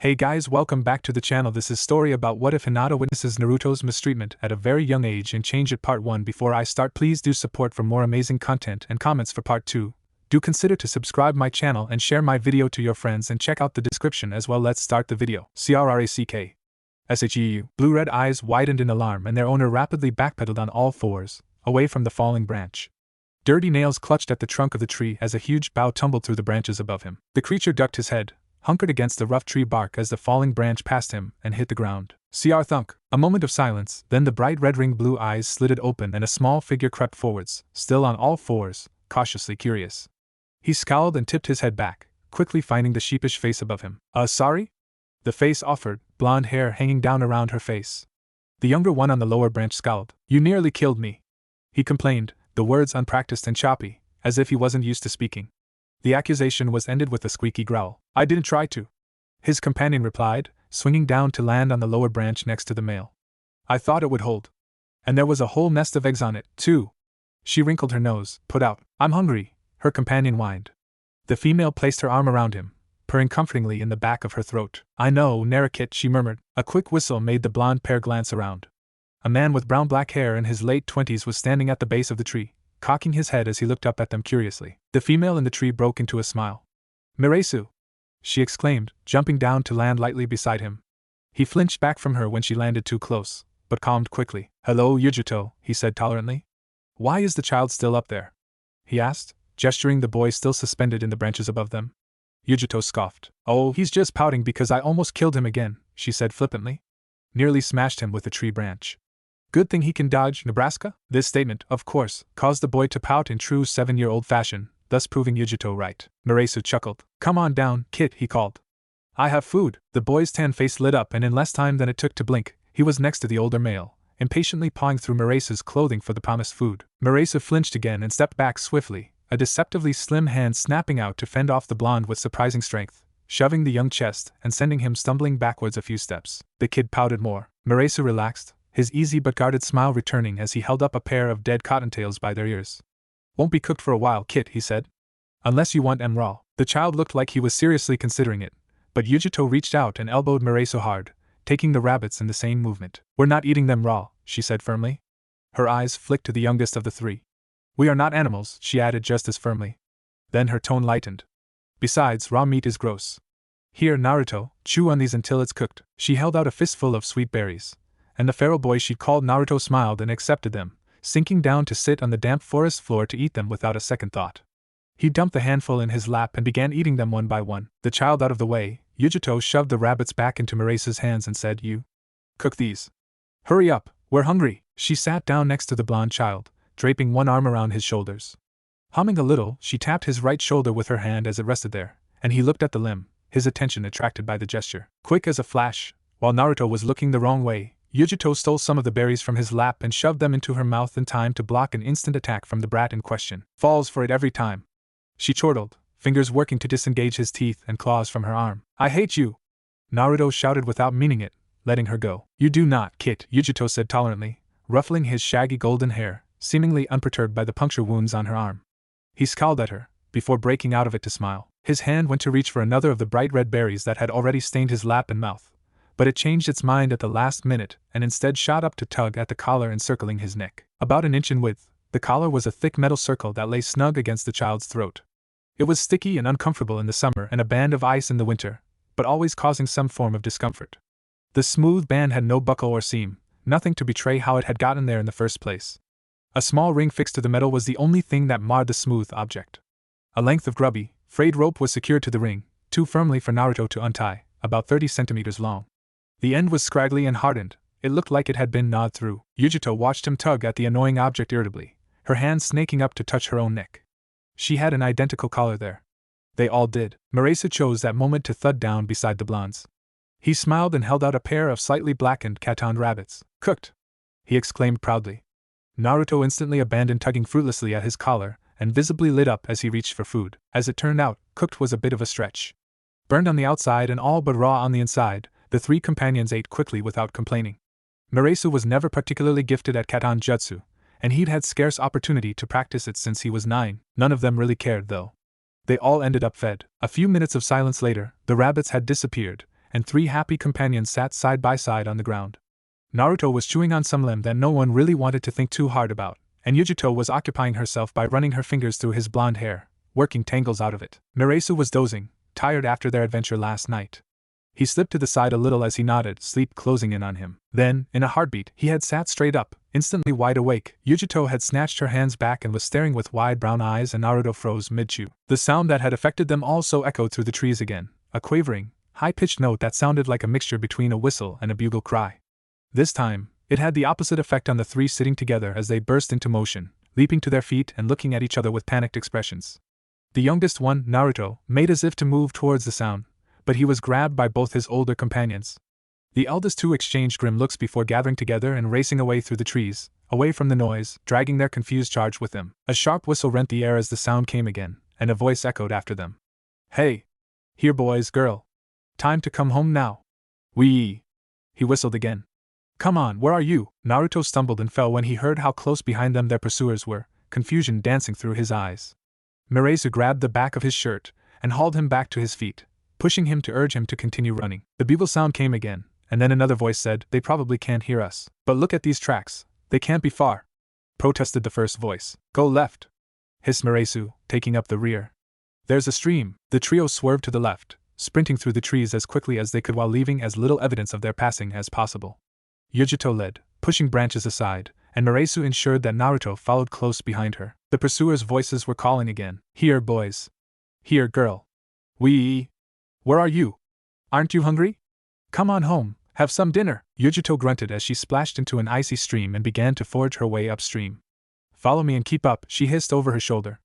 Hey guys, welcome back to the channel. This is story about what if Hinata witnesses Naruto's mistreatment at a very young age and change it part 1. Before I start, please do support for more amazing content and comments for part 2. Do consider to subscribe my channel and share my video to your friends and check out the description as well. Let's start the video. CRACK. SHEU. Blue-red eyes widened in alarm and their owner rapidly backpedaled on all fours, away from the falling branch. Dirty nails clutched at the trunk of the tree as a huge bough tumbled through the branches above him. The creature ducked his head, hunkered against the rough tree bark as the falling branch passed him and hit the ground. CR thunk. A moment of silence, then the bright red ring blue eyes slitted open and a small figure crept forwards, still on all fours, cautiously curious. He scowled and tipped his head back, quickly finding the sheepish face above him. Sorry? The face offered, blonde hair hanging down around her face. The younger one on the lower branch scowled. You nearly killed me, he complained, the words unpracticed and choppy, as if he wasn't used to speaking. The accusation was ended with a squeaky growl. I didn't try to, his companion replied, swinging down to land on the lower branch next to the male. I thought it would hold. And there was a whole nest of eggs on it, too. She wrinkled her nose. Put out. I'm hungry, her companion whined. The female placed her arm around him, purring comfortingly in the back of her throat. I know, Narakit, she murmured. A quick whistle made the blonde pair glance around. A man with brown-black hair in his late 20s was standing at the base of the tree, cocking his head as he looked up at them curiously. The female in the tree broke into a smile. Miresu, she exclaimed, jumping down to land lightly beside him. He flinched back from her when she landed too close, but calmed quickly. Hello, Yujito, he said tolerantly. Why is the child still up there? He asked, gesturing the boy still suspended in the branches above them. Yujito scoffed. Oh, he's just pouting because I almost killed him again, she said flippantly. Nearly smashed him with a tree branch. Good thing he can dodge, Nebraska? This statement, of course, caused the boy to pout in true 7-year-old fashion, thus proving Yujito right. Miresu chuckled. Come on down, kid, he called. I have food. The boy's tan face lit up and in less time than it took to blink, he was next to the older male, impatiently pawing through Miresu's clothing for the promised food. Miresu flinched again and stepped back swiftly, a deceptively slim hand snapping out to fend off the blonde with surprising strength, shoving the young chest and sending him stumbling backwards a few steps. The kid pouted more. Miresu relaxed, his easy but guarded smile returning as he held up a pair of dead cottontails by their ears. Won't be cooked for a while, kid, he said. Unless you want them raw. The child looked like he was seriously considering it, but Yujito reached out and elbowed Miresu hard, taking the rabbits in the same movement. We're not eating them raw, she said firmly. Her eyes flicked to the youngest of the three. We are not animals, she added just as firmly. Then her tone lightened. Besides, raw meat is gross. Here, Naruto, chew on these until it's cooked. She held out a fistful of sweet berries, and the feral boy she'd called Naruto smiled and accepted them, sinking down to sit on the damp forest floor to eat them without a second thought. He dumped the handful in his lap and began eating them one by one. The child out of the way, Yujito shoved the rabbits back into Miresu's hands and said, You cook these. Hurry up, we're hungry. She sat down next to the blonde child, draping one arm around his shoulders. Humming a little, she tapped his right shoulder with her hand as it rested there, and he looked at the limb, his attention attracted by the gesture. Quick as a flash, while Naruto was looking the wrong way, Yujito stole some of the berries from his lap and shoved them into her mouth in time to block an instant attack from the brat in question. Falls for it every time, she chortled, fingers working to disengage his teeth and claws from her arm. I hate you, Naruto shouted without meaning it, letting her go. You do not, kid, Yujito said tolerantly, ruffling his shaggy golden hair, seemingly unperturbed by the puncture wounds on her arm. He scowled at her, before breaking out of it to smile. His hand went to reach for another of the bright red berries that had already stained his lap and mouth, but it changed its mind at the last minute and instead shot up to tug at the collar encircling his neck. About an inch in width, the collar was a thick metal circle that lay snug against the child's throat. It was sticky and uncomfortable in the summer and a band of ice in the winter, but always causing some form of discomfort. The smooth band had no buckle or seam, nothing to betray how it had gotten there in the first place. A small ring fixed to the metal was the only thing that marred the smooth object. A length of grubby, frayed rope was secured to the ring, too firmly for Naruto to untie, about 30 centimeters long. The end was scraggly and hardened, it looked like it had been gnawed through. Yujito watched him tug at the annoying object irritably, her hand snaking up to touch her own neck. She had an identical collar there. They all did. Miresu chose that moment to thud down beside the blondes. He smiled and held out a pair of slightly blackened caton rabbits. Cooked, he exclaimed proudly. Naruto instantly abandoned tugging fruitlessly at his collar and visibly lit up as he reached for food. As it turned out, cooked was a bit of a stretch. Burned on the outside and all but raw on the inside, the three companions ate quickly without complaining. Miresu was never particularly gifted at katon jutsu, and he'd had scarce opportunity to practice it since he was 9. None of them really cared, though. They all ended up fed. A few minutes of silence later, the rabbits had disappeared, and 3 happy companions sat side by side on the ground. Naruto was chewing on some limb that no one really wanted to think too hard about, and Yujito was occupying herself by running her fingers through his blonde hair, working tangles out of it. Miresu was dozing, tired after their adventure last night. He slipped to the side a little as he nodded, sleep closing in on him. Then, in a heartbeat, he had sat straight up, instantly wide awake. Yujito had snatched her hands back and was staring with wide brown eyes, and Naruto froze mid-chew. The sound that had affected them also echoed through the trees again, a quavering, high-pitched note that sounded like a mixture between a whistle and a bugle cry. This time, it had the opposite effect on the 3 sitting together as they burst into motion, leaping to their feet and looking at each other with panicked expressions. The youngest one, Naruto, made as if to move towards the sound, but he was grabbed by both his older companions. The eldest 2 exchanged grim looks before gathering together and racing away through the trees, away from the noise, dragging their confused charge with them. A sharp whistle rent the air as the sound came again, and a voice echoed after them. "Hey! Here, boys, girl! Time to come home now! Wee!" He whistled again. "Come on, where are you?" Naruto stumbled and fell when he heard how close behind them their pursuers were, confusion dancing through his eyes. Miresu grabbed the back of his shirt and hauled him back to his feet, pushing him to urge him to continue running. The bugle sound came again, and then another voice said, "They probably can't hear us. But look at these tracks, they can't be far," protested the first voice. "Go left," hissed Miresu, taking up the rear. "There's a stream." The trio swerved to the left, sprinting through the trees as quickly as they could while leaving as little evidence of their passing as possible. Yujito led, pushing branches aside, and Miresu ensured that Naruto followed close behind her. The pursuers' voices were calling again. "Here, boys. Here, girl. Wee! Where are you? Aren't you hungry? Come on home, have some dinner." Yujito grunted as she splashed into an icy stream and began to forge her way upstream. "Follow me and keep up," she hissed over her shoulder.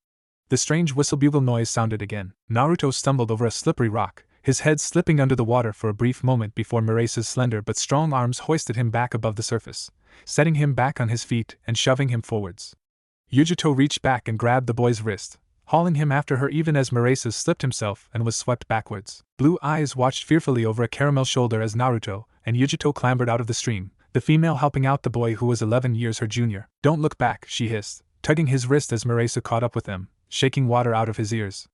The strange whistle-bugle noise sounded again. Naruto stumbled over a slippery rock, his head slipping under the water for a brief moment before Miresu's slender but strong arms hoisted him back above the surface, setting him back on his feet and shoving him forwards. Yujito reached back and grabbed the boy's wrist, hauling him after her even as Miresu slipped himself and was swept backwards. Blue eyes watched fearfully over a caramel shoulder as Naruto and Yujito clambered out of the stream, the female helping out the boy who was 11 years her junior. "Don't look back," she hissed, tugging his wrist as Miresu caught up with them, shaking water out of his ears.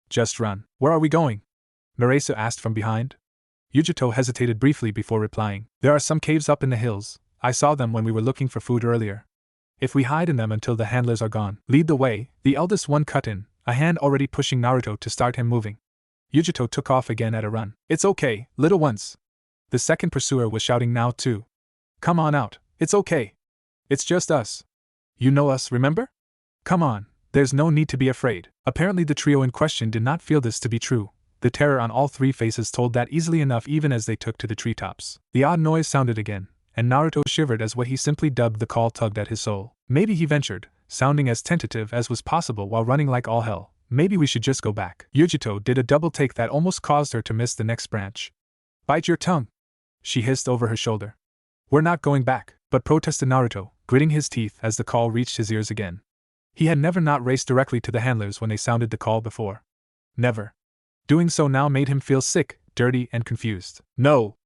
"Just run." "Where are we going?" Miresu asked from behind. Yujito hesitated briefly before replying. "There are some caves up in the hills. I saw them when we were looking for food earlier. If we hide in them until the handlers are gone." "Lead the way," the eldest one cut in, a hand already pushing Naruto to start him moving. Yujito took off again at a run. "It's okay, little ones." The second pursuer was shouting now too. "Come on out, it's okay. It's just us. You know us, remember? Come on, there's no need to be afraid." Apparently the trio in question did not feel this to be true. The terror on all 3 faces told that easily enough even as they took to the treetops. The odd noise sounded again, and Naruto shivered as what he simply dubbed the call tugged at his soul. "Maybe," he ventured, sounding as tentative as was possible while running like all hell, "maybe we should just go back." Yujito did a double take that almost caused her to miss the next branch. "Bite your tongue," she hissed over her shoulder. "We're not going back," but protested Naruto, gritting his teeth as the call reached his ears again. He had never not raced directly to the handlers when they sounded the call before. Never. Doing so now made him feel sick, dirty, and confused. "No!"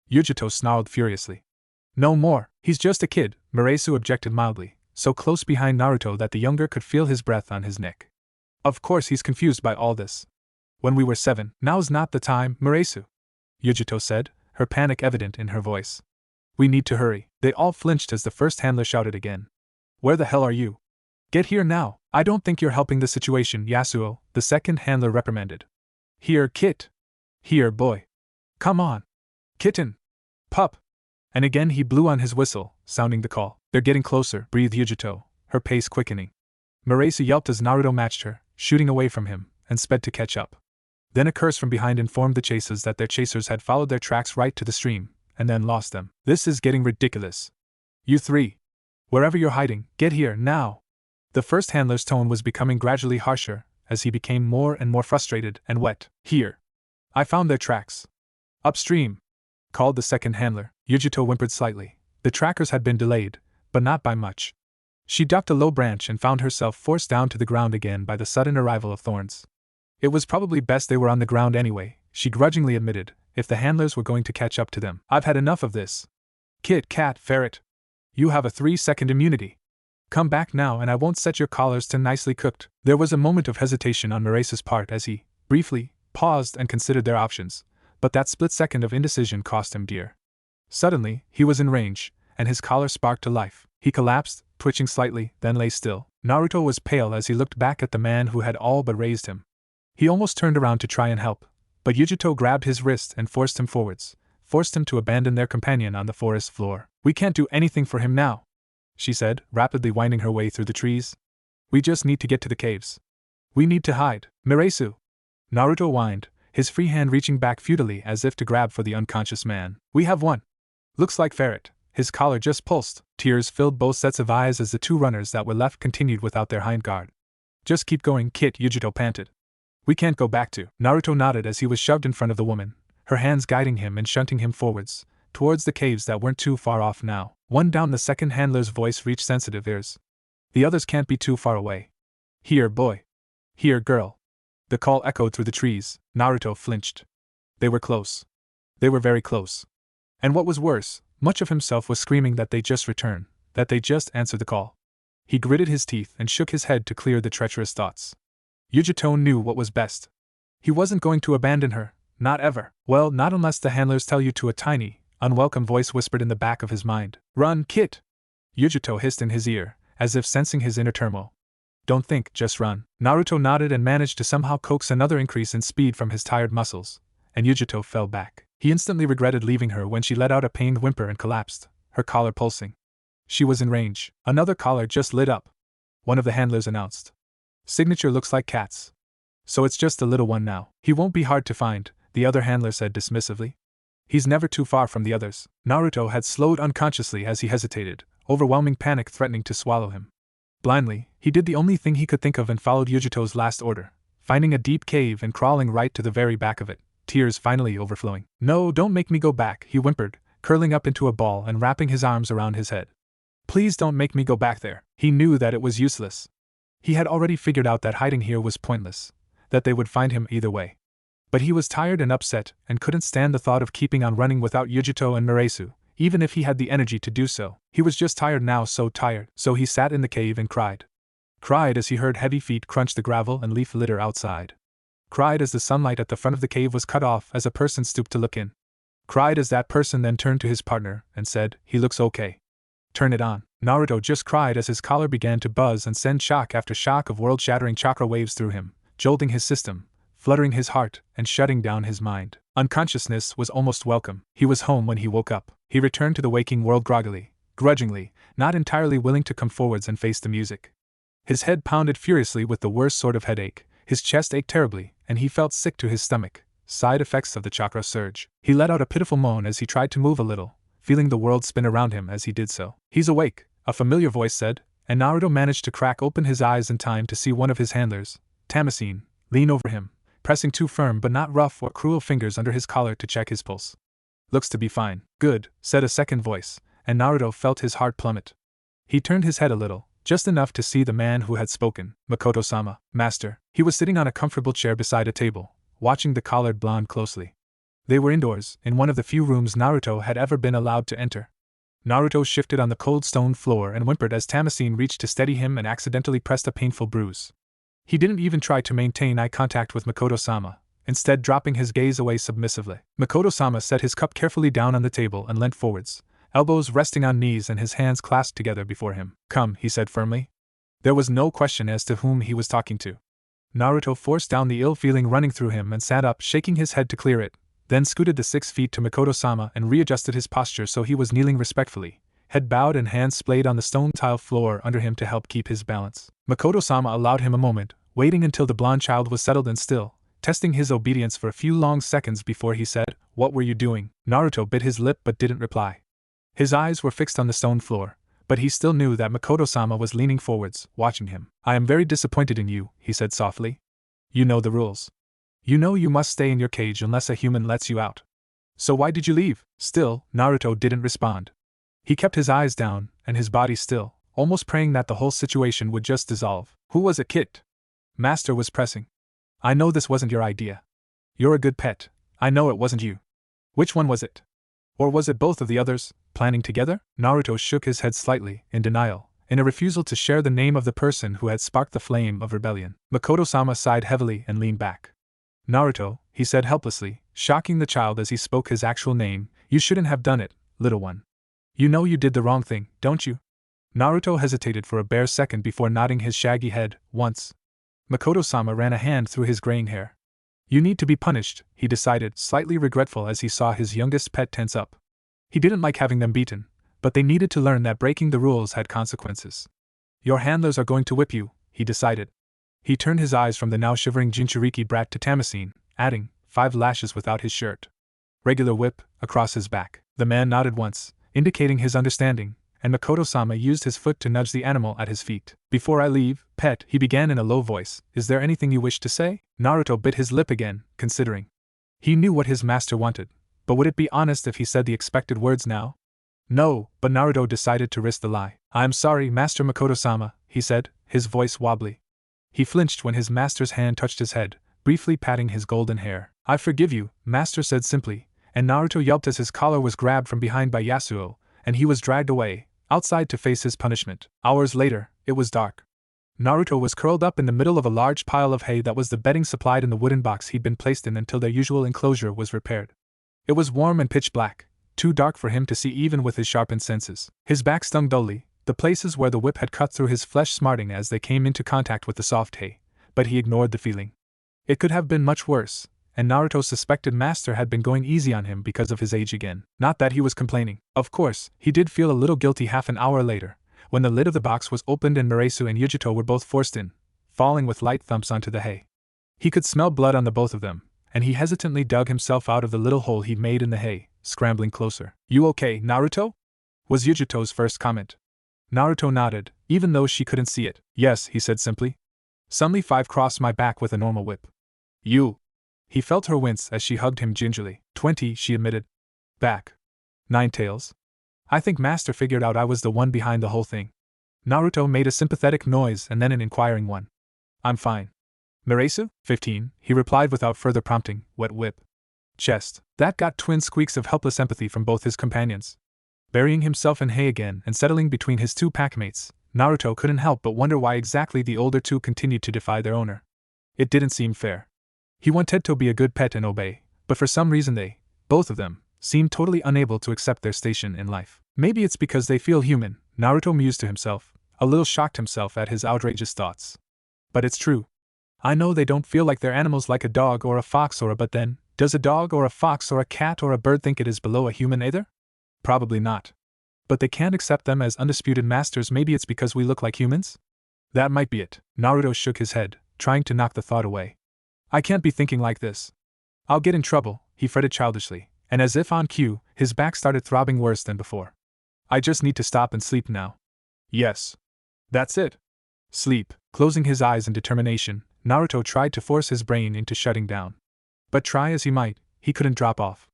Yujito snarled furiously. "No more, he's just a kid," Miresu objected mildly, so close behind Naruto that the younger could feel his breath on his neck. "Of course he's confused by all this. When we were 7, now's not the time, Miresu," Yujito said, her panic evident in her voice. "We need to hurry." They all flinched as the first handler shouted again. "Where the hell are you? Get here now." "I don't think you're helping the situation, Yasuo," the second handler reprimanded. "Here, kit. Here, boy. Come on. Kitten. Pup." And again he blew on his whistle, sounding the call. "They're getting closer," breathed Yujito, her pace quickening. Miresu yelped as Naruto matched her, shooting away from him, and sped to catch up. Then a curse from behind informed the chasers that their chasers had followed their tracks right to the stream, and then lost them. "This is getting ridiculous. You 3. Wherever you're hiding, get here, now." The first handler's tone was becoming gradually harsher, as he became more and more frustrated and wet. "Here. I found their tracks. Upstream," called the second handler. Yujito whimpered slightly. The trackers had been delayed, but not by much. She ducked a low branch and found herself forced down to the ground again by the sudden arrival of thorns. It was probably best they were on the ground anyway, she grudgingly admitted, if the handlers were going to catch up to them. "I've had enough of this. Kit, cat, ferret. You have a 3-second immunity. Come back now and I won't set your collars to nicely cooked." There was a moment of hesitation on Miresu's part as he, briefly, paused and considered their options, But that split second of indecision cost him dear. Suddenly, he was in range, and his collar sparked to life. He collapsed, twitching slightly, then lay still. Naruto was pale as he looked back at the man who had all but raised him. He almost turned around to try and help, but Yujito grabbed his wrist and forced him forwards, forced him to abandon their companion on the forest floor. "We can't do anything for him now," she said, rapidly winding her way through the trees. "We just need to get to the caves. We need to hide." "Miresu!" Naruto whined, his free hand reaching back futilely as if to grab for the unconscious man. "We have one. Looks like ferret." His collar just pulsed. Tears filled both sets of eyes as the two runners that were left continued without their hind guard. "Just keep going, Kit," Yujito panted. "We can't go back to." Naruto nodded as he was shoved in front of the woman, her hands guiding him and shunting him forwards, towards the caves that weren't too far off now. One down, the second handler's voice reached sensitive ears. "The others can't be too far away. Here, boy. Here, girl." The call echoed through the trees. Naruto flinched. They were close. They were very close. And what was worse, much of himself was screaming that they just return, that they just answer the call. He gritted his teeth and shook his head to clear the treacherous thoughts. Yujito knew what was best. He wasn't going to abandon her, not ever. "Well, not unless the handlers tell you to," a tiny, unwelcome voice whispered in the back of his mind. "Run, Kit!" Yujito hissed in his ear, as if sensing his inner turmoil. "Don't think, just run." Naruto nodded and managed to somehow coax another increase in speed from his tired muscles, and Yujito fell back. He instantly regretted leaving her when she let out a pained whimper and collapsed, her collar pulsing. She was in range. Another collar just lit up. One of the handlers announced. "Signature looks like cats. So it's just a little one now." "He won't be hard to find," the other handler said dismissively. "He's never too far from the others." Naruto had slowed unconsciously as he hesitated, overwhelming panic threatening to swallow him. Blindly, he did the only thing he could think of and followed Yujito's last order, finding a deep cave and crawling right to the very back of it, tears finally overflowing. "No, don't make me go back," he whimpered, curling up into a ball and wrapping his arms around his head. "Please don't make me go back there." He knew that it was useless. He had already figured out that hiding here was pointless, that they would find him either way. But he was tired and upset, and couldn't stand the thought of keeping on running without Yujito and Miresu, even if he had the energy to do so. He was just tired now, so tired. So he sat in the cave and cried. Cried as he heard heavy feet crunch the gravel and leaf litter outside. Cried as the sunlight at the front of the cave was cut off as a person stooped to look in. Cried as that person then turned to his partner and said, "He looks okay. Turn it on." Naruto just cried as his collar began to buzz and send shock after shock of world-shattering chakra waves through him, jolting his system, fluttering his heart, and shutting down his mind. Unconsciousness was almost welcome. He was home when he woke up. He returned to the waking world groggily, grudgingly, not entirely willing to come forwards and face the music. His head pounded furiously with the worst sort of headache, his chest ached terribly, and he felt sick to his stomach, side effects of the chakra surge. He let out a pitiful moan as he tried to move a little, feeling the world spin around him as he did so. "He's awake," a familiar voice said, and Naruto managed to crack open his eyes in time to see one of his handlers, Tamashine, lean over him, pressing two firm but not rough or cruel fingers under his collar to check his pulse. "Looks to be fine." "Good," said a second voice, and Naruto felt his heart plummet. He turned his head a little, just enough to see the man who had spoken, Makoto-sama. "Master." He was sitting on a comfortable chair beside a table, watching the collared blonde closely. They were indoors, in one of the few rooms Naruto had ever been allowed to enter. Naruto shifted on the cold stone floor and whimpered as Tamashine reached to steady him and accidentally pressed a painful bruise. He didn't even try to maintain eye contact with Makoto-sama, instead dropping his gaze away submissively. Makoto-sama set his cup carefully down on the table and leant forwards, elbows resting on knees and his hands clasped together before him. "Come," he said firmly. There was no question as to whom he was talking to. Naruto forced down the ill feeling running through him and sat up, shaking his head to clear it, then scooted the 6 feet to Makoto-sama and readjusted his posture so he was kneeling respectfully, head bowed and hands splayed on the stone tile floor under him to help keep his balance. Makoto-sama allowed him a moment, waiting until the blonde child was settled and still, testing his obedience for a few long seconds before he said, "What were you doing?" Naruto bit his lip but didn't reply. His eyes were fixed on the stone floor, but he still knew that Makoto-sama was leaning forwards, watching him. "I am very disappointed in you," he said softly. "You know the rules. You know you must stay in your cage unless a human lets you out. So why did you leave?" Still, Naruto didn't respond. He kept his eyes down, and his body still, almost praying that the whole situation would just dissolve. "Who was it, Kit?" Master was pressing. "I know this wasn't your idea. You're a good pet. I know it wasn't you. Which one was it? Or was it both of the others, planning together?" Naruto shook his head slightly, in denial, in a refusal to share the name of the person who had sparked the flame of rebellion. Makoto-sama sighed heavily and leaned back. "Naruto," he said helplessly, shocking the child as he spoke his actual name. You shouldn't have done it, little one. You know you did the wrong thing, don't you? Naruto hesitated for a bare second before nodding his shaggy head, once. Makoto-sama ran a hand through his graying hair. You need to be punished, he decided, slightly regretful as he saw his youngest pet tense up. He didn't like having them beaten, but they needed to learn that breaking the rules had consequences. Your handlers are going to whip you, he decided. He turned his eyes from the now shivering Jinchuriki brat to Tamashine, adding, 5 lashes without his shirt. Regular whip, across his back. The man nodded once, indicating his understanding, and Makoto-sama used his foot to nudge the animal at his feet. Before I leave, pet, he began in a low voice, is there anything you wish to say? Naruto bit his lip again, considering. He knew what his master wanted, but would it be honest if he said the expected words now? No, but Naruto decided to risk the lie. I am sorry, Master Makoto-sama, he said, his voice wobbly. He flinched when his master's hand touched his head, briefly patting his golden hair. I forgive you, Master said simply, and Naruto yelped as his collar was grabbed from behind by Yasuo, and he was dragged away, outside to face his punishment. Hours later, it was dark. Naruto was curled up in the middle of a large pile of hay that was the bedding supplied in the wooden box he'd been placed in until their usual enclosure was repaired. It was warm and pitch black, too dark for him to see even with his sharpened senses. His back stung dully, the places where the whip had cut through his flesh smarting as they came into contact with the soft hay, but he ignored the feeling. It could have been much worse, and Naruto suspected Master had been going easy on him because of his age again. Not that he was complaining. Of course, he did feel a little guilty half an hour later, when the lid of the box was opened and Miresu and Yujito were both forced in, falling with light thumps onto the hay. He could smell blood on the both of them, and he hesitantly dug himself out of the little hole he'd made in the hay, scrambling closer. You okay, Naruto? Was Yujito's first comment. Naruto nodded, even though she couldn't see it. Yes, he said simply. Suddenly 5 crossed my back with a normal whip. You. He felt her wince as she hugged him gingerly. 20, she admitted. Back. 9 tails. I think Master figured out I was the one behind the whole thing. Naruto made a sympathetic noise and then an inquiring one. I'm fine. Miresu? 15, he replied without further prompting. Wet whip. Chest. That got twin squeaks of helpless empathy from both his companions. Burying himself in hay again and settling between his 2 packmates, Naruto couldn't help but wonder why exactly the older 2 continued to defy their owner. It didn't seem fair. He wanted to be a good pet and obey, but for some reason they, both of them, seemed totally unable to accept their station in life. Maybe it's because they feel human, Naruto mused to himself, a little shocked himself at his outrageous thoughts. But it's true. I know they don't feel like they're animals like a dog or a fox but then, does a dog or a fox or a cat or a bird think it is below a human either? Probably not. But they can't accept them as undisputed masters. Maybe it's because we look like humans? That might be it. Naruto shook his head, trying to knock the thought away. I can't be thinking like this. I'll get in trouble, he fretted childishly, and as if on cue, his back started throbbing worse than before. I just need to stop and sleep now. Yes. That's it. Sleep. Closing his eyes in determination, Naruto tried to force his brain into shutting down. But try as he might, he couldn't drop off.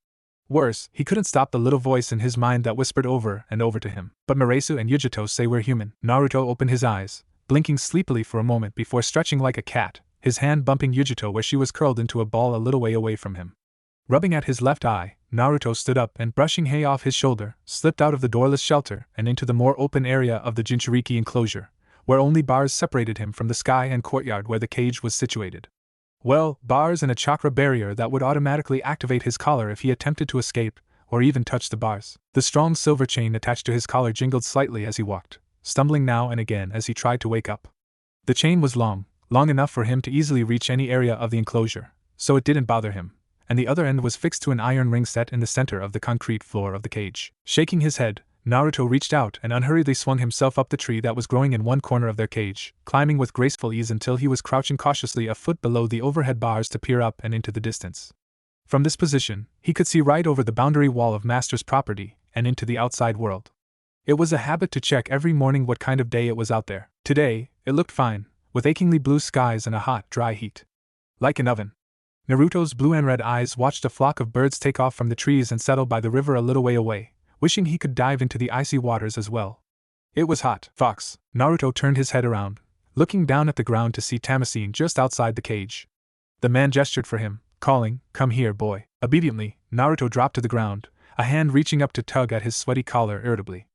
Worse, he couldn't stop the little voice in his mind that whispered over and over to him. But Miresu and Yujito say we're human. Naruto opened his eyes, blinking sleepily for a moment before stretching like a cat, his hand bumping Yujito where she was curled into a ball a little way away from him. Rubbing at his left eye, Naruto stood up and, brushing hay off his shoulder, slipped out of the doorless shelter and into the more open area of the Jinchuriki enclosure, where only bars separated him from the sky and courtyard where the cage was situated. Well, bars and a chakra barrier that would automatically activate his collar if he attempted to escape, or even touch the bars. The strong silver chain attached to his collar jingled slightly as he walked, stumbling now and again as he tried to wake up. The chain was long enough for him to easily reach any area of the enclosure, so it didn't bother him, and the other end was fixed to an iron ring set in the center of the concrete floor of the cage. Shaking his head, Naruto reached out and unhurriedly swung himself up the tree that was growing in one corner of their cage, climbing with graceful ease until he was crouching cautiously a foot below the overhead bars to peer up and into the distance. From this position, he could see right over the boundary wall of Master's property and into the outside world. It was a habit to check every morning what kind of day it was out there. Today, it looked fine, with achingly blue skies and a hot, dry heat. Like an oven. Naruto's blue and red eyes watched a flock of birds take off from the trees and settle by the river a little way away, wishing he could dive into the icy waters as well. It was hot. Fox. Naruto turned his head around, looking down at the ground to see Tamashine just outside the cage. The man gestured for him, calling, "Come here, boy." Obediently, Naruto dropped to the ground, a hand reaching up to tug at his sweaty collar irritably.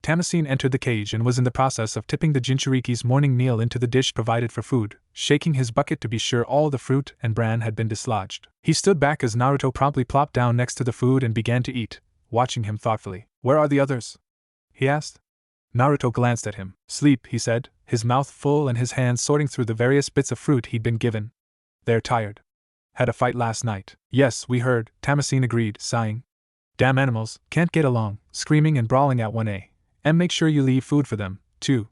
Tamashine entered the cage and was in the process of tipping the Jinchuriki's morning meal into the dish provided for food, shaking his bucket to be sure all the fruit and bran had been dislodged. He stood back as Naruto promptly plopped down next to the food and began to eat, watching him thoughtfully. "Where are the others?" he asked. Naruto glanced at him. "Sleep," he said, his mouth full and his hands sorting through the various bits of fruit he'd been given. "They're tired. Had a fight last night." "Yes, we heard," Tamashine agreed, sighing. "Damn animals, can't get along, screaming and brawling at 1 a. And make sure you leave food for them, too.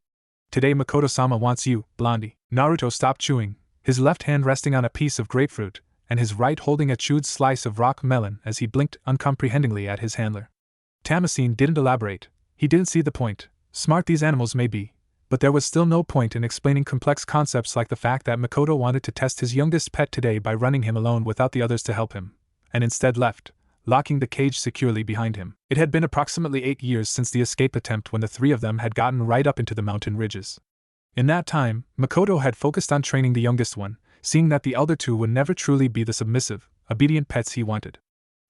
Today Makoto-sama wants you, Blondie." Naruto stopped chewing, his left hand resting on a piece of grapefruit, and his right holding a chewed slice of rock melon as he blinked uncomprehendingly at his handler. Tamashine didn't elaborate. He didn't see the point. Smart these animals may be, but there was still no point in explaining complex concepts like the fact that Makoto wanted to test his youngest pet today by running him alone without the others to help him, and instead left, locking the cage securely behind him. It had been approximately 8 years since the escape attempt when the three of them had gotten right up into the mountain ridges. In that time, Makoto had focused on training the youngest one, seeing that the elder two would never truly be the submissive, obedient pets he wanted.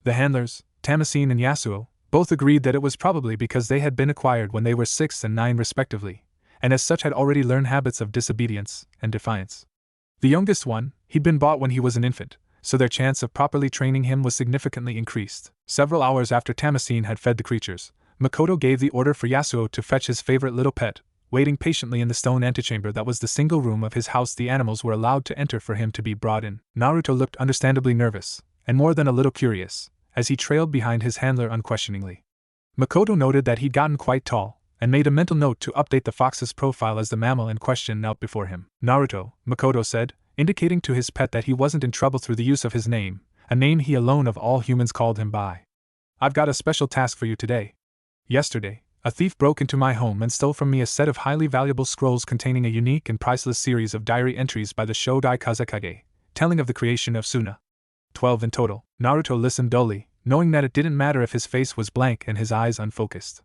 The handlers, Tamashine and Yasuo, both agreed that it was probably because they had been acquired when they were 6 and 9 respectively, and as such had already learned habits of disobedience and defiance. The youngest one, he'd been bought when he was an infant, so their chance of properly training him was significantly increased. Several hours after Tamashine had fed the creatures, Makoto gave the order for Yasuo to fetch his favorite little pet, waiting patiently in the stone antechamber that was the single room of his house the animals were allowed to enter for him to be brought in. Naruto looked understandably nervous, and more than a little curious, as he trailed behind his handler unquestioningly. Makoto noted that he'd gotten quite tall, and made a mental note to update the fox's profile as the mammal in question knelt before him. "Naruto," Makoto said, indicating to his pet that he wasn't in trouble through the use of his name, a name he alone of all humans called him by. "I've got a special task for you today. Yesterday, a thief broke into my home and stole from me a set of highly valuable scrolls containing a unique and priceless series of diary entries by the Shodai Kazekage, telling of the creation of Suna. 12 in total." Naruto listened dully, knowing that it didn't matter if his face was blank and his eyes unfocused.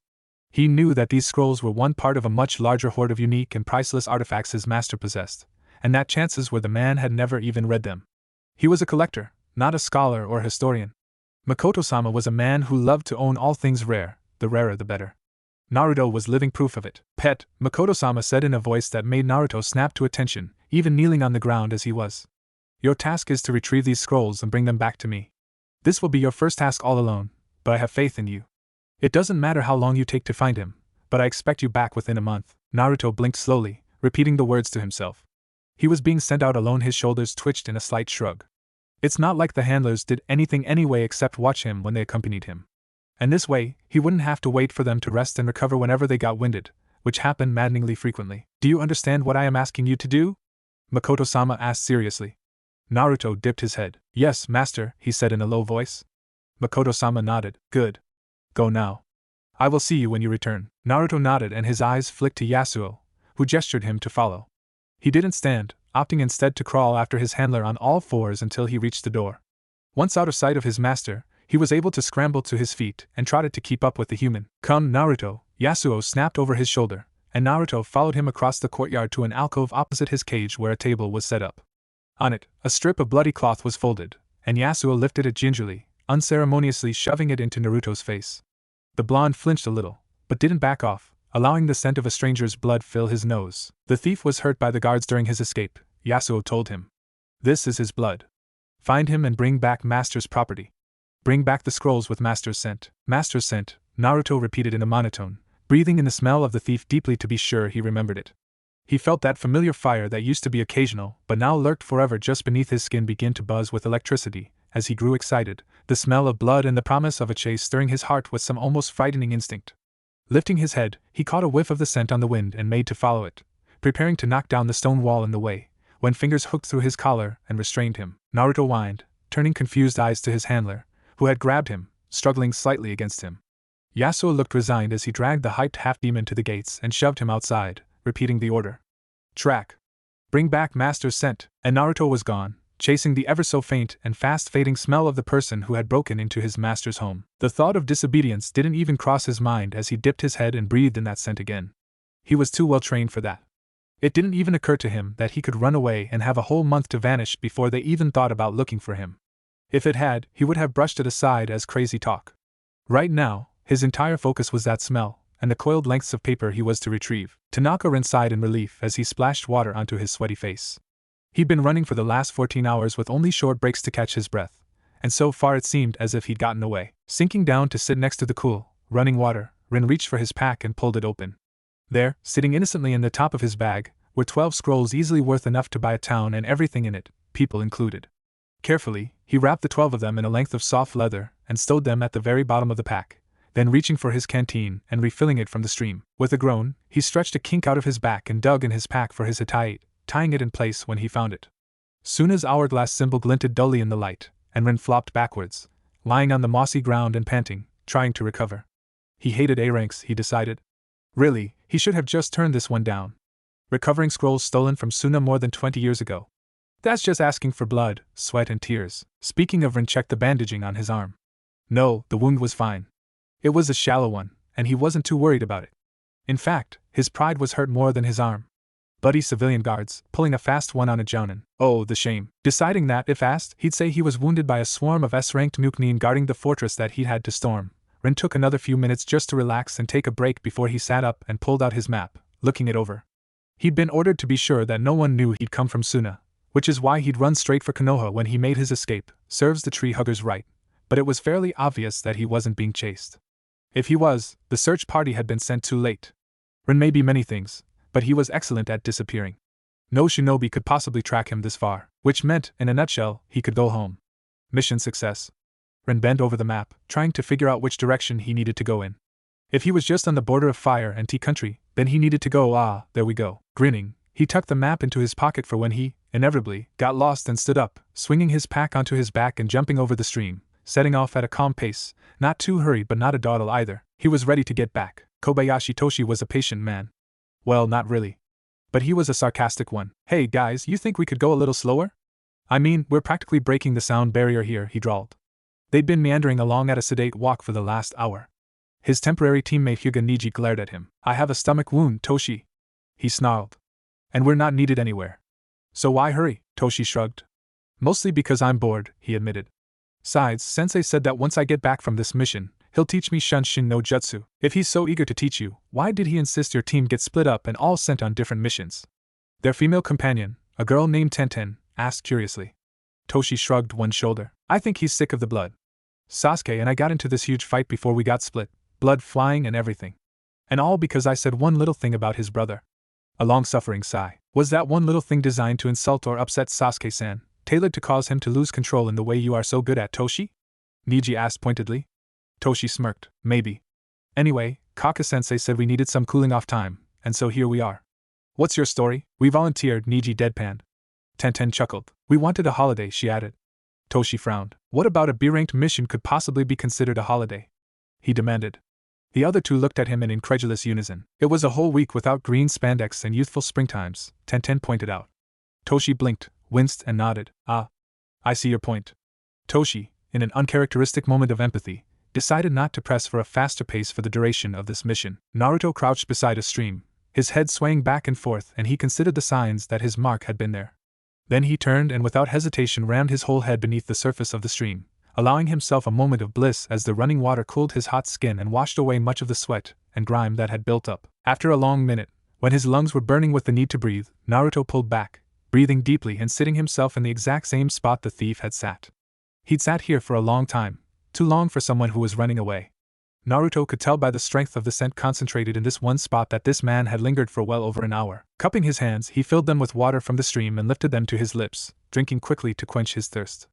He knew that these scrolls were one part of a much larger hoard of unique and priceless artifacts his master possessed, and that chances were the man had never even read them. He was a collector, not a scholar or historian. Makoto-sama was a man who loved to own all things rare, the rarer the better. Naruto was living proof of it. "Pet," Makoto-sama said in a voice that made Naruto snap to attention, even kneeling on the ground as he was. "Your task is to retrieve these scrolls and bring them back to me. This will be your first task all alone, but I have faith in you. It doesn't matter how long you take to find him, but I expect you back within a month." Naruto blinked slowly, repeating the words to himself. He was being sent out alone. His shoulders twitched in a slight shrug. It's not like the handlers did anything anyway except watch him when they accompanied him. And this way, he wouldn't have to wait for them to rest and recover whenever they got winded, which happened maddeningly frequently. "Do you understand what I am asking you to do?" Makoto-sama asked seriously. Naruto dipped his head. "Yes, master," he said in a low voice. Makoto-sama nodded. "Good. Go now. I will see you when you return." Naruto nodded and his eyes flicked to Yasuo, who gestured him to follow. He didn't stand, opting instead to crawl after his handler on all fours until he reached the door. Once out of sight of his master, he was able to scramble to his feet and trotted to keep up with the human. "Come, Naruto," Yasuo snapped over his shoulder, and Naruto followed him across the courtyard to an alcove opposite his cage where a table was set up. On it, a strip of bloody cloth was folded, and Yasuo lifted it gingerly, unceremoniously shoving it into Naruto's face. The blonde flinched a little, but didn't back off, allowing the scent of a stranger's blood fill his nose. "The thief was hurt by the guards during his escape," Yasuo told him. "This is his blood. Find him and bring back Master's property. Bring back the scrolls with Master's scent." "Master's scent," Naruto repeated in a monotone, breathing in the smell of the thief deeply to be sure he remembered it. He felt that familiar fire that used to be occasional but now lurked forever just beneath his skin begin to buzz with electricity. As he grew excited, the smell of blood and the promise of a chase stirring his heart with some almost frightening instinct. Lifting his head, he caught a whiff of the scent on the wind and made to follow it, preparing to knock down the stone wall in the way, when fingers hooked through his collar and restrained him. Naruto whined, turning confused eyes to his handler, who had grabbed him, struggling slightly against him. Yasuo looked resigned as he dragged the hyped half-demon to the gates and shoved him outside, repeating the order. "Track. Bring back Master's scent." And Naruto was gone, chasing the ever-so-faint and fast-fading smell of the person who had broken into his master's home. The thought of disobedience didn't even cross his mind as he dipped his head and breathed in that scent again. He was too well trained for that. It didn't even occur to him that he could run away and have a whole month to vanish before they even thought about looking for him. If it had, he would have brushed it aside as crazy talk. Right now, his entire focus was that smell, and the coiled lengths of paper he was to retrieve. Tanaka sighed in relief as he splashed water onto his sweaty face. He'd been running for the last 14 hours with only short breaks to catch his breath, and so far it seemed as if he'd gotten away. Sinking down to sit next to the cool, running water, Rin reached for his pack and pulled it open. There, sitting innocently in the top of his bag, were 12 scrolls easily worth enough to buy a town and everything in it, people included. Carefully, he wrapped the 12 of them in a length of soft leather and stowed them at the very bottom of the pack, then reaching for his canteen and refilling it from the stream. With a groan, he stretched a kink out of his back and dug in his pack for his hitai, tying it in place when he found it. Suna's hourglass symbol glinted dully in the light, and Rin flopped backwards, lying on the mossy ground and panting, trying to recover. He hated A-ranks, he decided. Really, he should have just turned this one down. Recovering scrolls stolen from Suna more than 20 years ago. That's just asking for blood, sweat and tears. Speaking of, Rin checked the bandaging on his arm. No, the wound was fine. It was a shallow one, and he wasn't too worried about it. In fact, his pride was hurt more than his arm. Buddy civilian guards, pulling a fast one on a jounin. Oh, the shame. Deciding that, if asked, he'd say he was wounded by a swarm of S-ranked Nuknin guarding the fortress that he'd had to storm. Rin took another few minutes just to relax and take a break before he sat up and pulled out his map, looking it over. He'd been ordered to be sure that no one knew he'd come from Suna, which is why he'd run straight for Konoha when he made his escape. Serves the tree huggers right. But it was fairly obvious that he wasn't being chased. If he was, the search party had been sent too late. Rin may be many things, but he was excellent at disappearing. No shinobi could possibly track him this far, which meant, in a nutshell, he could go home. Mission success. Rin bent over the map, trying to figure out which direction he needed to go in. If he was just on the border of fire and tea country, then he needed to go, there we go. Grinning, he tucked the map into his pocket for when he, inevitably, got lost and stood up, swinging his pack onto his back and jumping over the stream, setting off at a calm pace, not too hurried but not a dawdle either. He was ready to get back. Kobayashi Toshi was a patient man. Well, not really. But he was a sarcastic one. Hey guys, you think we could go a little slower? I mean, we're practically breaking the sound barrier here, he drawled. They'd been meandering along at a sedate walk for the last hour. His temporary teammate Hyuga Niji glared at him. I have a stomach wound, Toshi. He snarled. And we're not needed anywhere. So why hurry? Toshi shrugged. Mostly because I'm bored, he admitted. Besides, Sensei said that once I get back from this mission, he'll teach me Shunshin no Jutsu. If he's so eager to teach you, why did he insist your team get split up and all sent on different missions? Their female companion, a girl named Tenten, asked curiously. Toshi shrugged one shoulder. I think he's sick of the blood. Sasuke and I got into this huge fight before we got split, blood flying and everything. And all because I said one little thing about his brother. A long-suffering sigh. Was that one little thing designed to insult or upset Sasuke-san, tailored to cause him to lose control in the way you are so good at, Toshi? Niji asked pointedly. Toshi smirked. Maybe. Anyway, Kaka-sensei said we needed some cooling-off time, and so here we are. What's your story? We volunteered, Niji deadpanned. Tenten chuckled. We wanted a holiday, she added. Toshi frowned. What about a B-ranked mission could possibly be considered a holiday? He demanded. The other two looked at him in incredulous unison. It was a whole week without green spandex and youthful springtimes, Tenten pointed out. Toshi blinked, winced and nodded. Ah. I see your point. Toshi, in an uncharacteristic moment of empathy, decided not to press for a faster pace for the duration of this mission. Naruto crouched beside a stream, his head swaying back and forth, and he considered the signs that his mark had been there. Then he turned and without hesitation rammed his whole head beneath the surface of the stream, allowing himself a moment of bliss as the running water cooled his hot skin and washed away much of the sweat and grime that had built up. After a long minute, when his lungs were burning with the need to breathe, Naruto pulled back, breathing deeply and sitting himself in the exact same spot the thief had sat. He'd sat here for a long time, too long for someone who was running away. Naruto could tell by the strength of the scent concentrated in this one spot that this man had lingered for well over an hour. Cupping his hands, he filled them with water from the stream and lifted them to his lips, drinking quickly to quench his thirst.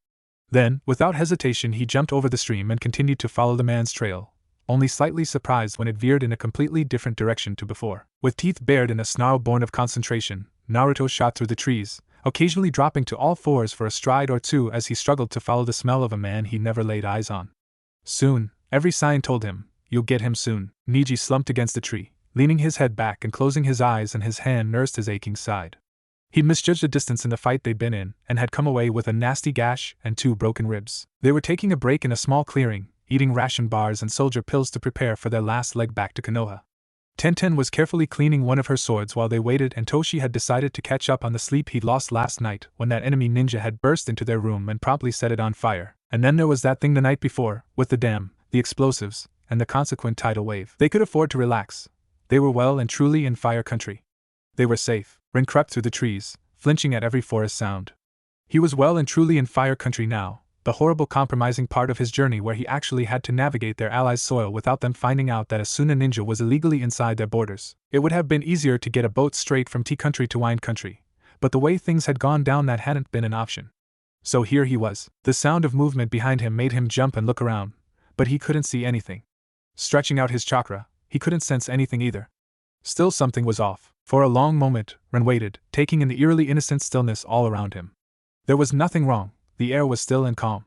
Then, without hesitation, he jumped over the stream and continued to follow the man's trail, only slightly surprised when it veered in a completely different direction to before. With teeth bared in a snarl born of concentration, Naruto shot through the trees, occasionally dropping to all fours for a stride or two as he struggled to follow the smell of a man he never laid eyes on. Soon, every sign told him, you'll get him soon. Niji slumped against a tree, leaning his head back and closing his eyes, and his hand nursed his aching side. He'd misjudged the distance in the fight they'd been in, and had come away with a nasty gash and 2 broken ribs. They were taking a break in a small clearing, eating ration bars and soldier pills to prepare for their last leg back to Konoha. Tenten was carefully cleaning one of her swords while they waited, and Toshi had decided to catch up on the sleep he'd lost last night when that enemy ninja had burst into their room and promptly set it on fire. And then there was that thing the night before, with the dam, the explosives, and the consequent tidal wave. They could afford to relax. They were well and truly in fire country. They were safe. Ren crept through the trees, flinching at every forest sound. He was well and truly in fire country now, the horrible compromising part of his journey where he actually had to navigate their allies' soil without them finding out that a Suna ninja was illegally inside their borders. It would have been easier to get a boat straight from Tea country to Wine country, but the way things had gone down that hadn't been an option. So here he was. The sound of movement behind him made him jump and look around, but he couldn't see anything. Stretching out his chakra, he couldn't sense anything either. Still something was off. For a long moment, Ren waited, taking in the eerily innocent stillness all around him. There was nothing wrong, the air was still and calm.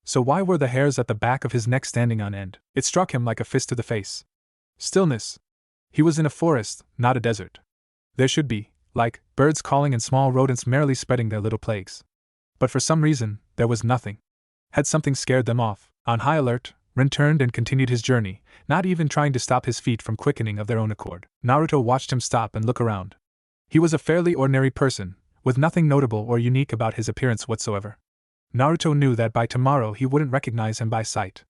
So why were the hairs at the back of his neck standing on end? It struck him like a fist to the face. Stillness. He was in a forest, not a desert. There should be, like, birds calling and small rodents merrily spreading their little plagues. But for some reason, there was nothing. Had something scared them off? On high alert, Ren turned and continued his journey, not even trying to stop his feet from quickening of their own accord. Naruto watched him stop and look around. He was a fairly ordinary person, with nothing notable or unique about his appearance whatsoever. Naruto knew that by tomorrow he wouldn't recognize him by sight.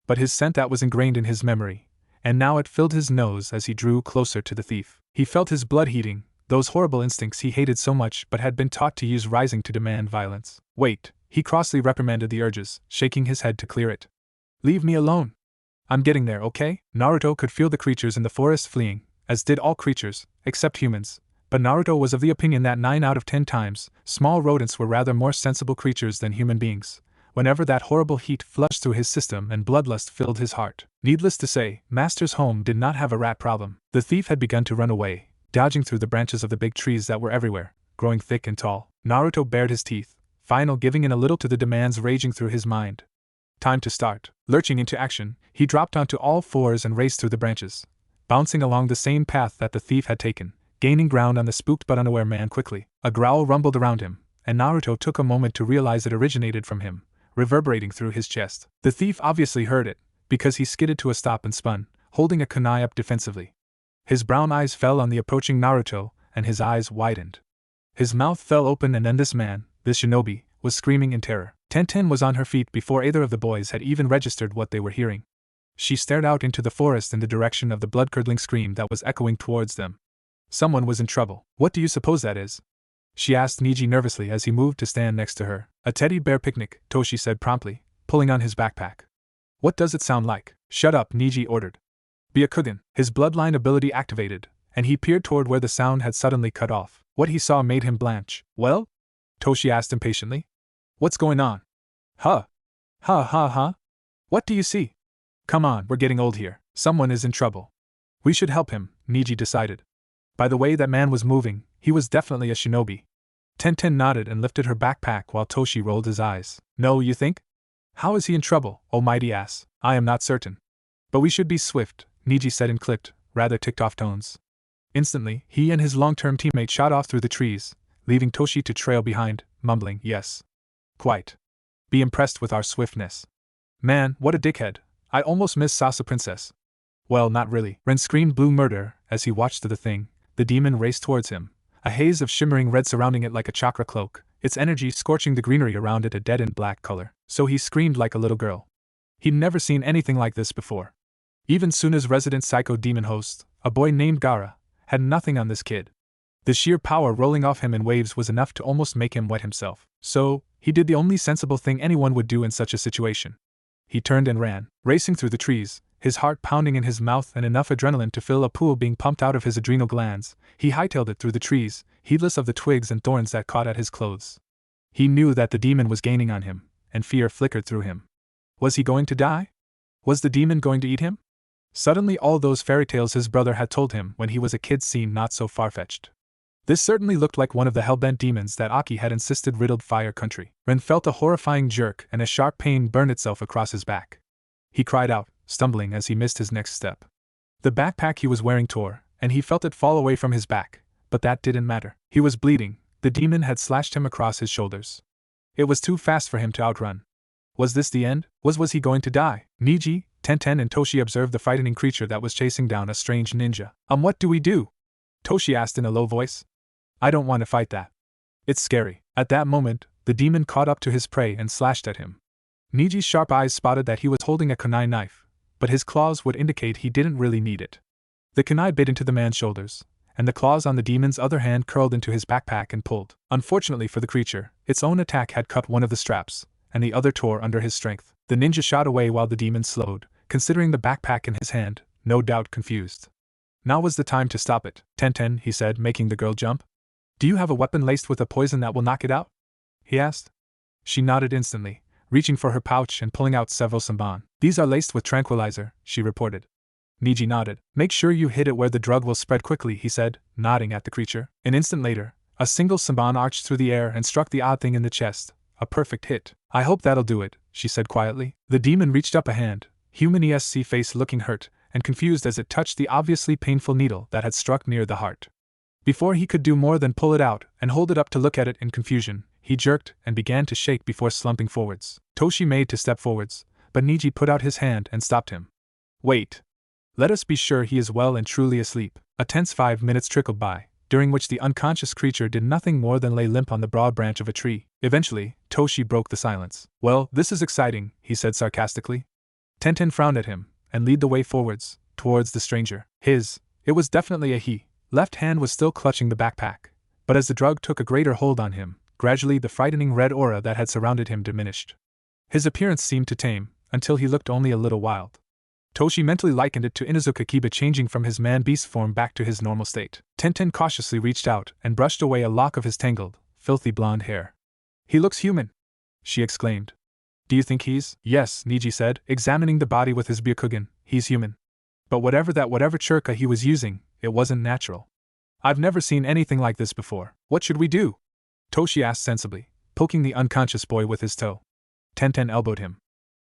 But his scent that was ingrained in his memory, and now it filled his nose as he drew closer to the thief. He felt his blood heating, those horrible instincts he hated so much but had been taught to use rising to demand violence. Wait, he crossly reprimanded the urges, shaking his head to clear it. Leave me alone. I'm getting there, okay? Naruto could feel the creatures in the forest fleeing, as did all creatures, except humans, but Naruto was of the opinion that 9 out of 10 times, small rodents were rather more sensible creatures than human beings, whenever that horrible heat flushed through his system and bloodlust filled his heart. Needless to say, Master's home did not have a rat problem. The thief had begun to run away, dodging through the branches of the big trees that were everywhere, growing thick and tall. Naruto bared his teeth, finally giving in a little to the demands raging through his mind. Time to start. Lurching into action, he dropped onto all fours and raced through the branches, bouncing along the same path that the thief had taken, gaining ground on the spooked but unaware man quickly. A growl rumbled around him, and Naruto took a moment to realize it originated from him, reverberating through his chest. The thief obviously heard it, because he skidded to a stop and spun, holding a kunai up defensively. His brown eyes fell on the approaching Naruto, and his eyes widened. His mouth fell open, and then this man, this shinobi, was screaming in terror. Tenten was on her feet before either of the boys had even registered what they were hearing. She stared out into the forest in the direction of the blood-curdling scream that was echoing towards them. Someone was in trouble. What do you suppose that is? She asked Niji nervously as he moved to stand next to her. A teddy bear picnic, Toshi said promptly, pulling on his backpack. What does it sound like? Shut up, Niji ordered. Byakugan. His bloodline ability activated, and he peered toward where the sound had suddenly cut off. What he saw made him blanch. Well? Toshi asked impatiently. What's going on? Huh? Huh? What do you see? Come on, we're getting old here. Someone is in trouble. We should help him, Niji decided. By the way that man was moving, he was definitely a shinobi. Tenten nodded and lifted her backpack while Toshi rolled his eyes. No, you think? How is he in trouble, oh mighty ass? I am not certain. But we should be swift, Niji said in clipped, rather ticked-off tones. Instantly, he and his long-term teammate shot off through the trees, leaving Toshi to trail behind, mumbling, yes. Quite. Be impressed with our swiftness. Man, what a dickhead. I almost missed Sasa Princess. Well, not really. Ren screamed blue murder as he watched the thing. The demon raced towards him, a haze of shimmering red surrounding it like a chakra cloak, its energy scorching the greenery around it a deadened black color. So he screamed like a little girl. He'd never seen anything like this before. Even Suna's resident psycho demon host, a boy named Gaara, had nothing on this kid. The sheer power rolling off him in waves was enough to almost make him wet himself. So, he did the only sensible thing anyone would do in such a situation. He turned and ran, racing through the trees, his heart pounding in his mouth and enough adrenaline to fill a pool being pumped out of his adrenal glands. He hightailed it through the trees, heedless of the twigs and thorns that caught at his clothes. He knew that the demon was gaining on him, and fear flickered through him. Was he going to die? Was the demon going to eat him? Suddenly all those fairy tales his brother had told him when he was a kid seemed not so far-fetched. This certainly looked like one of the hellbent demons that Aki had insisted riddled Fire Country. Ren felt a horrifying jerk and a sharp pain burned itself across his back. He cried out, stumbling as he missed his next step. The backpack he was wearing tore, and he felt it fall away from his back, but that didn't matter. He was bleeding. The demon had slashed him across his shoulders. It was too fast for him to outrun. Was this the end? Was he going to die? Niji, Tenten and Toshi observed the frightening creature that was chasing down a strange ninja. What do we do? Toshi asked in a low voice. I don't want to fight that. It's scary. At that moment, the demon caught up to his prey and slashed at him. Niji's sharp eyes spotted that he was holding a kunai knife, but his claws would indicate he didn't really need it. The kunai bit into the man's shoulders, and the claws on the demon's other hand curled into his backpack and pulled. Unfortunately for the creature, its own attack had cut one of the straps, and the other tore under his strength. The ninja shot away while the demon slowed, considering the backpack in his hand, no doubt confused. Now was the time to stop it. Tenten, he said, making the girl jump. Do you have a weapon laced with a poison that will knock it out? He asked. She nodded instantly, reaching for her pouch and pulling out several samban. These are laced with tranquilizer, she reported. Niji nodded. Make sure you hit it where the drug will spread quickly, he said, nodding at the creature. An instant later, a single samban arched through the air and struck the odd thing in the chest. A perfect hit. I hope that'll do it, she said quietly. The demon reached up a hand, human ESC face looking hurt and confused as it touched the obviously painful needle that had struck near the heart. Before he could do more than pull it out and hold it up to look at it in confusion, he jerked and began to shake before slumping forwards. Toshi made to step forwards, but Niji put out his hand and stopped him. Wait. Let us be sure he is well and truly asleep. A tense 5 minutes trickled by, during which the unconscious creature did nothing more than lay limp on the broad branch of a tree. Eventually, Toshi broke the silence. Well, this is exciting, he said sarcastically. Tenten frowned at him and led the way forwards, towards the stranger. It was definitely a he. Left hand was still clutching the backpack, but as the drug took a greater hold on him, gradually the frightening red aura that had surrounded him diminished. His appearance seemed to tame, until he looked only a little wild. Toshi mentally likened it to Inuzuka Kiba changing from his man-beast form back to his normal state. Tenten cautiously reached out and brushed away a lock of his tangled, filthy blonde hair. He looks human, she exclaimed. Do you think he's? Yes, Niji said, examining the body with his Byakugan, he's human. But whatever churka he was using, it wasn't natural. I've never seen anything like this before. What should we do? Toshi asked sensibly, poking the unconscious boy with his toe. Tenten elbowed him.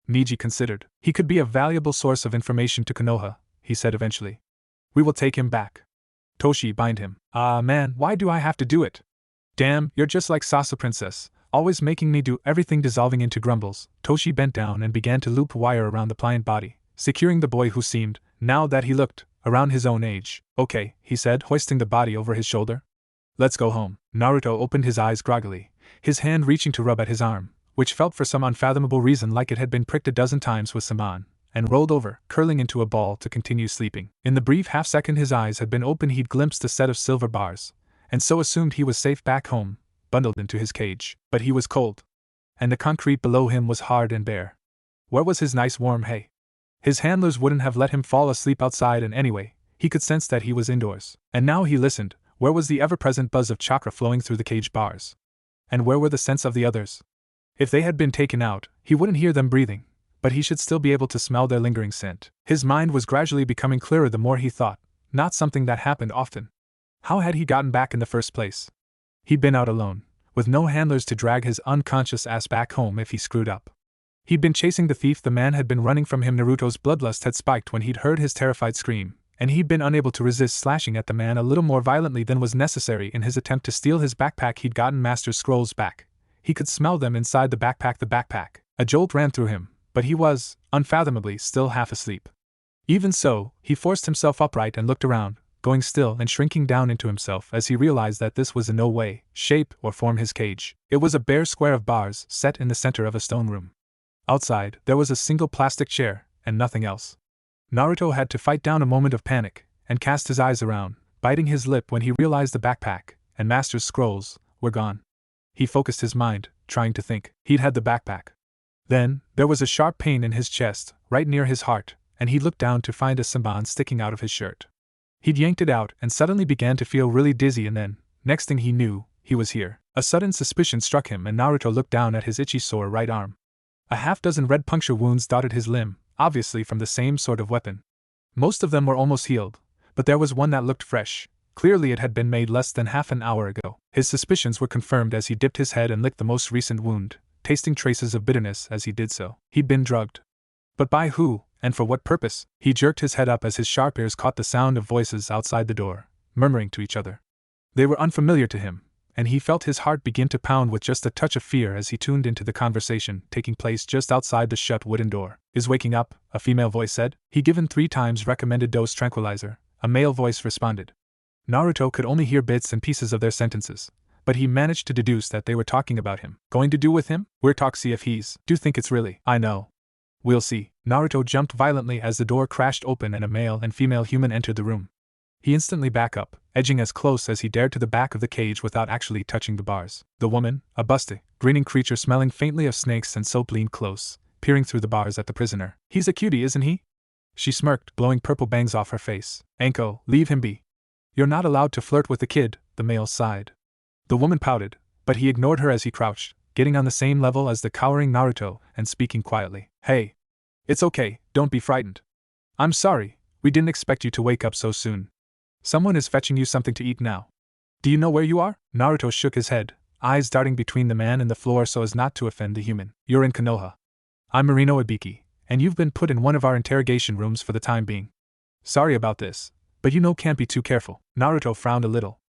Niji considered. He could be a valuable source of information to Konoha, he said eventually. We will take him back. Toshi bind him. Ah man, why do I have to do it? Damn, you're just like Sasa Princess, always making me do everything, dissolving into grumbles. Toshi bent down and began to loop wire around the pliant body, securing the boy who seemed, now that he looked, around his own age. Okay, he said, hoisting the body over his shoulder. Let's go home. Naruto opened his eyes groggily, his hand reaching to rub at his arm, which felt for some unfathomable reason like it had been pricked a dozen times with saman, and rolled over, curling into a ball to continue sleeping. In the brief half-second his eyes had been open, he'd glimpsed a set of silver bars, and so assumed he was safe back home, bundled into his cage. But he was cold, and the concrete below him was hard and bare. Where was his nice warm hay? His handlers wouldn't have let him fall asleep outside, and anyway, he could sense that he was indoors. And now he listened, where was the ever-present buzz of chakra flowing through the cage bars? And where were the scents of the others? If they had been taken out, he wouldn't hear them breathing, but he should still be able to smell their lingering scent. His mind was gradually becoming clearer the more he thought, not something that happened often. How had he gotten back in the first place? He'd been out alone, with no handlers to drag his unconscious ass back home if he screwed up. He'd been chasing the thief, the man had been running from him, Naruto's bloodlust had spiked when he'd heard his terrified scream, and he'd been unable to resist slashing at the man a little more violently than was necessary in his attempt to steal his backpack. He'd gotten Master Scrolls back. He could smell them inside the backpack. A jolt ran through him, but he was, unfathomably, still half asleep. Even so, he forced himself upright and looked around, going still and shrinking down into himself as he realized that this was in no way, shape, or form his cage. It was a bare square of bars set in the center of a stone room. Outside, there was a single plastic chair, and nothing else. Naruto had to fight down a moment of panic, and cast his eyes around, biting his lip when he realized the backpack, and Master's Scrolls, were gone. He focused his mind, trying to think. He'd had the backpack. Then, there was a sharp pain in his chest, right near his heart, and he looked down to find a samban sticking out of his shirt. He'd yanked it out and suddenly began to feel really dizzy, and then, next thing he knew, he was here. A sudden suspicion struck him, and Naruto looked down at his itchy sore right arm. A half-dozen red puncture wounds dotted his limb, obviously from the same sort of weapon. Most of them were almost healed, but there was one that looked fresh. Clearly it had been made less than half an hour ago. His suspicions were confirmed as he dipped his head and licked the most recent wound, tasting traces of bitterness as he did so. He'd been drugged. But by who, and for what purpose? He jerked his head up as his sharp ears caught the sound of voices outside the door, murmuring to each other. They were unfamiliar to him, and he felt his heart begin to pound with just a touch of fear as he tuned into the conversation taking place just outside the shut wooden door. Is waking up, a female voice said. He given 3 times recommended dose tranquilizer, a male voice responded. Naruto could only hear bits and pieces of their sentences, but he managed to deduce that they were talking about him. Going to do with him? We're talk, see if he's. Do think it's really. I know. We'll see. Naruto jumped violently as the door crashed open and a male and female human entered the room. He instantly backed up, edging as close as he dared to the back of the cage without actually touching the bars. The woman, a busty, grinning creature smelling faintly of snakes and soap, leaned close, peering through the bars at the prisoner. He's a cutie, isn't he? She smirked, blowing purple bangs off her face. Anko, leave him be. You're not allowed to flirt with the kid, the male sighed. The woman pouted, but he ignored her as he crouched, getting on the same level as the cowering Naruto and speaking quietly. Hey. It's okay, don't be frightened. I'm sorry, we didn't expect you to wake up so soon. Someone is fetching you something to eat now. Do you know where you are? Naruto shook his head, eyes darting between the man and the floor so as not to offend the human. You're in Konoha. I'm Marino Ibiki, and you've been put in one of our interrogation rooms for the time being. Sorry about this, but can't be too careful. Naruto frowned a little.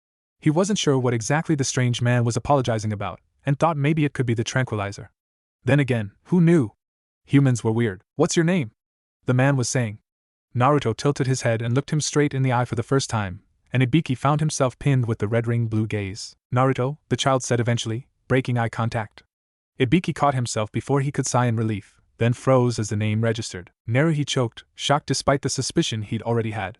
He wasn't sure what exactly the strange man was apologizing about, and thought maybe it could be the tranquilizer. Then again, who knew? Humans were weird. What's your name? The man was saying. Naruto tilted his head and looked him straight in the eye for the first time, and Ibiki found himself pinned with the red ring blue gaze. Naruto, the child said eventually, breaking eye contact. Ibiki caught himself before he could sigh in relief, then froze as the name registered. Naru, he choked, shocked despite the suspicion he'd already had.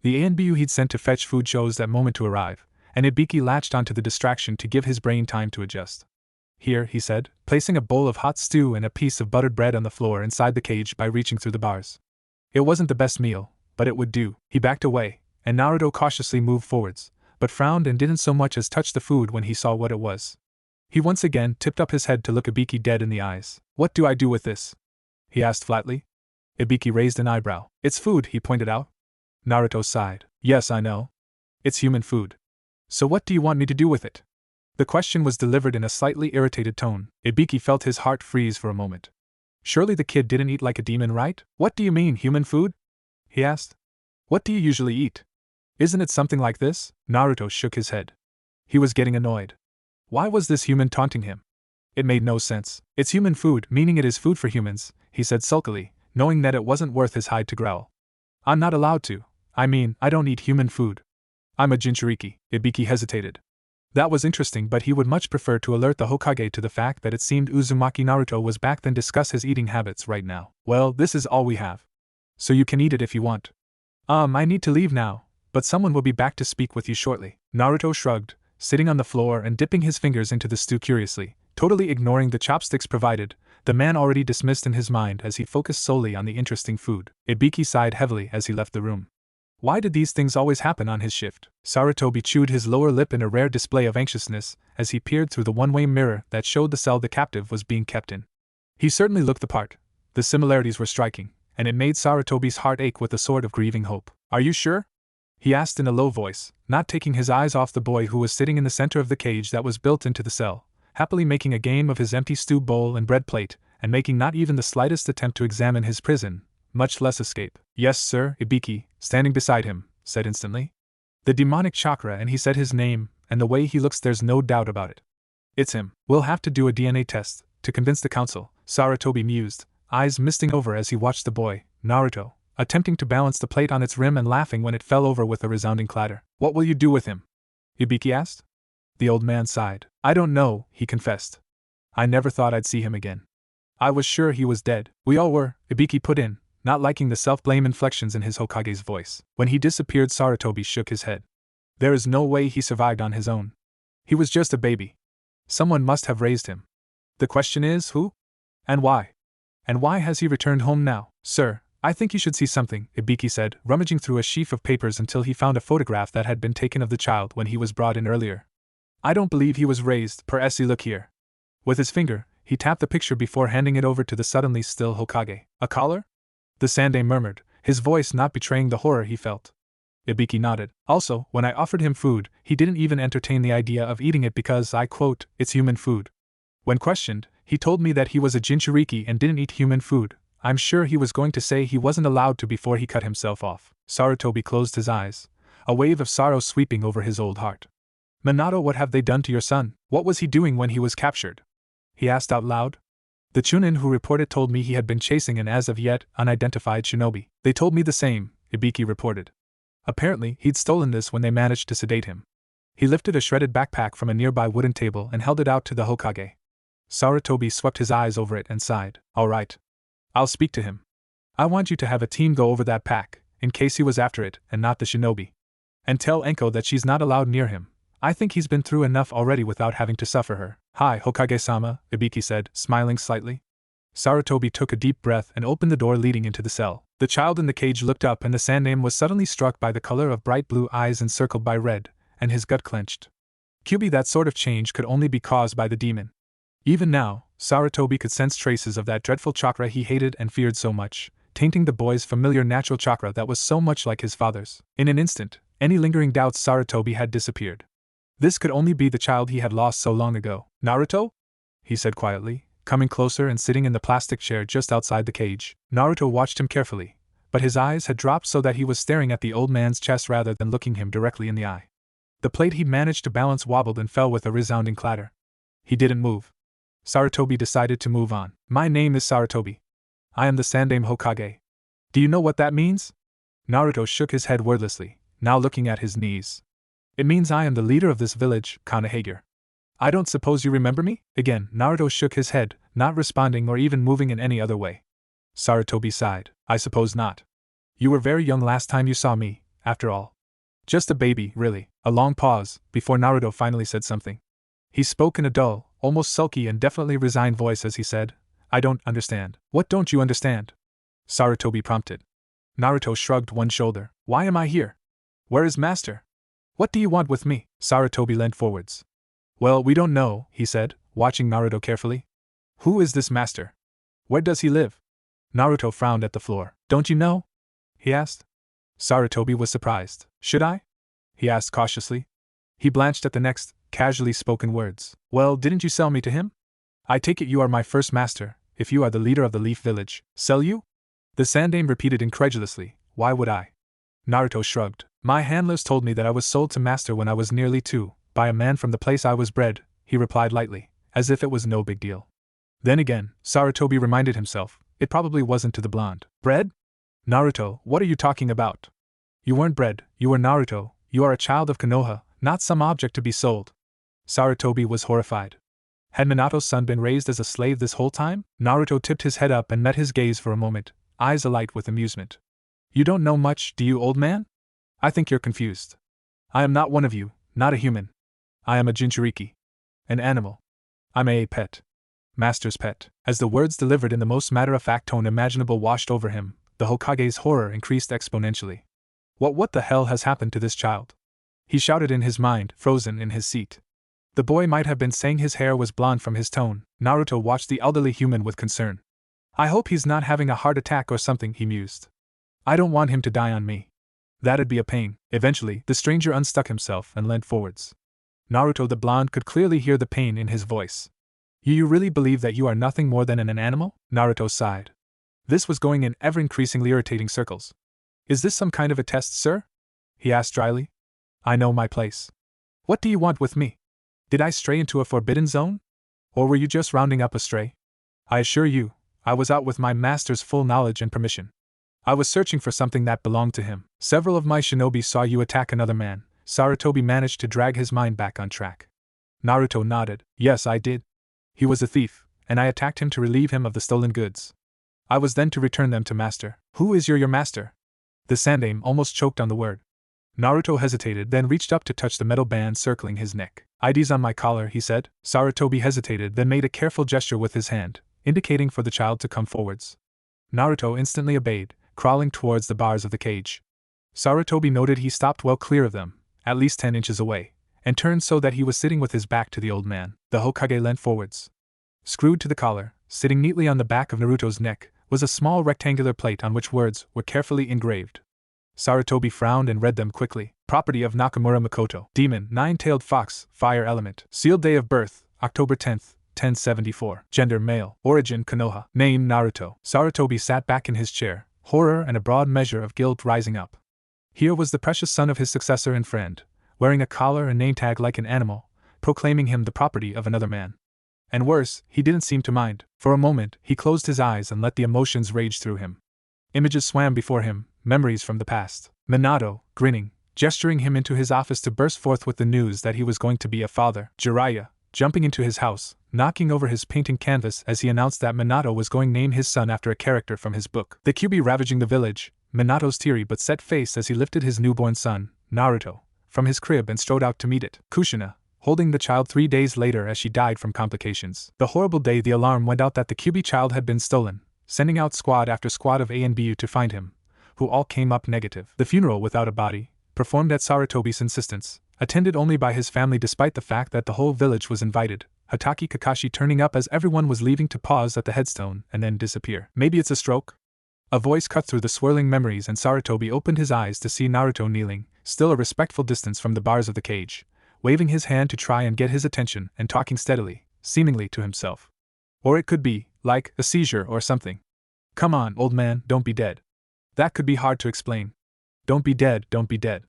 The ANBU he'd sent to fetch food chose that moment to arrive, and Ibiki latched onto the distraction to give his brain time to adjust. Here, he said, placing a bowl of hot stew and a piece of buttered bread on the floor inside the cage by reaching through the bars. It wasn't the best meal, but it would do. He backed away, and Naruto cautiously moved forwards, but frowned and didn't so much as touch the food when he saw what it was. He once again tipped up his head to look Ibiki dead in the eyes. What do I do with this? He asked flatly. Ibiki raised an eyebrow. It's food, he pointed out. Naruto sighed. Yes, I know. It's human food. So what do you want me to do with it? The question was delivered in a slightly irritated tone. Ibiki felt his heart freeze for a moment. Surely the kid didn't eat like a demon, right? What do you mean, human food? He asked. What do you usually eat? Isn't it something like this? Naruto shook his head. He was getting annoyed. Why was this human taunting him? It made no sense. It's human food, meaning it is food for humans, he said sulkily, knowing that it wasn't worth his hide to growl. I'm not allowed to. I don't eat human food. I'm a Jinchuriki. Ibiki hesitated. That was interesting, but he would much prefer to alert the Hokage to the fact that it seemed Uzumaki Naruto was back than discuss his eating habits right now. Well, this is all we have. So you can eat it if you want. I need to leave now, but someone will be back to speak with you shortly. Naruto shrugged, sitting on the floor and dipping his fingers into the stew curiously, totally ignoring the chopsticks provided, the man already dismissed in his mind as he focused solely on the interesting food. Ibiki sighed heavily as he left the room. Why did these things always happen on his shift? Sarutobi chewed his lower lip in a rare display of anxiousness as he peered through the one-way mirror that showed the cell the captive was being kept in. He certainly looked the part. The similarities were striking, and it made Sarutobi's heart ache with a sort of grieving hope. Are you sure? He asked in a low voice, not taking his eyes off the boy who was sitting in the center of the cage that was built into the cell, happily making a game of his empty stew bowl and bread plate, and making not even the slightest attempt to examine his prison, much less escape. Yes, sir, Ibiki, standing beside him, said instantly. The demonic chakra, and he said his name, and the way he looks, there's no doubt about it. It's him. We'll have to do a DNA test, to convince the council, Sarutobi mused, eyes misting over as he watched the boy, Naruto, attempting to balance the plate on its rim and laughing when it fell over with a resounding clatter. What will you do with him? Ibiki asked. The old man sighed. I don't know, he confessed. I never thought I'd see him again. I was sure he was dead. We all were, Ibiki put in, not liking the self-blame inflections in his Hokage's voice. When he disappeared, Sarutobi shook his head. There is no way he survived on his own. He was just a baby. Someone must have raised him. The question is, who? And why? And why has he returned home now? Sir, I think you should see something, Ibiki said, rummaging through a sheaf of papers until he found a photograph that had been taken of the child when he was brought in earlier. I don't believe he was raised, per se. Look here. With his finger, he tapped the picture before handing it over to the suddenly still Hokage. A collar? The Sandai murmured, his voice not betraying the horror he felt. Ibiki nodded. Also, when I offered him food, he didn't even entertain the idea of eating it because I quote, it's human food. When questioned, he told me that he was a Jinchuriki and didn't eat human food. I'm sure he was going to say he wasn't allowed to before he cut himself off. Sarutobi closed his eyes, a wave of sorrow sweeping over his old heart. Minato, what have they done to your son? What was he doing when he was captured? He asked out loud. The Chunin who reported told me he had been chasing an as of yet unidentified shinobi. They told me the same, Ibiki reported. Apparently, he'd stolen this when they managed to sedate him. He lifted a shredded backpack from a nearby wooden table and held it out to the Hokage. Sarutobi swept his eyes over it and sighed. All right. I'll speak to him. I want you to have a team go over that pack, in case he was after it and not the shinobi. And tell Enko that she's not allowed near him. I think he's been through enough already without having to suffer her. Hi, Hokage-sama, Ibiki said, smiling slightly. Sarutobi took a deep breath and opened the door leading into the cell. The child in the cage looked up and the Sandaime was suddenly struck by the color of bright blue eyes encircled by red, and his gut clenched. Kyubi, that sort of change could only be caused by the demon. Even now, Sarutobi could sense traces of that dreadful chakra he hated and feared so much, tainting the boy's familiar natural chakra that was so much like his father's. In an instant, any lingering doubts Sarutobi had disappeared. This could only be the child he had lost so long ago. Naruto? He said quietly, coming closer and sitting in the plastic chair just outside the cage. Naruto watched him carefully, but his eyes had dropped so that he was staring at the old man's chest rather than looking him directly in the eye. The plate he managed to balance wobbled and fell with a resounding clatter. He didn't move. Sarutobi decided to move on. My name is Sarutobi. I am the Sandaime Hokage. Do you know what that means? Naruto shook his head wordlessly, now looking at his knees. It means I am the leader of this village, Konohagure. I don't suppose you remember me? Again, Naruto shook his head, not responding or even moving in any other way. Sarutobi sighed. I suppose not. You were very young last time you saw me, after all. Just a baby, really. A long pause, before Naruto finally said something. He spoke in a dull, almost sulky and definitely resigned voice as he said, I don't understand. What don't you understand? Sarutobi prompted. Naruto shrugged one shoulder. Why am I here? Where is Master? What do you want with me? Sarutobi leant forwards. Well, we don't know, he said, watching Naruto carefully. Who is this Master? Where does he live? Naruto frowned at the floor. Don't you know? He asked. Sarutobi was surprised. Should I? He asked cautiously. He blanched at the next, casually spoken words. Well, didn't you sell me to him? I take it you are my first master, if you are the leader of the Leaf Village. Sell you? The Sandaime repeated incredulously. Why would I? Naruto shrugged. My handlers told me that I was sold to Master when I was nearly 2, by a man from the place I was bred, he replied lightly, as if it was no big deal. Then again, Sarutobi reminded himself, it probably wasn't to the blonde. Bred? Naruto, what are you talking about? You weren't bred, you were Naruto, you are a child of Konoha, not some object to be sold. Sarutobi was horrified. Had Minato's son been raised as a slave this whole time? Naruto tipped his head up and met his gaze for a moment, eyes alight with amusement. You don't know much, do you, old man? I think you're confused. I am not one of you, not a human. I am a Jinchuriki. An animal. I'm a pet. Master's pet. As the words delivered in the most matter-of-fact tone imaginable washed over him, the Hokage's horror increased exponentially. What the hell has happened to this child? He shouted in his mind, frozen in his seat. The boy might have been saying his hair was blonde from his tone. Naruto watched the elderly human with concern. I hope he's not having a heart attack or something, he mused. I don't want him to die on me. That'd be a pain. Eventually, the stranger unstuck himself and leant forwards. Naruto the blonde could clearly hear the pain in his voice. You really believe that you are nothing more than an animal? Naruto sighed. This was going in ever-increasingly irritating circles. Is this some kind of a test, sir? He asked dryly. I know my place. What do you want with me? Did I stray into a forbidden zone? Or were you just rounding up a stray? I assure you, I was out with my master's full knowledge and permission. I was searching for something that belonged to him. Several of my shinobi saw you attack another man. Sarutobi managed to drag his mind back on track. Naruto nodded. Yes, I did. He was a thief, and I attacked him to relieve him of the stolen goods. I was then to return them to Master. Who is your master? The Sandaime almost choked on the word. Naruto hesitated, then reached up to touch the metal band circling his neck. ID's on my collar, he said. Sarutobi hesitated, then made a careful gesture with his hand, indicating for the child to come forwards. Naruto instantly obeyed, crawling towards the bars of the cage. Sarutobi noted he stopped well clear of them, at least 10 inches away, and turned so that he was sitting with his back to the old man. The Hokage leant forwards. Screwed to the collar, sitting neatly on the back of Naruto's neck, was a small rectangular plate on which words were carefully engraved. Sarutobi frowned and read them quickly. Property of Nakamura Makoto. Demon, nine-tailed fox, fire element. Sealed date of birth, October 10th, 1074. Gender, male. Origin, Konoha. Name, Naruto. Sarutobi sat back in his chair, horror and a broad measure of guilt rising up. Here was the precious son of his successor and friend, wearing a collar and name tag like an animal, proclaiming him the property of another man. And worse, he didn't seem to mind. For a moment, he closed his eyes and let the emotions rage through him. Images swam before him, memories from the past. Minato, grinning, gesturing him into his office to burst forth with the news that he was going to be a father. Jiraiya, jumping into his house, knocking over his painting canvas as he announced that Minato was going to name his son after a character from his book. The Kyuubi ravaging the village, Minato's teary but set face as he lifted his newborn son, Naruto, from his crib and strode out to meet it. Kushina, holding the child 3 days later as she died from complications. The horrible day the alarm went out that the Kyuubi child had been stolen, sending out squad after squad of A and BU to find him, who all came up negative. The funeral without a body, performed at Sarutobi's insistence, attended only by his family despite the fact that the whole village was invited, Hatake Kakashi turning up as everyone was leaving to pause at the headstone and then disappear. Maybe it's a stroke? A voice cut through the swirling memories and Sarutobi opened his eyes to see Naruto kneeling, still a respectful distance from the bars of the cage, waving his hand to try and get his attention and talking steadily, seemingly to himself. Or it could be, like, a seizure or something. Come on, old man, don't be dead. That could be hard to explain. Don't be dead, don't be dead.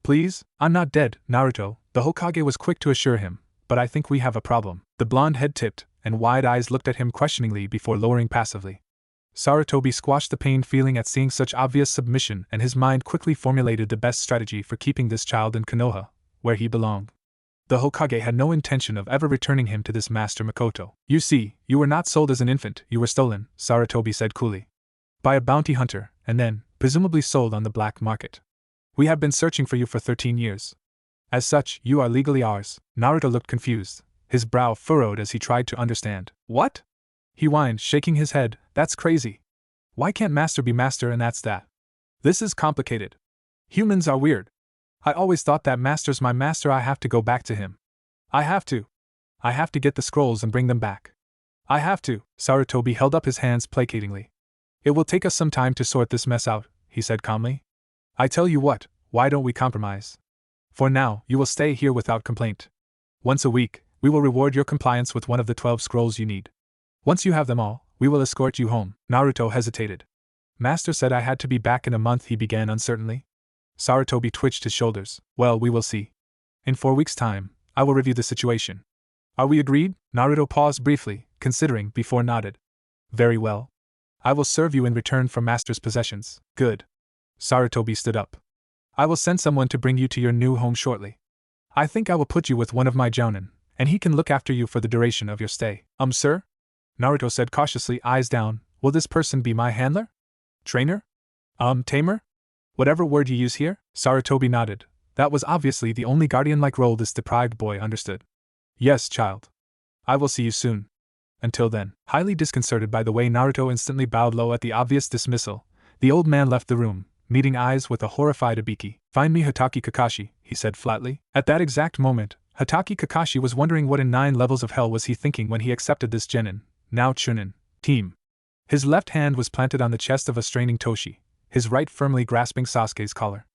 Please, I'm not dead, Naruto, the Hokage was quick to assure him, but I think we have a problem. The blonde head tipped, and wide eyes looked at him questioningly before lowering passively. Sarutobi squashed the pain feeling at seeing such obvious submission and his mind quickly formulated the best strategy for keeping this child in Konoha, where he belonged. The Hokage had no intention of ever returning him to this Master Makoto. You see, you were not sold as an infant, you were stolen, Sarutobi said coolly. By a bounty hunter, and then, presumably sold on the black market. We have been searching for you for 13 years. As such, you are legally ours. Naruto looked confused, his brow furrowed as he tried to understand. What? He whined, shaking his head, that's crazy. Why can't master be master and that's that? This is complicated. Humans are weird. I always thought that master's my master, I have to go back to him. I have to get the scrolls and bring them back. I have to. Sarutobi held up his hands placatingly. It will take us some time to sort this mess out, he said calmly. I tell you what, why don't we compromise? For now, you will stay here without complaint. Once a week, we will reward your compliance with one of the 12 scrolls you need. Once you have them all, we will escort you home. Naruto hesitated. Master said I had to be back in a month, he began uncertainly. Sarutobi twitched his shoulders. Well, we will see. In 4 weeks' time, I will review the situation. Are we agreed? Naruto paused briefly, considering, before nodded. Very well. I will serve you in return for master's possessions. Good. Sarutobi stood up. I will send someone to bring you to your new home shortly. I think I will put you with one of my jounin, and he can look after you for the duration of your stay. Sir? Naruto said cautiously, eyes down. Will this person be my handler? Trainer? Tamer? Whatever word you use here? Sarutobi nodded. That was obviously the only guardian-like role this deprived boy understood. Yes, child. I will see you soon. Until then. Highly disconcerted by the way Naruto instantly bowed low at the obvious dismissal, the old man left the room, meeting eyes with a horrified Ibiki. Find me Hatake Kakashi, he said flatly. At that exact moment, Hatake Kakashi was wondering what in 9 levels of hell was he thinking when he accepted this Genin, now Chunin, team. His left hand was planted on the chest of a straining Toshi, his right firmly grasping Sasuke's collar.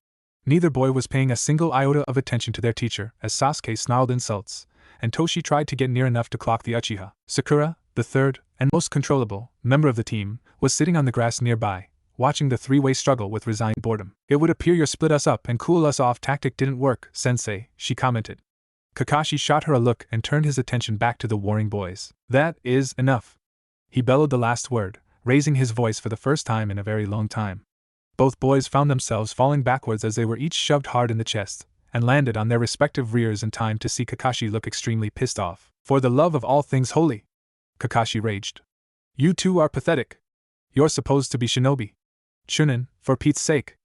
Neither boy was paying a single iota of attention to their teacher as Sasuke snarled insults, and Toshi tried to get near enough to clock the Uchiha. Sakura, the third, and most controllable, member of the team, was sitting on the grass nearby, watching the three-way struggle with resigned boredom. It would appear your split us up and cool us off tactic didn't work, sensei, she commented. Kakashi shot her a look and turned his attention back to the warring boys. That is enough. He bellowed the last word, raising his voice for the first time in a very long time. Both boys found themselves falling backwards as they were each shoved hard in the chest, and landed on their respective rears in time to see Kakashi look extremely pissed off. For the love of all things holy! Kakashi raged. You two are pathetic. You're supposed to be shinobi. Chunin, for Pete's sake.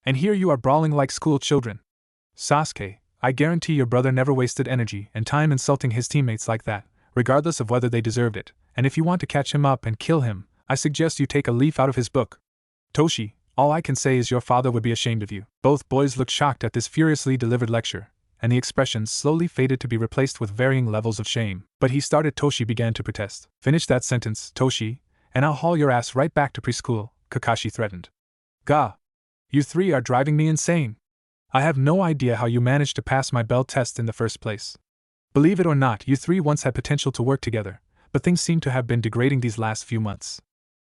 And here you are brawling like school children. Sasuke, I guarantee your brother never wasted energy and time insulting his teammates like that, regardless of whether they deserved it, and if you want to catch him up and kill him, I suggest you take a leaf out of his book. Toshi, all I can say is your father would be ashamed of you. Both boys looked shocked at this furiously delivered lecture, and the expressions slowly faded to be replaced with varying levels of shame. But Toshi began to protest. Finish that sentence, Toshi, and I'll haul your ass right back to preschool, Kakashi threatened. Gah! You three are driving me insane. I have no idea how you managed to pass my bell test in the first place. Believe it or not, you three once had potential to work together, but things seem to have been degrading these last few months.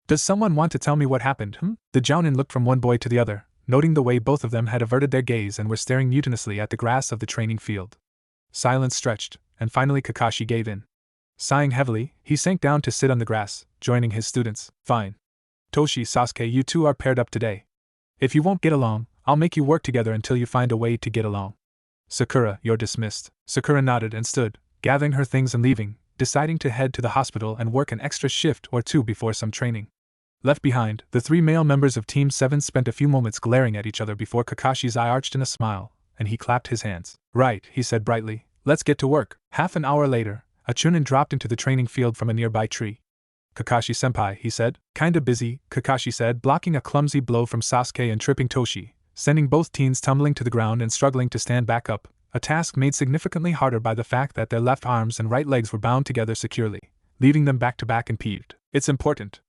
Does someone want to tell me what happened, The jounin looked from one boy to the other, noting the way both of them had averted their gaze and were staring mutinously at the grass of the training field. Silence stretched, and finally Kakashi gave in. Sighing heavily, he sank down to sit on the grass, joining his students. Fine. Toshi, Sasuke, you two are paired up today. If you won't get along, I'll make you work together until you find a way to get along. Sakura, you're dismissed. Sakura nodded and stood, gathering her things and leaving, deciding to head to the hospital and work an extra shift or two before some training. Left behind, the 3 male members of Team 7 spent a few moments glaring at each other before Kakashi's eye arched in a smile, and he clapped his hands. Right, he said brightly, let's get to work. Half an hour later, a Chunin dropped into the training field from a nearby tree. Kakashi-senpai, he said. Kinda busy, Kakashi said, blocking a clumsy blow from Sasuke and tripping Toshi, sending both teens tumbling to the ground and struggling to stand back up, a task made significantly harder by the fact that their left arms and right legs were bound together securely, leaving them back to back and peeved. It's important.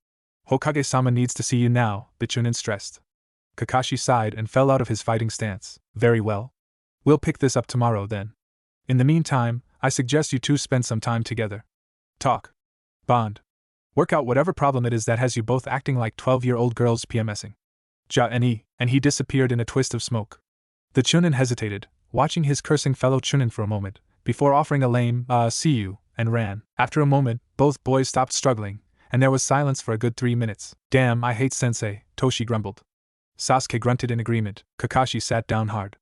Hokage-sama needs to see you now, the Chunin stressed. Kakashi sighed and fell out of his fighting stance. Very well. We'll pick this up tomorrow then. In the meantime, I suggest you two spend some time together. Talk. Bond. Work out whatever problem it is that has you both acting like 12-year-old girls PMSing. And he disappeared in a twist of smoke. The Chunin hesitated, watching his cursing fellow Chunin for a moment, before offering a lame, see you, and ran. After a moment, both boys stopped struggling, and there was silence for a good 3 minutes. Damn, I hate sensei, Toshi grumbled. Sasuke grunted in agreement. Kakashi sat down hard.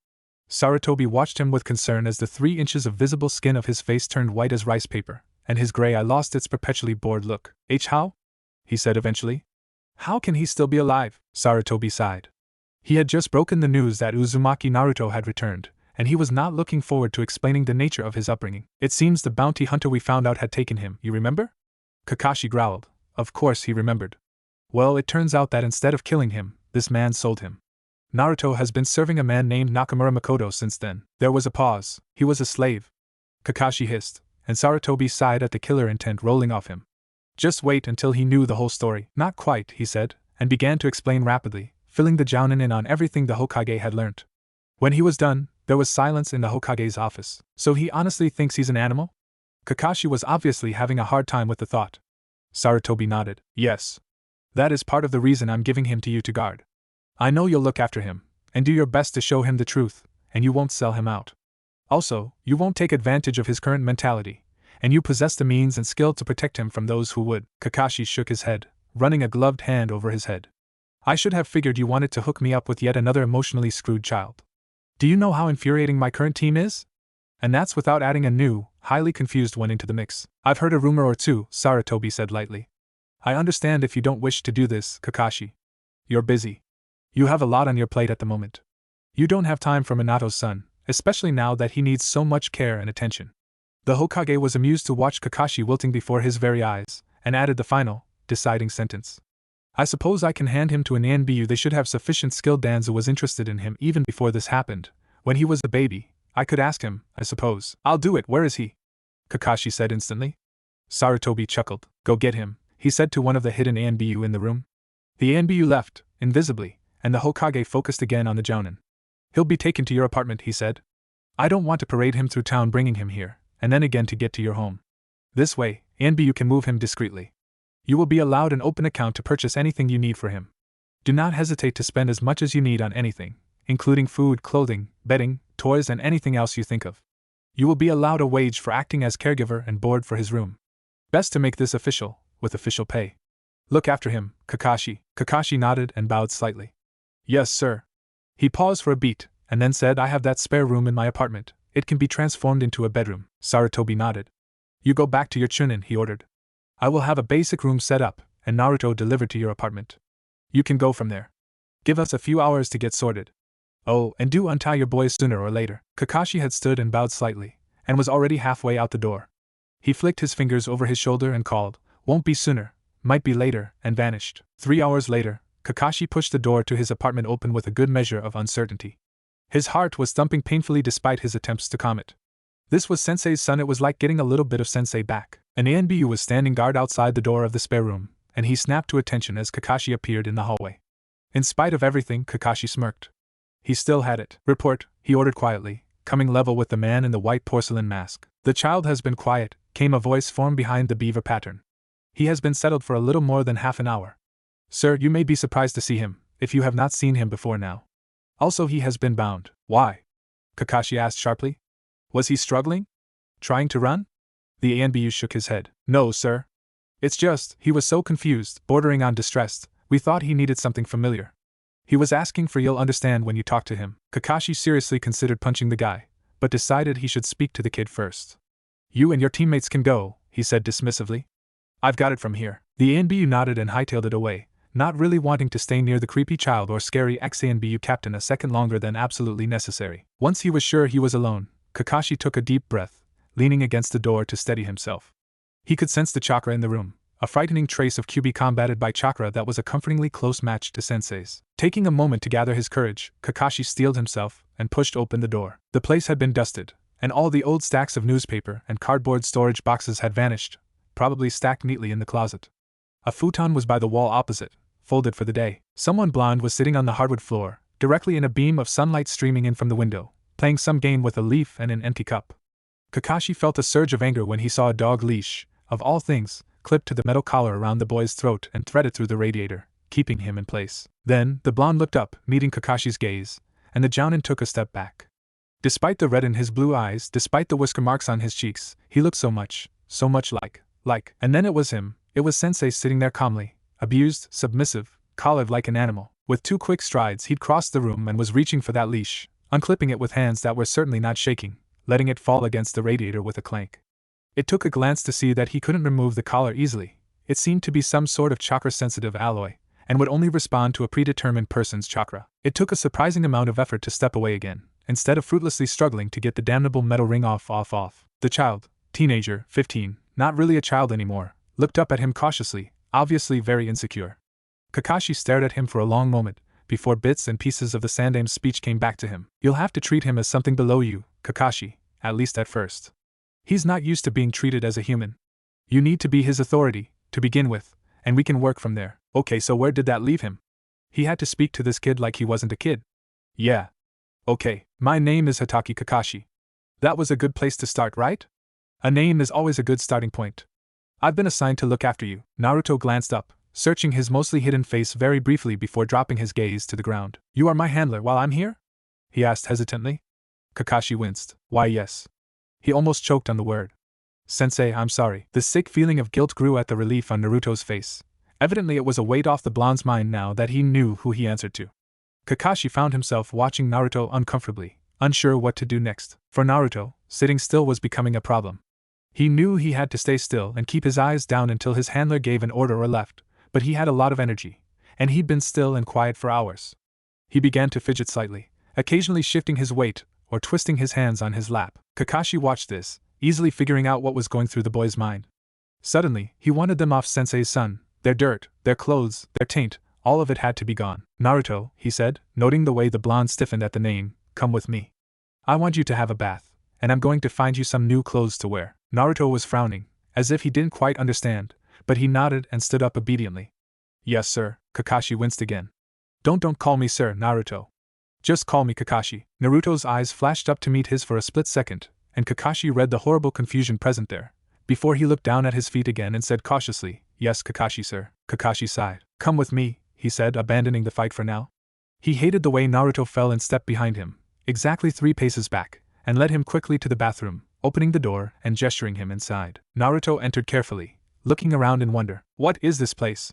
Sarutobi watched him with concern as the 3 inches of visible skin of his face turned white as rice paper, and his gray eye lost its perpetually bored look. How? He said eventually. How can he still be alive? Sarutobi sighed. He had just broken the news that Uzumaki Naruto had returned, and he was not looking forward to explaining the nature of his upbringing. It seems the bounty hunter we found out had taken him, you remember? Kakashi growled. Of course he remembered. Well, it turns out that instead of killing him, this man sold him. Naruto has been serving a man named Nakamura Makoto since then. There was a pause. He was a slave. Kakashi hissed, and Sarutobi sighed at the killer intent rolling off him. Just wait until he knew the whole story. Not quite, he said, and began to explain rapidly, filling the Jounin in on everything the Hokage had learnt. When he was done, there was silence in the Hokage's office. So he honestly thinks he's an animal? Kakashi was obviously having a hard time with the thought. Sarutobi nodded. Yes. That is part of the reason I'm giving him to you to guard. I know you'll look after him, and do your best to show him the truth, and you won't sell him out. Also, you won't take advantage of his current mentality, and you possess the means and skill to protect him from those who would. Kakashi shook his head, running a gloved hand over his head. I should have figured you wanted to hook me up with yet another emotionally screwed child. Do you know how infuriating my current team is? And that's without adding a new, highly confused one into the mix. I've heard a rumor or two, Sarutobi said lightly. I understand if you don't wish to do this, Kakashi. You're busy. You have a lot on your plate at the moment. You don't have time for Minato's son, especially now that he needs so much care and attention. The Hokage was amused to watch Kakashi wilting before his very eyes, and added the final, deciding sentence. I suppose I can hand him to an ANBU. They should have sufficient skill. Danzo was interested in him even before this happened. When he was a baby, I could ask him, I suppose. I'll do it. Where is he? Kakashi said instantly. Sarutobi chuckled. Go get him, he said to one of the hidden ANBU in the room. The ANBU left, invisibly, and the Hokage focused again on the Jounin. He'll be taken to your apartment, he said. I don't want to parade him through town bringing him here, and then again to get to your home. This way, ANBU can move him discreetly. You will be allowed an open account to purchase anything you need for him. Do not hesitate to spend as much as you need on anything, including food, clothing, bedding, toys, and anything else you think of. You will be allowed a wage for acting as caregiver and board for his room. Best to make this official, with official pay. Look after him, Kakashi. Kakashi nodded and bowed slightly. Yes, sir. He paused for a beat, and then said, I have that spare room in my apartment. It can be transformed into a bedroom. Sarutobi nodded. You go back to your Chunin, he ordered. I will have a basic room set up, and Naruto delivered to your apartment. You can go from there. Give us a few hours to get sorted. Oh, and do untie your boys sooner or later. Kakashi had stood and bowed slightly, and was already halfway out the door. He flicked his fingers over his shoulder and called, Won't be sooner, might be later, and vanished. 3 hours later, Kakashi pushed the door to his apartment open with a good measure of uncertainty. His heart was thumping painfully despite his attempts to calm it. This was Sensei's son. It was like getting a little bit of Sensei back. An ANBU was standing guard outside the door of the spare room, and he snapped to attention as Kakashi appeared in the hallway. In spite of everything, Kakashi smirked. He still had it. Report, he ordered quietly, coming level with the man in the white porcelain mask. The child has been quiet, came a voice formed behind the beaver pattern. He has been settled for a little more than half an hour. Sir, you may be surprised to see him, if you have not seen him before now. Also, he has been bound. Why? Kakashi asked sharply. Was he struggling? Trying to run? The ANBU shook his head. No, sir. It's just, he was so confused, bordering on distressed, we thought he needed something familiar. He was asking for you'll understand when you talk to him. Kakashi seriously considered punching the guy, but decided he should speak to the kid first. You and your teammates can go, he said dismissively. I've got it from here. The ANBU nodded and hightailed it away, not really wanting to stay near the creepy child or scary ex-ANBU captain a second longer than absolutely necessary. Once he was sure he was alone, Kakashi took a deep breath, leaning against the door to steady himself. He could sense the chakra in the room, a frightening trace of QB combated by chakra that was a comfortingly close match to Sensei's. Taking a moment to gather his courage, Kakashi steeled himself and pushed open the door. The place had been dusted, and all the old stacks of newspaper and cardboard storage boxes had vanished, probably stacked neatly in the closet. A futon was by the wall opposite, folded for the day. Someone blonde was sitting on the hardwood floor, directly in a beam of sunlight streaming in from the window, playing some game with a leaf and an empty cup. Kakashi felt a surge of anger when he saw a dog leash, of all things, clipped to the metal collar around the boy's throat and threaded through the radiator, keeping him in place. Then, the blonde looked up, meeting Kakashi's gaze, and the jounin took a step back. Despite the red in his blue eyes, despite the whisker marks on his cheeks, he looked so much like. And then it was him. It was Sensei sitting there calmly, abused, submissive, collared like an animal. With 2 quick strides he'd crossed the room and was reaching for that leash, unclipping it with hands that were certainly not shaking, letting it fall against the radiator with a clank. It took a glance to see that he couldn't remove the collar easily. It seemed to be some sort of chakra-sensitive alloy, and would only respond to a predetermined person's chakra. It took a surprising amount of effort to step away again, instead of fruitlessly struggling to get the damnable metal ring off. The child, teenager, 15, not really a child anymore, looked up at him cautiously, obviously very insecure. Kakashi stared at him for a long moment, before bits and pieces of the Sandame's speech came back to him. You'll have to treat him as something below you, Kakashi, at least at first. He's not used to being treated as a human. You need to be his authority, to begin with, and we can work from there. Okay, so where did that leave him? He had to speak to this kid like he wasn't a kid. Yeah. Okay, my name is Hataki Kakashi. That was a good place to start, right? A name is always a good starting point. I've been assigned to look after you. Naruto glanced up, searching his mostly hidden face very briefly before dropping his gaze to the ground. You are my handler while I'm here? He asked hesitantly. Kakashi winced. Why yes. He almost choked on the word. Sensei, I'm sorry. The sick feeling of guilt grew at the relief on Naruto's face. Evidently it was a weight off the blonde's mind now that he knew who he answered to. Kakashi found himself watching Naruto uncomfortably, unsure what to do next. For Naruto, sitting still was becoming a problem. He knew he had to stay still and keep his eyes down until his handler gave an order or left, but he had a lot of energy, and he'd been still and quiet for hours. He began to fidget slightly, occasionally shifting his weight or twisting his hands on his lap. Kakashi watched this, easily figuring out what was going through the boy's mind. Suddenly, he wanted them off Sensei's son, their dirt, their clothes, their taint, all of it had to be gone. Naruto, he said, noting the way the blonde stiffened at the name, come with me. I want you to have a bath, and I'm going to find you some new clothes to wear. Naruto was frowning, as if he didn't quite understand, but he nodded and stood up obediently. Yes, sir. Kakashi winced again. Don't call me sir, Naruto. Just call me Kakashi. Naruto's eyes flashed up to meet his for a split second, and Kakashi read the horrible confusion present there, before he looked down at his feet again and said cautiously, Yes, Kakashi, sir. Kakashi sighed. Come with me, he said, abandoning the fight for now. He hated the way Naruto fell and stepped behind him, exactly 3 paces back, and led him quickly to the bathroom, opening the door and gesturing him inside. Naruto entered carefully, looking around in wonder. What is this place?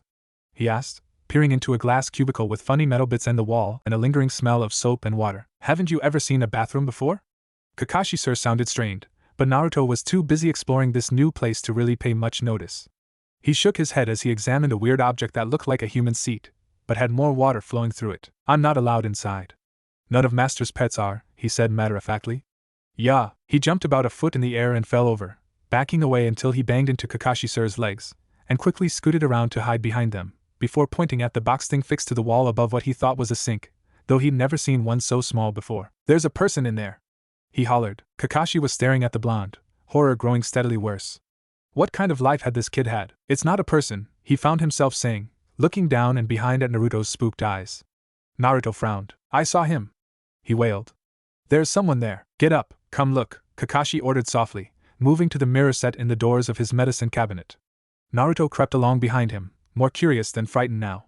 He asked, peering into a glass cubicle with funny metal bits in the wall and a lingering smell of soap and water. Haven't you ever seen a bathroom before? Kakashi sir sounded strained, but Naruto was too busy exploring this new place to really pay much notice. He shook his head as he examined a weird object that looked like a human seat, but had more water flowing through it. I'm not allowed inside. None of Master's pets are, he said matter-of-factly. Yeah. He jumped about a foot in the air and fell over, backing away until he banged into Kakashi sir's legs, and quickly scooted around to hide behind them, before pointing at the box thing fixed to the wall above what he thought was a sink, though he'd never seen one so small before. There's a person in there! He hollered. Kakashi was staring at the blonde, horror growing steadily worse. What kind of life had this kid had? It's not a person, he found himself saying, looking down and behind at Naruto's spooked eyes. Naruto frowned. I saw him, he wailed. There's someone there. Get up, come look, Kakashi ordered softly, moving to the mirror set in the doors of his medicine cabinet. Naruto crept along behind him, more curious than frightened now.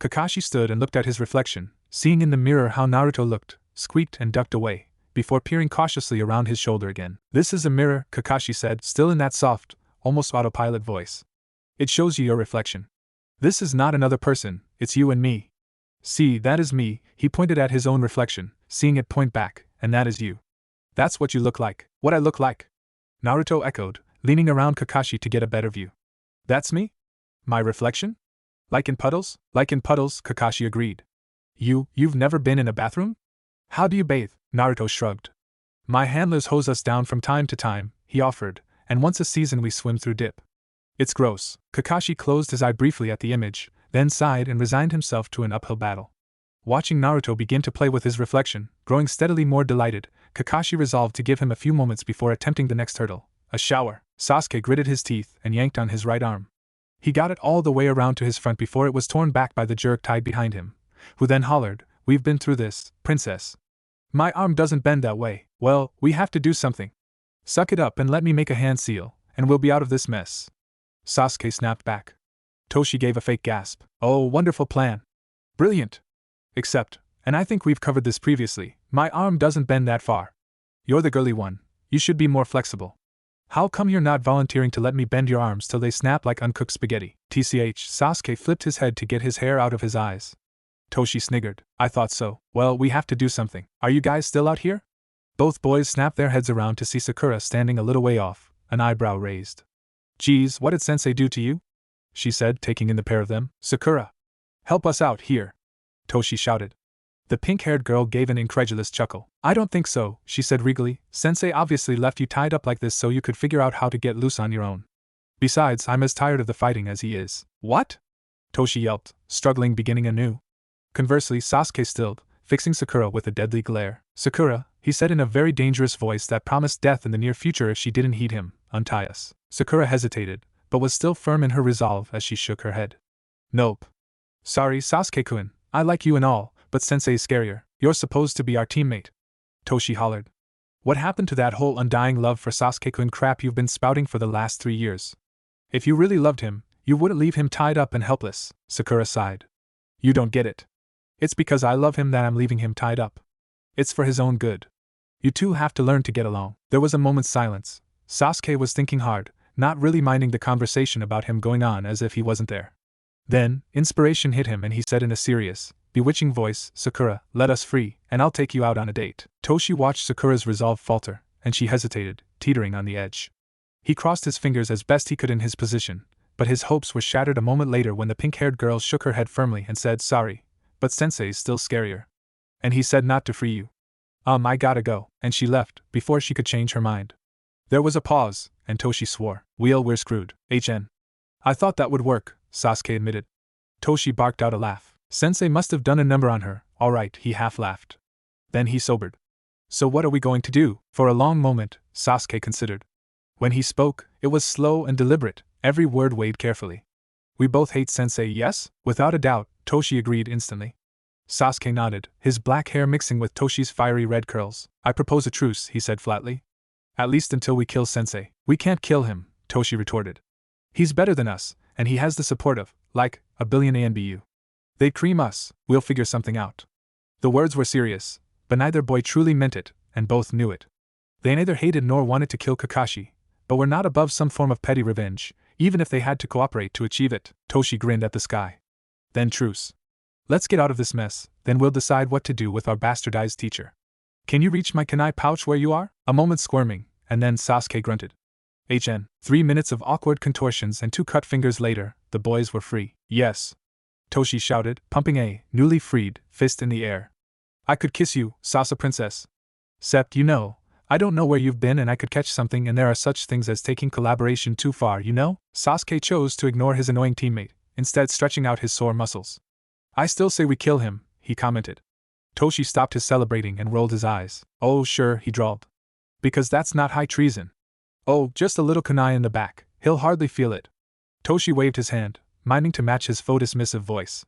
Kakashi stood and looked at his reflection, seeing in the mirror how Naruto looked, squeaked and ducked away, before peering cautiously around his shoulder again. This is a mirror, Kakashi said, still in that soft, almost autopilot voice. It shows you your reflection. This is not another person, it's you and me. See, that is me, he pointed at his own reflection, seeing it point back, and that is you. That's what you look like. What I look like? Naruto echoed, leaning around Kakashi to get a better view. That's me? My reflection? Like in puddles? Like in puddles, Kakashi agreed. You've never been in a bathroom? How do you bathe? Naruto shrugged. My handlers hose us down from time to time, he offered, and once a season we swim through dip. It's gross. Kakashi closed his eye briefly at the image, then sighed and resigned himself to an uphill battle. Watching Naruto begin to play with his reflection, growing steadily more delighted, Kakashi resolved to give him a few moments before attempting the next hurdle, a shower. Sasuke gritted his teeth and yanked on his right arm. He got it all the way around to his front before it was torn back by the jerk tied behind him, who then hollered, "We've been through this, princess. My arm doesn't bend that way. Well, we have to do something. Suck it up and let me make a hand seal, and we'll be out of this mess." Sasuke snapped back. Toshi gave a fake gasp. "Oh, wonderful plan. Brilliant. Except, and I think we've covered this previously, my arm doesn't bend that far. You're the girly one. You should be more flexible. How come you're not volunteering to let me bend your arms till they snap like uncooked spaghetti?" TCH, Sasuke flipped his head to get his hair out of his eyes. Toshi sniggered. "I thought so. Well, we have to do something. Are you guys still out here?" Both boys snapped their heads around to see Sakura standing a little way off, an eyebrow raised. "Geez, what did Sensei do to you?" she said, taking in the pair of them. "Sakura, help us out here," Toshi shouted. The pink-haired girl gave an incredulous chuckle. "I don't think so," she said regally. "Sensei obviously left you tied up like this so you could figure out how to get loose on your own. Besides, I'm as tired of the fighting as he is." "What?" Toshi yelped, struggling beginning anew. Conversely, Sasuke stilled, fixing Sakura with a deadly glare. "Sakura," he said in a very dangerous voice that promised death in the near future if she didn't heed him, "untie us." Sakura hesitated, but was still firm in her resolve as she shook her head. "Nope. Sorry, Sasuke-kun, I like you and all, but Sensei's scarier. You're supposed to be our teammate," Toshi hollered. "What happened to that whole undying love for Sasuke-kun crap you've been spouting for the last 3 years? If you really loved him, you wouldn't leave him tied up and helpless," Sakura sighed. "You don't get it. It's because I love him that I'm leaving him tied up. It's for his own good. You two have to learn to get along." There was a moment's silence. Sasuke was thinking hard, not really minding the conversation about him going on as if he wasn't there. Then, inspiration hit him and he said in a serious, bewitching voice, "Sakura, let us free, and I'll take you out on a date." Toshi watched Sakura's resolve falter, and she hesitated, teetering on the edge. He crossed his fingers as best he could in his position, but his hopes were shattered a moment later when the pink-haired girl shook her head firmly and said, "Sorry, but Sensei's still scarier. And he said not to free you. I gotta go," and she left, before she could change her mind. There was a pause, and Toshi swore. "We're screwed, HN. I thought that would work," Sasuke admitted. Toshi barked out a laugh. "Sensei must have done a number on her, all right," he half laughed. Then he sobered. "So what are we going to do?" For a long moment, Sasuke considered. When he spoke, it was slow and deliberate, every word weighed carefully. "We both hate Sensei, yes?" Without a doubt, Toshi agreed instantly. Sasuke nodded, his black hair mixing with Toshi's fiery red curls. "I propose a truce," he said flatly. "At least until we kill Sensei." "We can't kill him," Toshi retorted. "He's better than us, and he has the support of, like, a billion ANBU. They'd cream us, we'll figure something out." The words were serious, but neither boy truly meant it, and both knew it. They neither hated nor wanted to kill Kakashi, but were not above some form of petty revenge, even if they had to cooperate to achieve it. Toshi grinned at the sky. "Then truce. Let's get out of this mess, then we'll decide what to do with our bastardized teacher. Can you reach my kunai pouch where you are?" A moment squirming, and then Sasuke grunted. "HN." 3 minutes of awkward contortions and 2 cut fingers later, the boys were free. "Yes," Toshi shouted, pumping a newly freed fist in the air. "I could kiss you, Sasa Princess. 'Cept, I don't know where you've been and I could catch something, and there are such things as taking collaboration too far, Sasuke chose to ignore his annoying teammate, instead stretching out his sore muscles. "I still say we kill him," he commented. Toshi stopped his celebrating and rolled his eyes. "Oh sure," he drawled. "Because that's not high treason. Oh, just a little kunai in the back, he'll hardly feel it." Toshi waved his hand, minding to match his dismissive voice.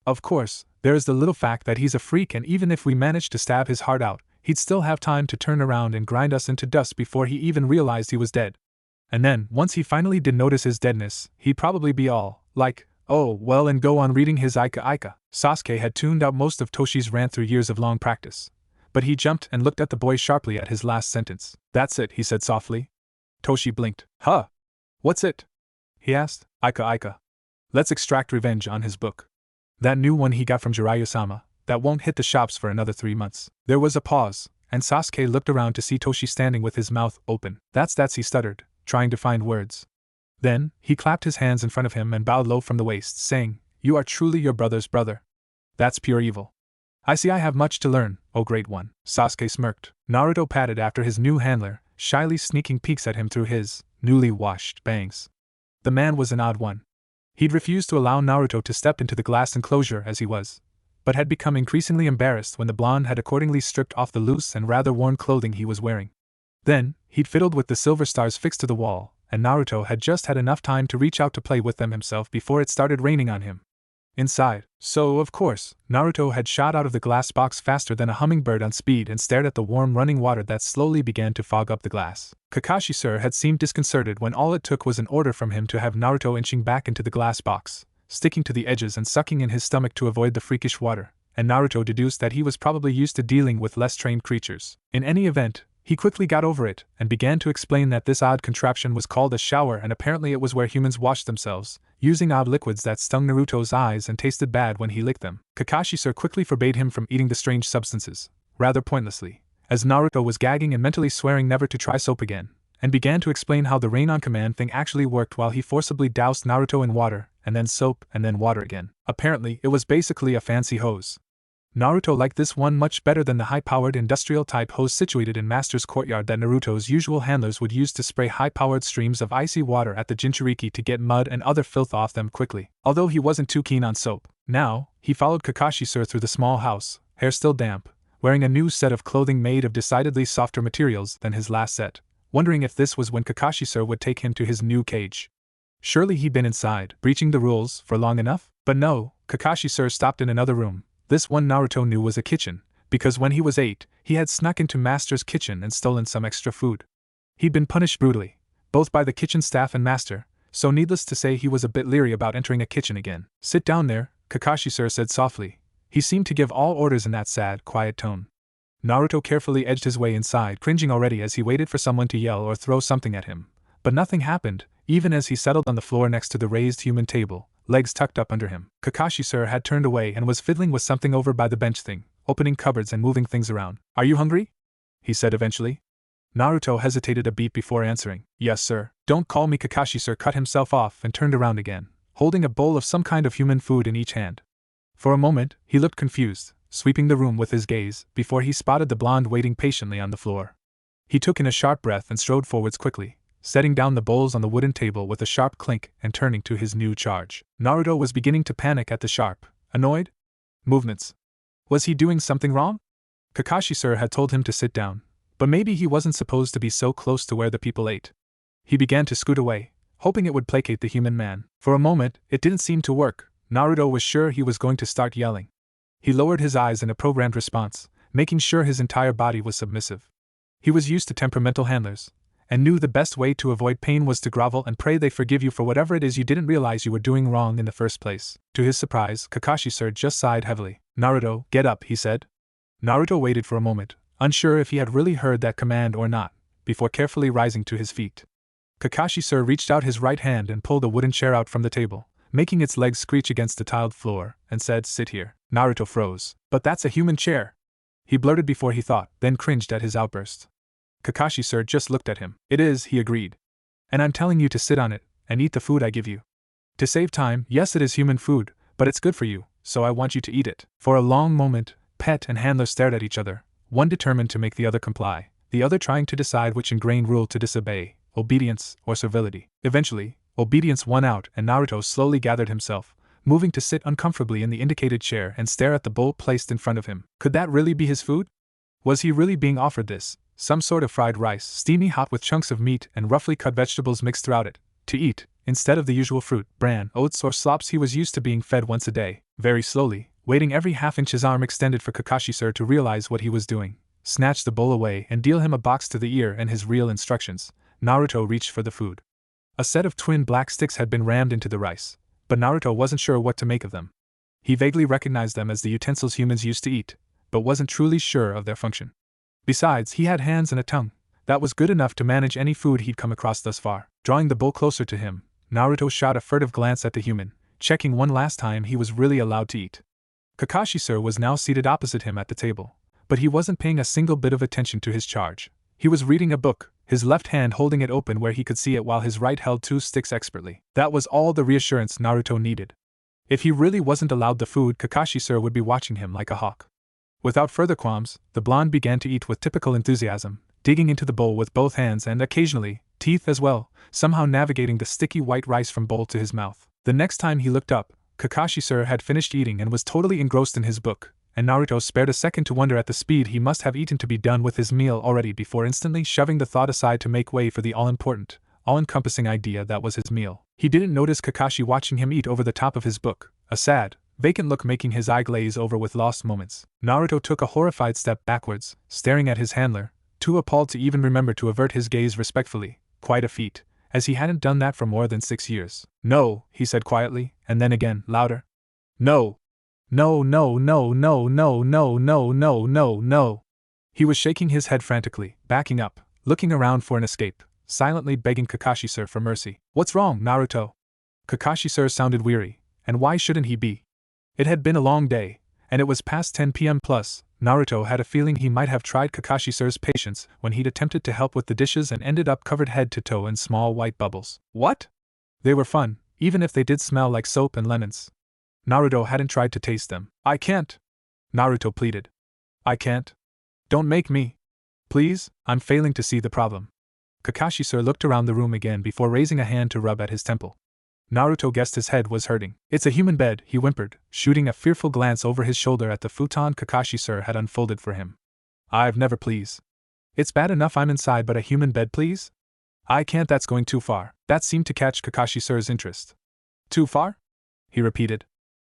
"Of course, there is the little fact that he's a freak, and even if we managed to stab his heart out, he'd still have time to turn around and grind us into dust before he even realized he was dead. And then, once he finally did notice his deadness, he'd probably be all, like, oh, well, and go on reading his Aika Aika." Sasuke had tuned out most of Toshi's rant through years of long practice, but he jumped and looked at the boy sharply at his last sentence. "That's it," he said softly. Toshi blinked. "Huh? What's it?" he asked. "Aika Aika. Let's extract revenge on his book. That new one he got from Jiraiya-sama, that won't hit the shops for another 3 months." There was a pause, and Sasuke looked around to see Toshi standing with his mouth open. That's he stuttered, trying to find words. Then, he clapped his hands in front of him and bowed low from the waist, saying, "You are truly your brother's brother. That's pure evil. I see I have much to learn, O Great One." Sasuke smirked. Naruto patted after his new handler, shyly sneaking peeks at him through his newly washed bangs. The man was an odd one. He'd refused to allow Naruto to step into the glass enclosure as he was, but had become increasingly embarrassed when the blonde had accordingly stripped off the loose and rather worn clothing he was wearing. Then, he'd fiddled with the silver stars fixed to the wall, and Naruto had just had enough time to reach out to play with them himself before it started raining on him. Inside. So, of course, Naruto had shot out of the glass box faster than a hummingbird on speed and stared at the warm running water that slowly began to fog up the glass. Kakashi-sir had seemed disconcerted when all it took was an order from him to have Naruto inching back into the glass box, sticking to the edges and sucking in his stomach to avoid the freakish water, and Naruto deduced that he was probably used to dealing with less trained creatures. In any event, he quickly got over it and began to explain that this odd contraption was called a shower and apparently it was where humans washed themselves, using odd liquids that stung Naruto's eyes and tasted bad when he licked them. Kakashi-sir quickly forbade him from eating the strange substances, rather pointlessly, as Naruto was gagging and mentally swearing never to try soap again, and began to explain how the rain on command thing actually worked while he forcibly doused Naruto in water, and then soap, and then water again. Apparently, it was basically a fancy hose. Naruto liked this one much better than the high-powered industrial-type hose situated in Master's courtyard that Naruto's usual handlers would use to spray high-powered streams of icy water at the Jinchuriki to get mud and other filth off them quickly. Although he wasn't too keen on soap. Now, he followed Kakashi-sir through the small house, hair still damp, wearing a new set of clothing made of decidedly softer materials than his last set, wondering if this was when Kakashi-sir would take him to his new cage. Surely he'd been inside, breaching the rules, for long enough? But no, Kakashi-sir stopped in another room. This one Naruto knew was a kitchen, because when he was 8, he had snuck into Master's kitchen and stolen some extra food. He'd been punished brutally, both by the kitchen staff and Master, so needless to say he was a bit leery about entering a kitchen again. "Sit down there," Kakashi-sir said softly. He seemed to give all orders in that sad, quiet tone. Naruto carefully edged his way inside, cringing already as he waited for someone to yell or throw something at him. But nothing happened, even as he settled on the floor next to the raised human table, legs tucked up under him. Kakashi-sir had turned away and was fiddling with something over by the bench thing, opening cupboards and moving things around. "Are you hungry?" he said eventually. Naruto hesitated a beat before answering. "Yes, sir." "Don't call me." Kakashi-sir cut himself off and turned around again, holding a bowl of some kind of human food in each hand. For a moment, he looked confused, sweeping the room with his gaze, before he spotted the blonde waiting patiently on the floor. He took in a sharp breath and strode forwards quickly, setting down the bowls on the wooden table with a sharp clink and turning to his new charge. Naruto was beginning to panic at the sharp, annoyed movements. Was he doing something wrong? Kakashi-sir had told him to sit down, but maybe he wasn't supposed to be so close to where the people ate. He began to scoot away, hoping it would placate the human man. For a moment, it didn't seem to work. Naruto was sure he was going to start yelling. He lowered his eyes in a programmed response, making sure his entire body was submissive. He was used to temperamental handlers, and knew the best way to avoid pain was to grovel and pray they forgive you for whatever it is you didn't realize you were doing wrong in the first place. To his surprise, Kakashi-sir just sighed heavily. "Naruto, get up," he said. Naruto waited for a moment, unsure if he had really heard that command or not, before carefully rising to his feet. Kakashi-sir reached out his right hand and pulled a wooden chair out from the table, making its legs screech against the tiled floor, and said, "Sit here." Naruto froze. "But that's a human chair," he blurted before he thought, then cringed at his outburst. Kakashi-sir just looked at him. "It is," he agreed. "And I'm telling you to sit on it, and eat the food I give you. To save time, yes it is human food, but it's good for you, so I want you to eat it." For a long moment, Pet and Handler stared at each other, one determined to make the other comply, the other trying to decide which ingrained rule to disobey, obedience or servility. Eventually, obedience won out and Naruto slowly gathered himself, moving to sit uncomfortably in the indicated chair and stare at the bowl placed in front of him. Could that really be his food? Was he really being offered this? Some sort of fried rice, steamy hot with chunks of meat and roughly cut vegetables mixed throughout it, to eat, instead of the usual fruit, bran, oats or slops he was used to being fed once a day. Very slowly, waiting every half-inch his arm extended for Kakashi-sir to realize what he was doing, snatch the bowl away and deal him a box to the ear and his real instructions, Naruto reached for the food. A set of twin black sticks had been rammed into the rice, but Naruto wasn't sure what to make of them. He vaguely recognized them as the utensils humans used to eat, but wasn't truly sure of their function. Besides, he had hands and a tongue. That was good enough to manage any food he'd come across thus far. Drawing the bowl closer to him, Naruto shot a furtive glance at the human, checking one last time he was really allowed to eat. Kakashi-sir was now seated opposite him at the table, But he wasn't paying a single bit of attention to his charge. He was reading a book, his left hand holding it open where he could see it while his right held two sticks expertly. That was all the reassurance Naruto needed. If he really wasn't allowed the food, Kakashi-sir would be watching him like a hawk. Without further qualms, the blonde began to eat with typical enthusiasm, digging into the bowl with both hands and occasionally, teeth as well, somehow navigating the sticky white rice from bowl to his mouth. The next time he looked up, Kakashi-sir had finished eating and was totally engrossed in his book, and Naruto spared a second to wonder at the speed he must have eaten to be done with his meal already before instantly shoving the thought aside to make way for the all-important, all-encompassing idea that was his meal. He didn't notice Kakashi watching him eat over the top of his book, a sad, vacant look making his eye glaze over with lost moments. Naruto took a horrified step backwards, staring at his handler, too appalled to even remember to avert his gaze respectfully, quite a feat, as he hadn't done that for more than 6 years. "No," he said quietly, and then again, louder. "No. No, no, no, no, no, no, no, no, no, no." He was shaking his head frantically, backing up, looking around for an escape, silently begging Kakashi-sir for mercy. "What's wrong, Naruto?" Kakashi-sir sounded weary, and why shouldn't he be? It had been a long day, and it was past 10 p.m. plus. Naruto had a feeling he might have tried Kakashi-sir's patience when he'd attempted to help with the dishes and ended up covered head to toe in small white bubbles. What? They were fun, even if they did smell like soap and lemons. Naruto hadn't tried to taste them. "I can't," Naruto pleaded. "I can't. Don't make me. Please, I'm failing to see the problem." Kakashi-sir looked around the room again before raising a hand to rub at his temple. Naruto guessed his head was hurting. "It's a human bed," he whimpered, shooting a fearful glance over his shoulder at the futon Kakashi-sir had unfolded for him. "I've never, please. It's bad enough I'm inside, but a human bed, please? I can't, that's going too far." That seemed to catch Kakashi-sir's interest. "Too far?" he repeated.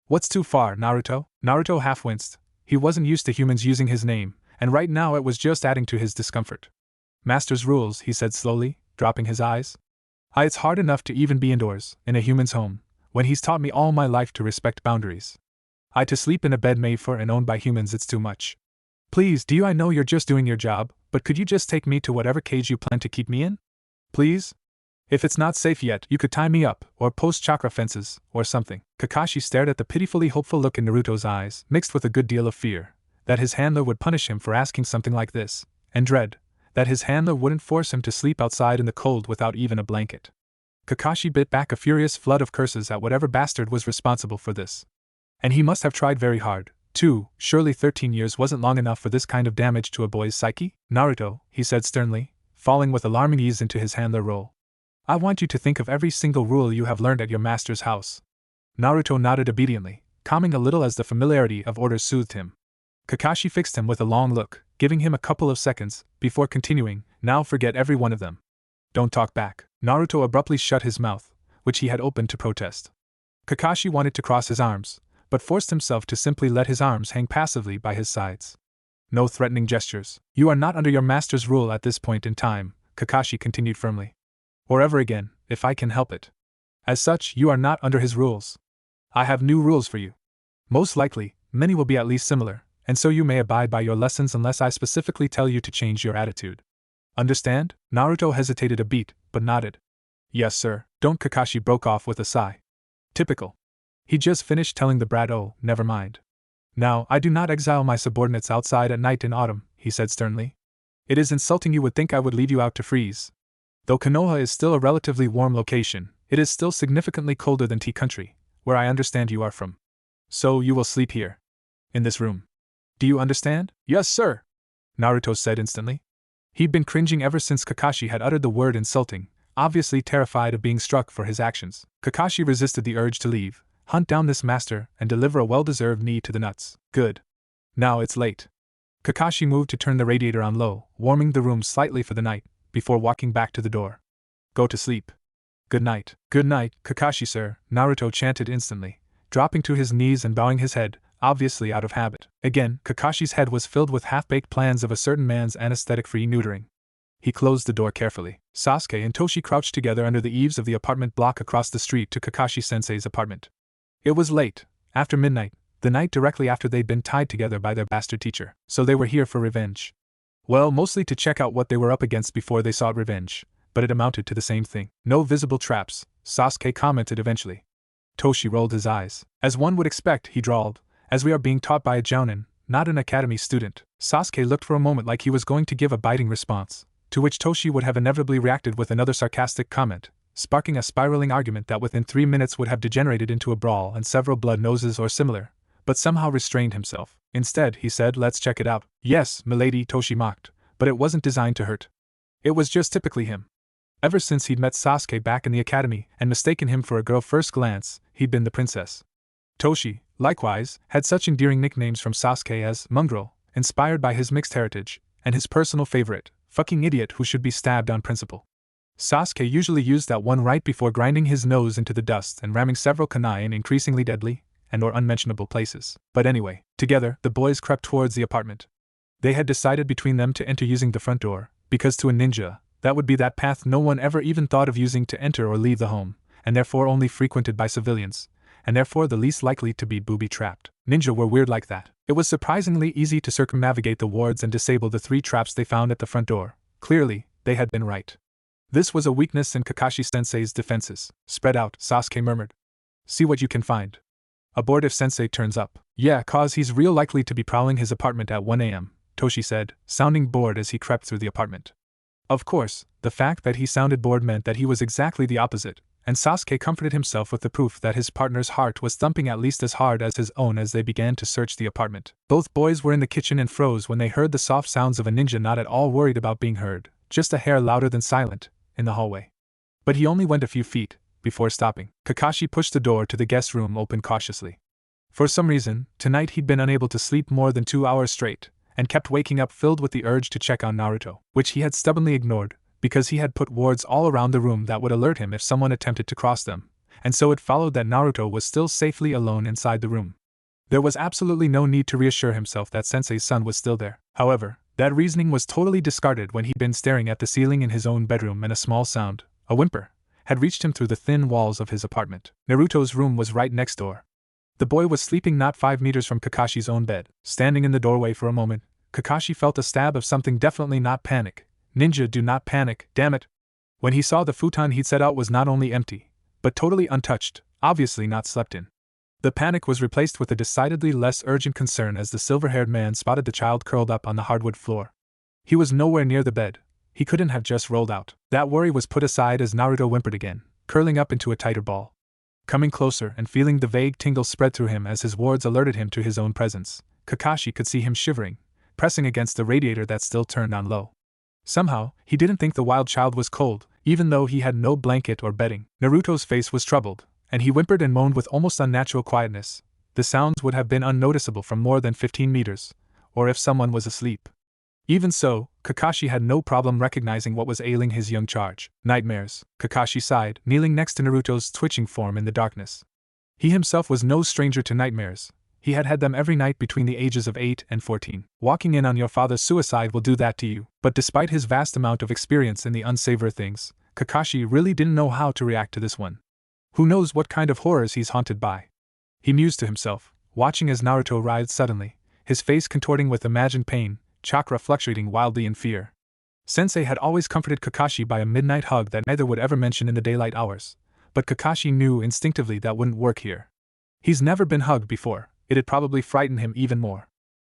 "What's too far, Naruto?" Naruto half winced. He wasn't used to humans using his name, and right now it was just adding to his discomfort. "Master's rules," he said slowly, dropping his eyes. It's hard enough to even be indoors, in a human's home, when he's taught me all my life to respect boundaries. To sleep in a bed made for and owned by humans, it's too much. Please, I know you're just doing your job, but could you just take me to whatever cage you plan to keep me in? Please? If it's not safe yet, you could tie me up, or post chakra fences, or something." Kakashi stared at the pitifully hopeful look in Naruto's eyes, mixed with a good deal of fear, that his handler would punish him for asking something like this, and dread that his handler wouldn't force him to sleep outside in the cold without even a blanket. Kakashi bit back a furious flood of curses at whatever bastard was responsible for this. And he must have tried very hard, too. Surely 13 years wasn't long enough for this kind of damage to a boy's psyche? "Naruto," he said sternly, falling with alarming ease into his handler role. "I want you to think of every single rule you have learned at your master's house." Naruto nodded obediently, calming a little as the familiarity of orders soothed him. Kakashi fixed him with a long look, giving him a couple of seconds, before continuing, "Now forget every one of them. Don't talk back." Naruto abruptly shut his mouth, which he had opened to protest. Kakashi wanted to cross his arms, but forced himself to simply let his arms hang passively by his sides. "No threatening gestures. You are not under your master's rule at this point in time," Kakashi continued firmly. "Or ever again, if I can help it. As such, you are not under his rules. I have new rules for you. Most likely, many will be at least similar, and so you may abide by your lessons unless I specifically tell you to change your attitude. Understand?" Naruto hesitated a beat, but nodded. "Yes, sir." "Don't," Kakashi broke off with a sigh. Typical. He just finished telling the brat, "Oh, never mind. Now, I do not exile my subordinates outside at night in autumn," he said sternly. "It is insulting. You would think I would leave you out to freeze. Though Konoha is still a relatively warm location, it is still significantly colder than Tea Country, where I understand you are from. So you will sleep here. In this room. Do you understand?" "Yes, sir," Naruto said instantly. He'd been cringing ever since Kakashi had uttered the word insulting, obviously terrified of being struck for his actions. Kakashi resisted the urge to leave, hunt down this master, and deliver a well-deserved knee to the nuts. Good. Now it's late. Kakashi moved to turn the radiator on low, warming the room slightly for the night, before walking back to the door. "Go to sleep. Good night." "Good night, Kakashi, sir," Naruto chanted instantly, dropping to his knees and bowing his head, obviously out of habit. Again, Kakashi's head was filled with half-baked plans of a certain man's anesthetic-free neutering. He closed the door carefully. Sasuke and Toshi crouched together under the eaves of the apartment block across the street to Kakashi-sensei's apartment. It was late, after midnight, the night directly after they'd been tied together by their bastard teacher, so they were here for revenge. Well, mostly to check out what they were up against before they sought revenge, but it amounted to the same thing. "No visible traps," Sasuke commented eventually. Toshi rolled his eyes. "As one would expect," he drawled, "as we are being taught by a jounin, not an academy student. Sasuke looked for a moment like he was going to give a biting response, to which Toshi would have inevitably reacted with another sarcastic comment, sparking a spiraling argument that within 3 minutes would have degenerated into a brawl and several blood noses or similar, but somehow restrained himself. Instead, he said, "Let's check it out." "Yes, milady," Toshi mocked, but it wasn't designed to hurt. It was just typically him. Ever since he'd met Sasuke back in the academy and mistaken him for a girl first glance, he'd been the princess. Toshi, likewise, had such endearing nicknames from Sasuke as Mongrel, inspired by his mixed heritage, and his personal favorite, Fucking Idiot who should be stabbed on principle. Sasuke usually used that one right before grinding his nose into the dust and ramming several kunai in increasingly deadly and or unmentionable places. But anyway, together, the boys crept towards the apartment. They had decided between them to enter using the front door, because to a ninja, that would be that path no one ever even thought of using to enter or leave the home, and therefore only frequented by civilians, and therefore the least likely to be booby-trapped. Ninja were weird like that. It was surprisingly easy to circumnavigate the wards and disable the 3 traps they found at the front door. Clearly, they had been right. This was a weakness in Kakashi-sensei's defenses. "Spread out," Sasuke murmured. "See what you can find. Abort if sensei turns up." "Yeah, cause he's real likely to be prowling his apartment at 1 a.m., Toshi said, sounding bored as he crept through the apartment. Of course, the fact that he sounded bored meant that he was exactly the opposite, and Sasuke comforted himself with the proof that his partner's heart was thumping at least as hard as his own as they began to search the apartment. Both boys were in the kitchen and froze when they heard the soft sounds of a ninja not at all worried about being heard, just a hair louder than silent, in the hallway. But he only went a few feet, before stopping. Kakashi pushed the door to the guest room open cautiously. For some reason, tonight he'd been unable to sleep more than 2 hours straight, and kept waking up filled with the urge to check on Naruto, which he had stubbornly ignored, because he had put wards all around the room that would alert him if someone attempted to cross them, and so it followed that Naruto was still safely alone inside the room. There was absolutely no need to reassure himself that Sensei's son was still there. However, that reasoning was totally discarded when he'd been staring at the ceiling in his own bedroom and a small sound, a whimper, had reached him through the thin walls of his apartment. Naruto's room was right next door. The boy was sleeping not 5 meters from Kakashi's own bed. Standing in the doorway for a moment, Kakashi felt a stab of something definitely not panic. Ninja do not panic, damn it. When he saw the futon he'd set out was not only empty, but totally untouched, obviously not slept in. The panic was replaced with a decidedly less urgent concern as the silver-haired man spotted the child curled up on the hardwood floor. He was nowhere near the bed. He couldn't have just rolled out. That worry was put aside as Naruto whimpered again, curling up into a tighter ball. Coming closer and feeling the vague tingle spread through him as his wards alerted him to his own presence, Kakashi could see him shivering, pressing against the radiator that still turned on low. Somehow, he didn't think the wild child was cold, even though he had no blanket or bedding. Naruto's face was troubled, and he whimpered and moaned with almost unnatural quietness. The sounds would have been unnoticeable from more than 15 meters, or if someone was asleep. Even so, Kakashi had no problem recognizing what was ailing his young charge. "Nightmares," Kakashi sighed, kneeling next to Naruto's twitching form in the darkness. He himself was no stranger to nightmares. He had had them every night between the ages of 8 and 14. Walking in on your father's suicide will do that to you. But despite his vast amount of experience in the unsavory things, Kakashi really didn't know how to react to this one. Who knows what kind of horrors he's haunted by? He mused to himself, watching as Naruto writhed suddenly, his face contorting with imagined pain, chakra fluctuating wildly in fear. Sensei had always comforted Kakashi by a midnight hug that neither would ever mention in the daylight hours, but Kakashi knew instinctively that wouldn't work here. He's never been hugged before. It'd probably frighten him even more.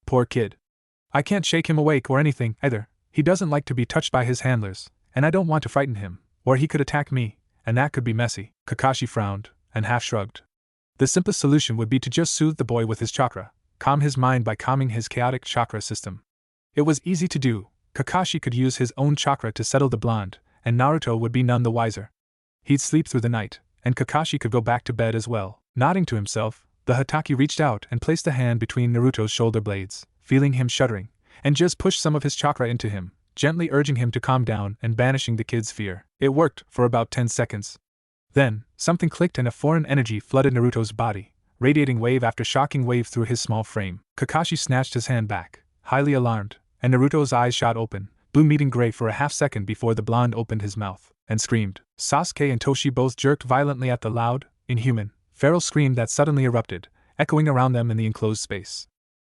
Poor kid. I can't shake him awake or anything, either. He doesn't like to be touched by his handlers, and I don't want to frighten him, or he could attack me, and that could be messy. Kakashi frowned, and half shrugged. The simplest solution would be to just soothe the boy with his chakra, calm his mind by calming his chaotic chakra system. It was easy to do. Kakashi could use his own chakra to settle the blonde, and Naruto would be none the wiser. He'd sleep through the night, and Kakashi could go back to bed as well. Nodding to himself, the Hatake reached out and placed a hand between Naruto's shoulder blades, feeling him shuddering, and just pushed some of his chakra into him, gently urging him to calm down and banishing the kid's fear. It worked for about 10 seconds. Then, something clicked and a foreign energy flooded Naruto's body, radiating wave after shocking wave through his small frame. Kakashi snatched his hand back, highly alarmed, and Naruto's eyes shot open, blue meeting gray for a half second before the blonde opened his mouth and screamed. Sasuke and Toshi both jerked violently at the loud, inhuman, feral scream that suddenly erupted, echoing around them in the enclosed space.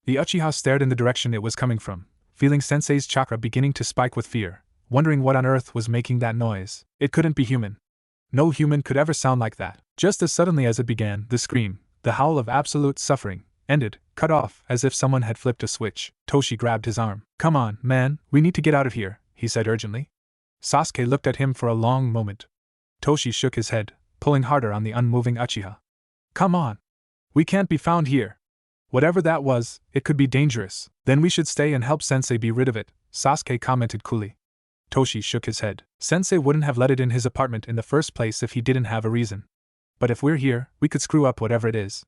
The Uchiha stared in the direction it was coming from, feeling Sensei's chakra beginning to spike with fear, wondering what on earth was making that noise. It couldn't be human. No human could ever sound like that. Just as suddenly as it began, the scream, the howl of absolute suffering, Ended, cut off, as if someone had flipped a switch. Toshi grabbed his arm. Come on, man, we need to get out of here, he said urgently. Sasuke looked at him for a long moment. Toshi shook his head, pulling harder on the unmoving Uchiha. Come on. We can't be found here. Whatever that was, it could be dangerous. Then we should stay and help Sensei be rid of it, Sasuke commented coolly. Toshi shook his head. Sensei wouldn't have let it in his apartment in the first place if he didn't have a reason. But if we're here, we could screw up whatever it is.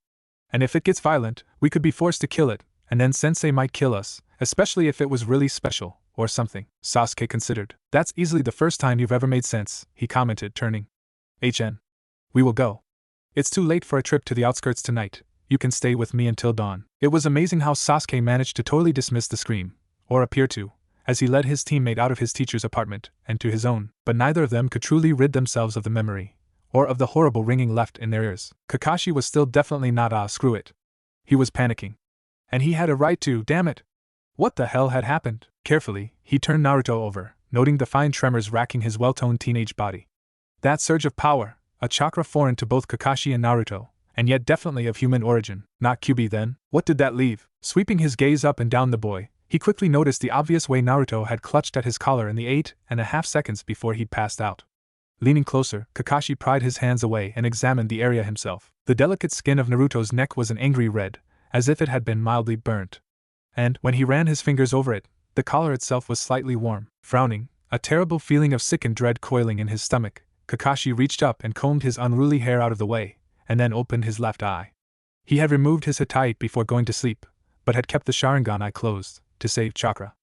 And if it gets violent, we could be forced to kill it, and then Sensei might kill us, especially if it was really special, or something. Sasuke considered. That's easily the first time you've ever made sense, he commented, turning. We will go. It's too late for a trip to the outskirts tonight. You can stay with me until dawn. It was amazing how Sasuke managed to totally dismiss the scream, or appear to, as he led his teammate out of his teacher's apartment, and to his own, but neither of them could truly rid themselves of the memory, or of the horrible ringing left in their ears. Kakashi was still definitely not screw it. He was panicking. And he had a right to, damn it. What the hell had happened? Carefully, he turned Naruto over, noting the fine tremors racking his well-toned teenage body. That surge of power, a chakra foreign to both Kakashi and Naruto, and yet definitely of human origin. Not QB then? What did that leave? Sweeping his gaze up and down the boy, he quickly noticed the obvious way Naruto had clutched at his collar in the 8.5 seconds before he'd passed out. Leaning closer, Kakashi pried his hands away and examined the area himself. The delicate skin of Naruto's neck was an angry red, as if it had been mildly burnt. And, when he ran his fingers over it, the collar itself was slightly warm. Frowning, a terrible feeling of sickened dread coiling in his stomach, Kakashi reached up and combed his unruly hair out of the way, and then opened his left eye. He had removed his Hittite before going to sleep, but had kept the Sharingan eye closed, to save chakra.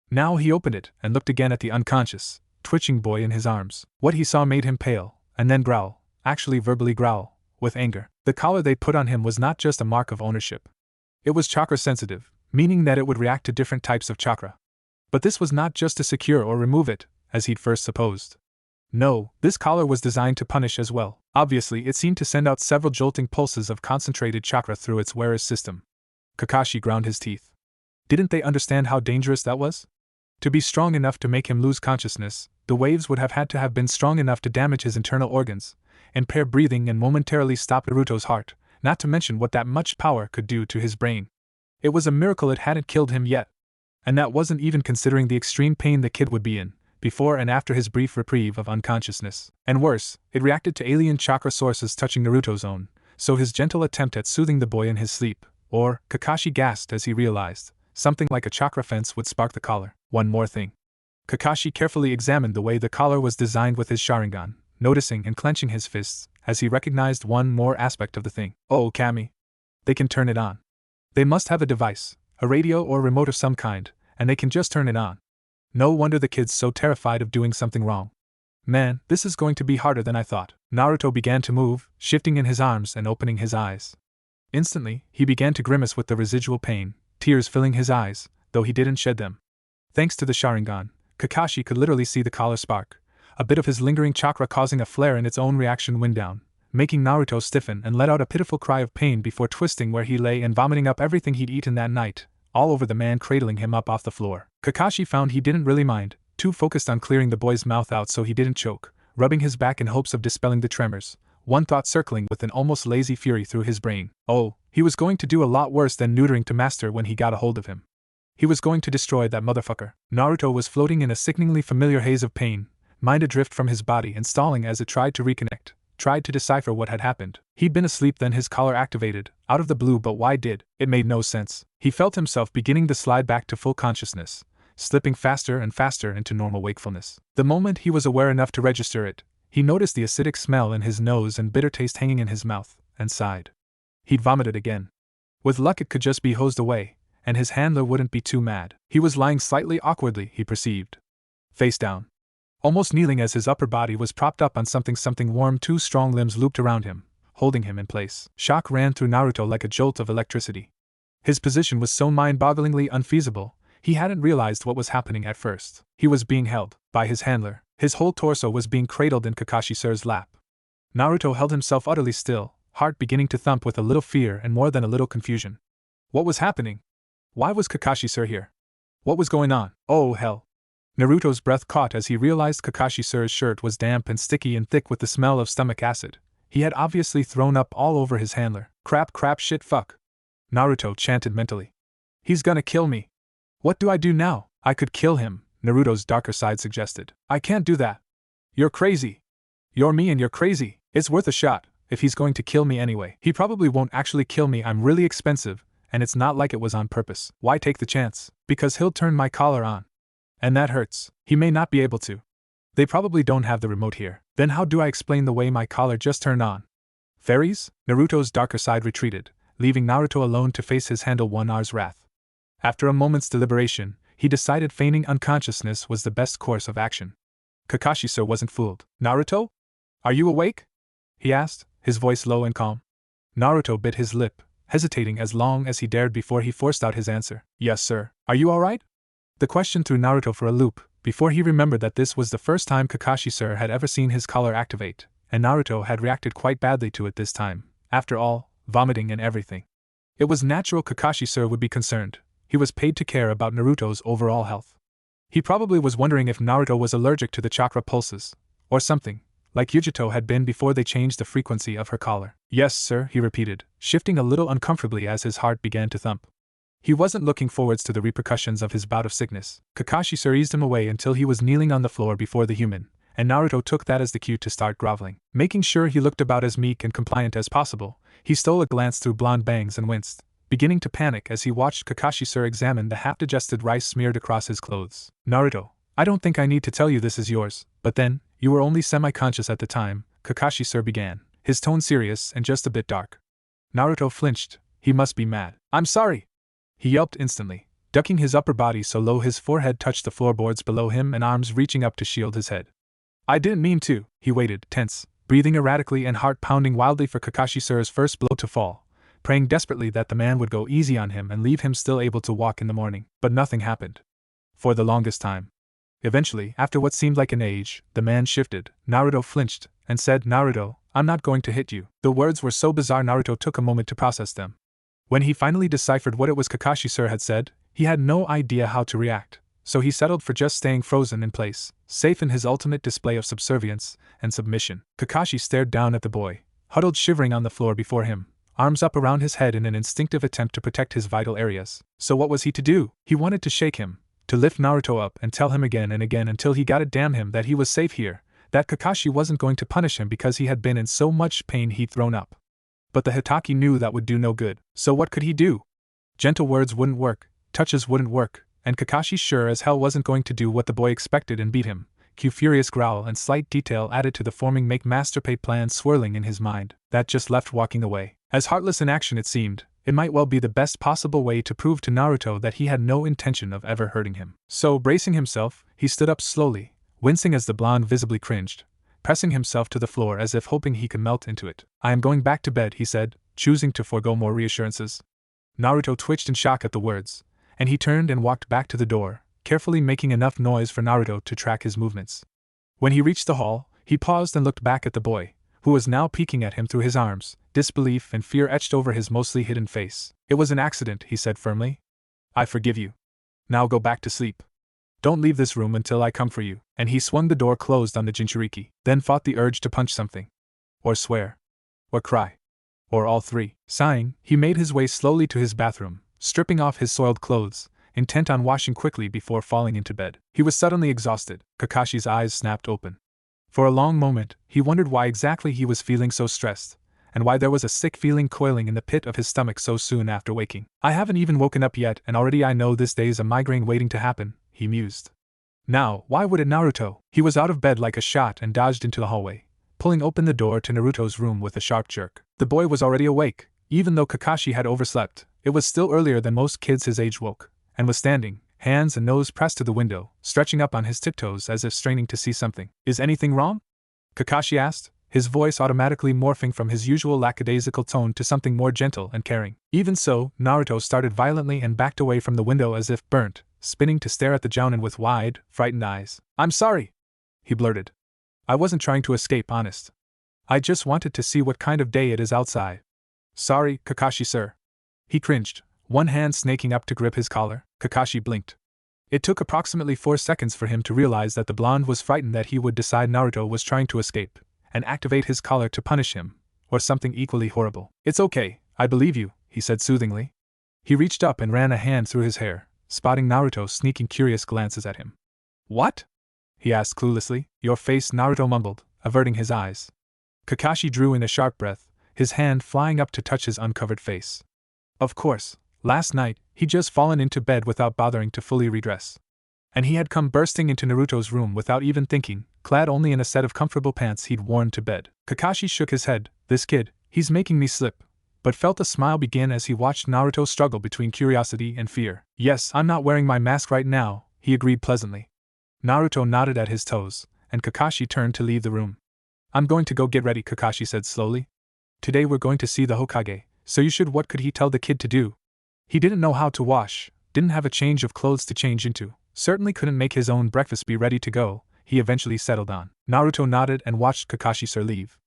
Now he opened it and looked again at the unconscious, twitching boy in his arms. What he saw made him pale, and then growl, actually verbally growl, with anger. The collar they'd put on him was not just a mark of ownership. It was chakra sensitive, meaning that it would react to different types of chakra. But this was not just to secure or remove it, as he'd first supposed. No, this collar was designed to punish as well. Obviously, it seemed to send out several jolting pulses of concentrated chakra through its wearer's system. Kakashi ground his teeth. Didn't they understand how dangerous that was? To be strong enough to make him lose consciousness, the waves would have had to have been strong enough to damage his internal organs, impair breathing and momentarily stop Naruto's heart, not to mention what that much power could do to his brain. It was a miracle it hadn't killed him yet. And that wasn't even considering the extreme pain the kid would be in, before and after his brief reprieve of unconsciousness. And worse, it reacted to alien chakra sources touching Naruto's own, so his gentle attempt at soothing the boy in his sleep, or, Kakashi gasped as he realized, something like a chakra fence would spark the collar. One more thing. Kakashi carefully examined the way the collar was designed with his Sharingan, noticing and clenching his fists, as he recognized one more aspect of the thing. Oh, Kami. They can turn it on. They must have a device, a radio or remote of some kind, and they can just turn it on. No wonder the kid's so terrified of doing something wrong. Man, this is going to be harder than I thought. Naruto began to move, shifting in his arms and opening his eyes. Instantly, he began to grimace with the residual pain, tears filling his eyes, though he didn't shed them. Thanks to the Sharingan, Kakashi could literally see the collar spark, a bit of his lingering chakra causing a flare in its own reaction wind down, making Naruto stiffen and let out a pitiful cry of pain before twisting where he lay and vomiting up everything he'd eaten that night, all over the man cradling him up off the floor. Kakashi found he didn't really mind, too focused on clearing the boy's mouth out so he didn't choke, rubbing his back in hopes of dispelling the tremors, one thought circling with an almost lazy fury through his brain. Oh, he was going to do a lot worse than neutering to Master when he got a hold of him. He was going to destroy that motherfucker. Naruto was floating in a sickeningly familiar haze of pain, mind adrift from his body and stalling as it tried to reconnect, tried to decipher what had happened. He'd been asleep then his collar activated, out of the blue, but why did? It made no sense. He felt himself beginning to slide back to full consciousness, slipping faster and faster into normal wakefulness. The moment he was aware enough to register it, he noticed the acidic smell in his nose and bitter taste hanging in his mouth, and sighed. He'd vomited again. With luck it could just be hosed away, and his handler wouldn't be too mad. He was lying slightly awkwardly, he perceived. Face down. Almost kneeling as his upper body was propped up on something warm, two strong limbs looped around him, holding him in place. Shock ran through Naruto like a jolt of electricity. His position was so mind-bogglingly unfeasible, he hadn't realized what was happening at first. He was being held by his handler. His whole torso was being cradled in Kakashi-sir's lap. Naruto held himself utterly still, heart beginning to thump with a little fear and more than a little confusion. What was happening? Why was Kakashi-sir here? What was going on? Oh hell! Naruto's breath caught as he realized Kakashi-sir's shirt was damp and sticky and thick with the smell of stomach acid. He had obviously thrown up all over his handler. Crap shit fuck. Naruto chanted mentally. He's gonna kill me. What do I do now? I could kill him, Naruto's darker side suggested. I can't do that. You're crazy. You're me and you're crazy. It's worth a shot, if he's going to kill me anyway. He probably won't actually kill me, I'm really expensive, and it's not like it was on purpose. Why take the chance? Because he'll turn my collar on. And that hurts. He may not be able to. They probably don't have the remote here. Then how do I explain the way my collar just turned on? Fairies? Naruto's darker side retreated, leaving Naruto alone to face his Handle 1R's wrath. After a moment's deliberation, he decided feigning unconsciousness was the best course of action. Kakashi-sir wasn't fooled. Naruto? Are you awake? He asked, his voice low and calm. Naruto bit his lip, hesitating as long as he dared before he forced out his answer. Yes, sir. Are you alright? The question threw Naruto for a loop, before he remembered that this was the first time Kakashi-sir had ever seen his collar activate, and Naruto had reacted quite badly to it this time, after all, vomiting and everything. It was natural Kakashi-sir would be concerned. He was paid to care about Naruto's overall health. He probably was wondering if Naruto was allergic to the chakra pulses, or something, like Yujito had been before they changed the frequency of her collar. Yes, sir, he repeated, shifting a little uncomfortably as his heart began to thump. He wasn't looking forwards to the repercussions of his bout of sickness. Kakashi-sir eased him away until he was kneeling on the floor before the human, and Naruto took that as the cue to start groveling. Making sure he looked about as meek and compliant as possible, he stole a glance through blonde bangs and winced, beginning to panic as he watched Kakashi-sir examine the half-digested rice smeared across his clothes. Naruto, I don't think I need to tell you this is yours, but then, you were only semi-conscious at the time, Kakashi-sir began, his tone serious and just a bit dark. Naruto flinched. He must be mad. I'm sorry! He yelped instantly, ducking his upper body so low his forehead touched the floorboards below him and arms reaching up to shield his head. I didn't mean to. He waited, tense, breathing erratically and heart pounding wildly for Kakashi-sir's first blow to fall, praying desperately that the man would go easy on him and leave him still able to walk in the morning. But nothing happened. For the longest time. Eventually, after what seemed like an age, the man shifted. Naruto flinched, and said, Naruto, I'm not going to hit you. The words were so bizarre Naruto took a moment to process them. When he finally deciphered what it was Kakashi-sir had said, he had no idea how to react, so he settled for just staying frozen in place, safe in his ultimate display of subservience and submission. Kakashi stared down at the boy, huddled shivering on the floor before him, arms up around his head in an instinctive attempt to protect his vital areas. So what was he to do? He wanted to shake him, to lift Naruto up and tell him again and again until he got it damn him that he was safe here, that Kakashi wasn't going to punish him because he had been in so much pain he'd thrown up. But the Hitaki knew that would do no good, so what could he do? Gentle words wouldn't work, touches wouldn't work, and Kakashi sure as hell wasn't going to do what the boy expected and beat him. Cue furious growl and slight detail added to the forming make-master-pay plan swirling in his mind, that just left walking away. As heartless an action it seemed, it might well be the best possible way to prove to Naruto that he had no intention of ever hurting him. So, bracing himself, he stood up slowly, wincing as the blonde visibly cringed, pressing himself to the floor as if hoping he could melt into it. I am going back to bed, he said, choosing to forego more reassurances. Naruto twitched in shock at the words, and he turned and walked back to the door, carefully making enough noise for Naruto to track his movements. When he reached the hall, he paused and looked back at the boy, who was now peeking at him through his arms, disbelief and fear etched over his mostly hidden face. It was an accident, he said firmly. I forgive you. Now go back to sleep. Don't leave this room until I come for you, and he swung the door closed on the Jinchuriki, then fought the urge to punch something. Or swear. Or cry. Or all three. Sighing, he made his way slowly to his bathroom, stripping off his soiled clothes, intent on washing quickly before falling into bed. He was suddenly exhausted. Kakashi's eyes snapped open. For a long moment, he wondered why exactly he was feeling so stressed, and why there was a sick feeling coiling in the pit of his stomach so soon after waking. I haven't even woken up yet and already I know this day's a migraine waiting to happen, he mused. Now, why would it Naruto? He was out of bed like a shot and dodged into the hallway, pulling open the door to Naruto's room with a sharp jerk. The boy was already awake. Even though Kakashi had overslept, it was still earlier than most kids his age woke, and was standing, hands and nose pressed to the window, stretching up on his tiptoes as if straining to see something. Is anything wrong? Kakashi asked, his voice automatically morphing from his usual lackadaisical tone to something more gentle and caring. Even so, Naruto started violently and backed away from the window as if burnt, spinning to stare at the jounin with wide, frightened eyes. I'm sorry, he blurted. I wasn't trying to escape, honest. I just wanted to see what kind of day it is outside. Sorry, Kakashi-sir. He cringed, one hand snaking up to grip his collar. Kakashi blinked. It took approximately 4 seconds for him to realize that the blonde was frightened that he would decide Naruto was trying to escape, and activate his collar to punish him, or something equally horrible. It's okay, I believe you, he said soothingly. He reached up and ran a hand through his hair, spotting Naruto sneaking curious glances at him. What? He asked cluelessly. Your face, Naruto mumbled, averting his eyes. Kakashi drew in a sharp breath, his hand flying up to touch his uncovered face. Of course, last night, he'd just fallen into bed without bothering to fully redress. And he had come bursting into Naruto's room without even thinking, clad only in a set of comfortable pants he'd worn to bed. Kakashi shook his head. This kid, he's making me slip. But felt a smile begin as he watched Naruto struggle between curiosity and fear. Yes, I'm not wearing my mask right now, he agreed pleasantly. Naruto nodded at his toes, and Kakashi turned to leave the room. I'm going to go get ready, Kakashi said slowly. Today we're going to see the Hokage, so you should. What could he tell the kid to do? He didn't know how to wash, didn't have a change of clothes to change into, certainly couldn't make his own breakfast be ready to go, he eventually settled on. Naruto nodded and watched Kakashi leave.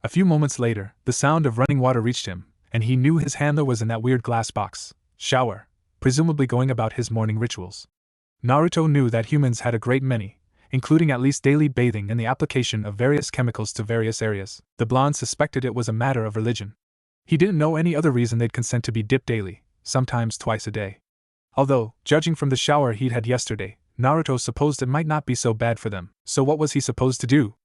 A few moments later, the sound of running water reached him, and he knew his handler was in that weird glass box, shower, presumably going about his morning rituals. Naruto knew that humans had a great many, including at least daily bathing and the application of various chemicals to various areas. The blonde suspected it was a matter of religion. He didn't know any other reason they'd consent to be dipped daily, sometimes twice a day. Although, judging from the shower he'd had yesterday, Naruto supposed it might not be so bad for them. So what was he supposed to do?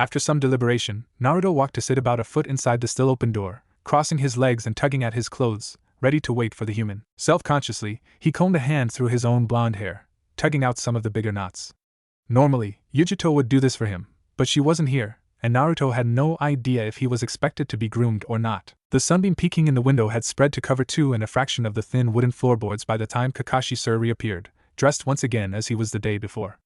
After some deliberation, Naruto walked to sit about a foot inside the still open door, crossing his legs and tugging at his clothes, ready to wait for the human. Self-consciously, he combed a hand through his own blonde hair, tugging out some of the bigger knots. Normally, Yujito would do this for him, but she wasn't here, and Naruto had no idea if he was expected to be groomed or not. The sunbeam peeking in the window had spread to cover 2 and a fraction of the thin wooden floorboards by the time Kakashi reappeared, dressed once again as he was the day before.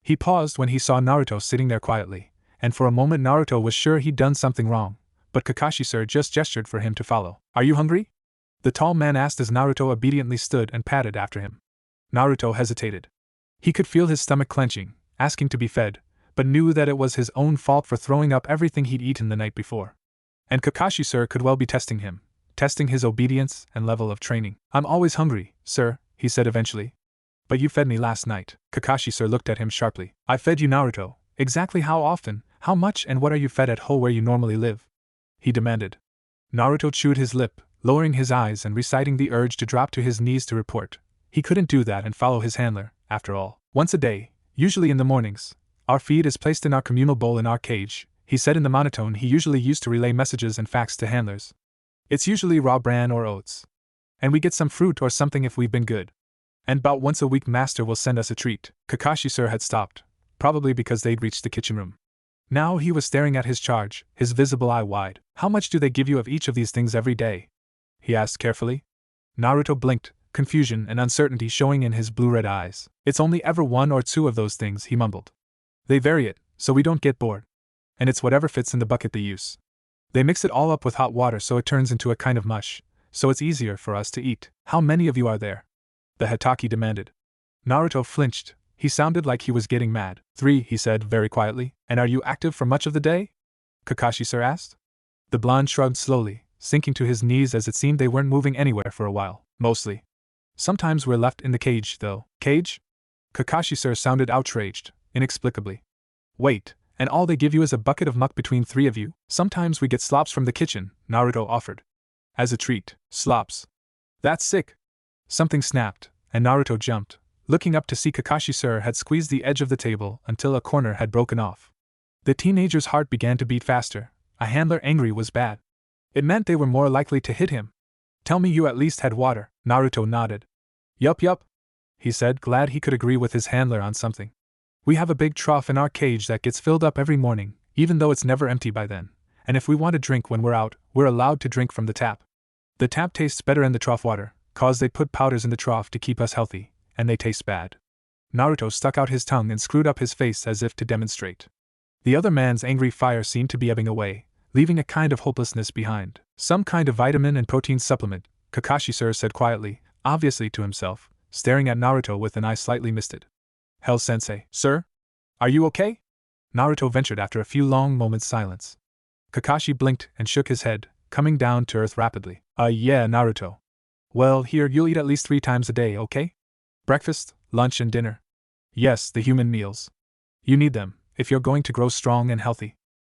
He paused when he saw Naruto sitting there quietly, and for a moment Naruto was sure he'd done something wrong, but Kakashi just gestured for him to follow. Are you hungry? The tall man asked as Naruto obediently stood and padded after him. Naruto hesitated. He could feel his stomach clenching, asking to be fed, but knew that it was his own fault for throwing up everything he'd eaten the night before. And Kakashi could well be testing him, testing his obedience and level of training. I'm always hungry, sir, he said eventually. But you fed me last night. Kakashi looked at him sharply. I fed you, Naruto. Exactly how often, how much, and what are you fed at home where you normally live? He demanded. Naruto chewed his lip, lowering his eyes and reciting the urge to drop to his knees to report. He couldn't do that and follow his handler, after all. Once a day, usually in the mornings, our feed is placed in our communal bowl in our cage, he said in the monotone he usually used to relay messages and facts to handlers. It's usually raw bran or oats. And we get some fruit or something if we've been good. And about once a week master will send us a treat. Kakashi had stopped, probably because they'd reached the kitchen room. Now he was staring at his charge, his visible eye wide. How much do they give you of each of these things every day? He asked carefully. Naruto blinked, confusion and uncertainty showing in his blue-red eyes. It's only ever 1 or 2 of those things, he mumbled. They vary it, so we don't get bored. And it's whatever fits in the bucket they use. They mix it all up with hot water so it turns into a kind of mush, so it's easier for us to eat. How many of you are there? The Hitaki demanded. Naruto flinched. He sounded like he was getting mad. 3, he said very quietly. And are you active for much of the day? Kakashi asked. The blonde shrugged slowly, sinking to his knees as it seemed they weren't moving anywhere for a while. Mostly. Sometimes we're left in the cage, though. Cage? Kakashi sounded outraged, inexplicably. Wait, and all they give you is a bucket of muck between 3 of you? Sometimes we get slops from the kitchen, Naruto offered. As a treat. Slops. That's sick. Something snapped, and Naruto jumped, looking up to see Kakashi had squeezed the edge of the table until a corner had broken off. The teenager's heart began to beat faster. A handler angry was bad. It meant they were more likely to hit him. Tell me you at least had water. Naruto nodded. Yup, he said, glad he could agree with his handler on something. We have a big trough in our cage that gets filled up every morning, even though it's never empty by then, and if we want to drink when we're out, we're allowed to drink from the tap. The tap tastes better in the trough water, cause they put powders in the trough to keep us healthy, and they taste bad. Naruto stuck out his tongue and screwed up his face as if to demonstrate. The other man's angry fire seemed to be ebbing away, leaving a kind of hopelessness behind. Some kind of vitamin and protein supplement, Kakashi said quietly, obviously to himself, staring at Naruto with an eye slightly misted. Hell sensei, sir? Are you okay? Naruto ventured after a few long moments' silence. Kakashi blinked and shook his head, coming down to earth rapidly. Yeah, Naruto. Well, here, you'll eat at least 3 times a day, okay? Breakfast, lunch and dinner. Yes, the human meals. You need them, if you're going to grow strong and healthy.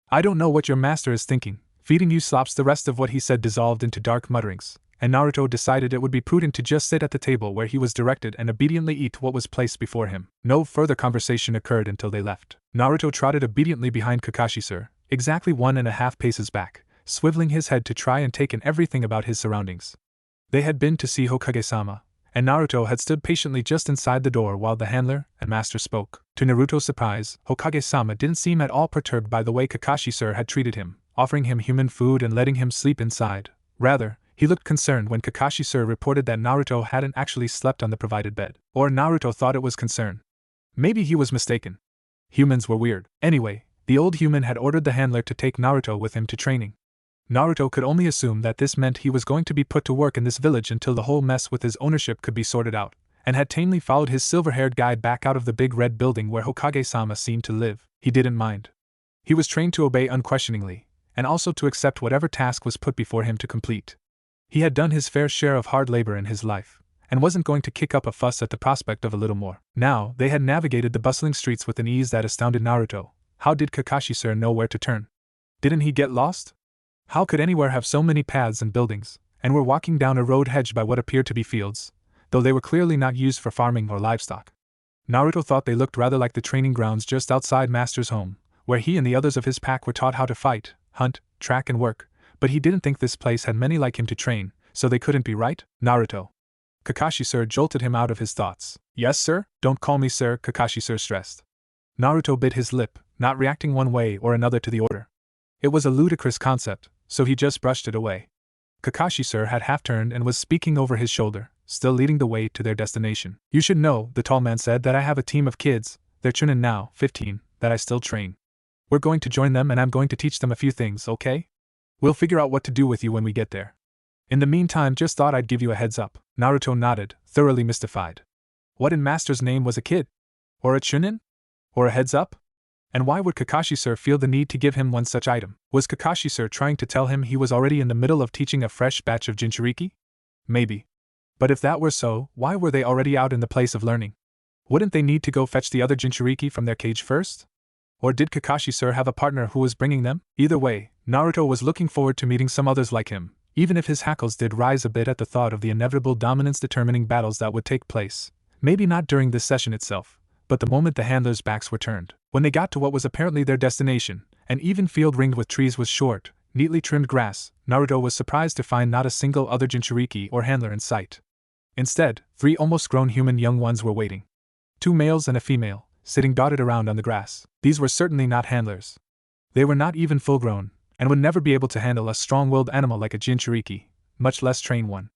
I don't know what your master is thinking, feeding you slops. The rest of what he said dissolved into dark mutterings, and Naruto decided it would be prudent to just sit at the table where he was directed and obediently eat what was placed before him. No further conversation occurred until they left. Naruto trotted obediently behind Kakashi-sir, exactly 1.5 paces back, swiveling his head to try and take in everything about his surroundings. They had been to see Hokage-sama, and Naruto had stood patiently just inside the door while the handler and master spoke. To Naruto's surprise, Hokage-sama didn't seem at all perturbed by the way Kakashi-sir had treated him, offering him human food and letting him sleep inside. Rather, he looked concerned when Kakashi-sir reported that Naruto hadn't actually slept on the provided bed. Or Naruto thought it was concern. Maybe he was mistaken. Humans were weird. Anyway, the old human had ordered the handler to take Naruto with him to training. Naruto could only assume that this meant he was going to be put to work in this village until the whole mess with his ownership could be sorted out, and had tamely followed his silver-haired guide back out of the big red building where Hokage-sama seemed to live. He didn't mind. He was trained to obey unquestioningly, and also to accept whatever task was put before him to complete. He had done his fair share of hard labor in his life, and wasn't going to kick up a fuss at the prospect of a little more. Now, they had navigated the bustling streets with an ease that astounded Naruto. How did Kakashi-sir know where to turn? Didn't he get lost? How could anywhere have so many paths and buildings, and were walking down a road hedged by what appeared to be fields, though they were clearly not used for farming or livestock? Naruto thought they looked rather like the training grounds just outside Master's home, where he and the others of his pack were taught how to fight, hunt, track and work, but he didn't think this place had many like him to train, so they couldn't be right? Naruto. Kakashi-sir jolted him out of his thoughts. Yes, sir? Don't call me sir, Kakashi-sir stressed. Naruto bit his lip, not reacting one way or another to the order. It was a ludicrous concept, so he just brushed it away. Kakashi-sir had half-turned and was speaking over his shoulder, still leading the way to their destination. You should know, the tall man said, that I have a team of kids, they're chunin now, 15, that I still train. We're going to join them and I'm going to teach them a few things, okay? We'll figure out what to do with you when we get there. In the meantime, just thought I'd give you a heads up. Naruto nodded, thoroughly mystified. What in Master's name was a kid? Or a chunin? Or a heads up? And why would Kakashi-sir feel the need to give him one such item? Was Kakashi-sir trying to tell him he was already in the middle of teaching a fresh batch of Jinchuriki? Maybe. But if that were so, why were they already out in the place of learning? Wouldn't they need to go fetch the other Jinchuriki from their cage first? Or did Kakashi-sir have a partner who was bringing them? Either way, Naruto was looking forward to meeting some others like him, even if his hackles did rise a bit at the thought of the inevitable dominance-determining battles that would take place. Maybe not during this session itself, but the moment the handlers' backs were turned. When they got to what was apparently their destination, an even field ringed with trees with short, neatly trimmed grass, Naruto was surprised to find not a single other Jinchuriki or handler in sight. Instead, 3 almost grown human young ones were waiting. 2 males and a female, sitting dotted around on the grass. These were certainly not handlers. They were not even full-grown, and would never be able to handle a strong-willed animal like a Jinchuriki, much less train one.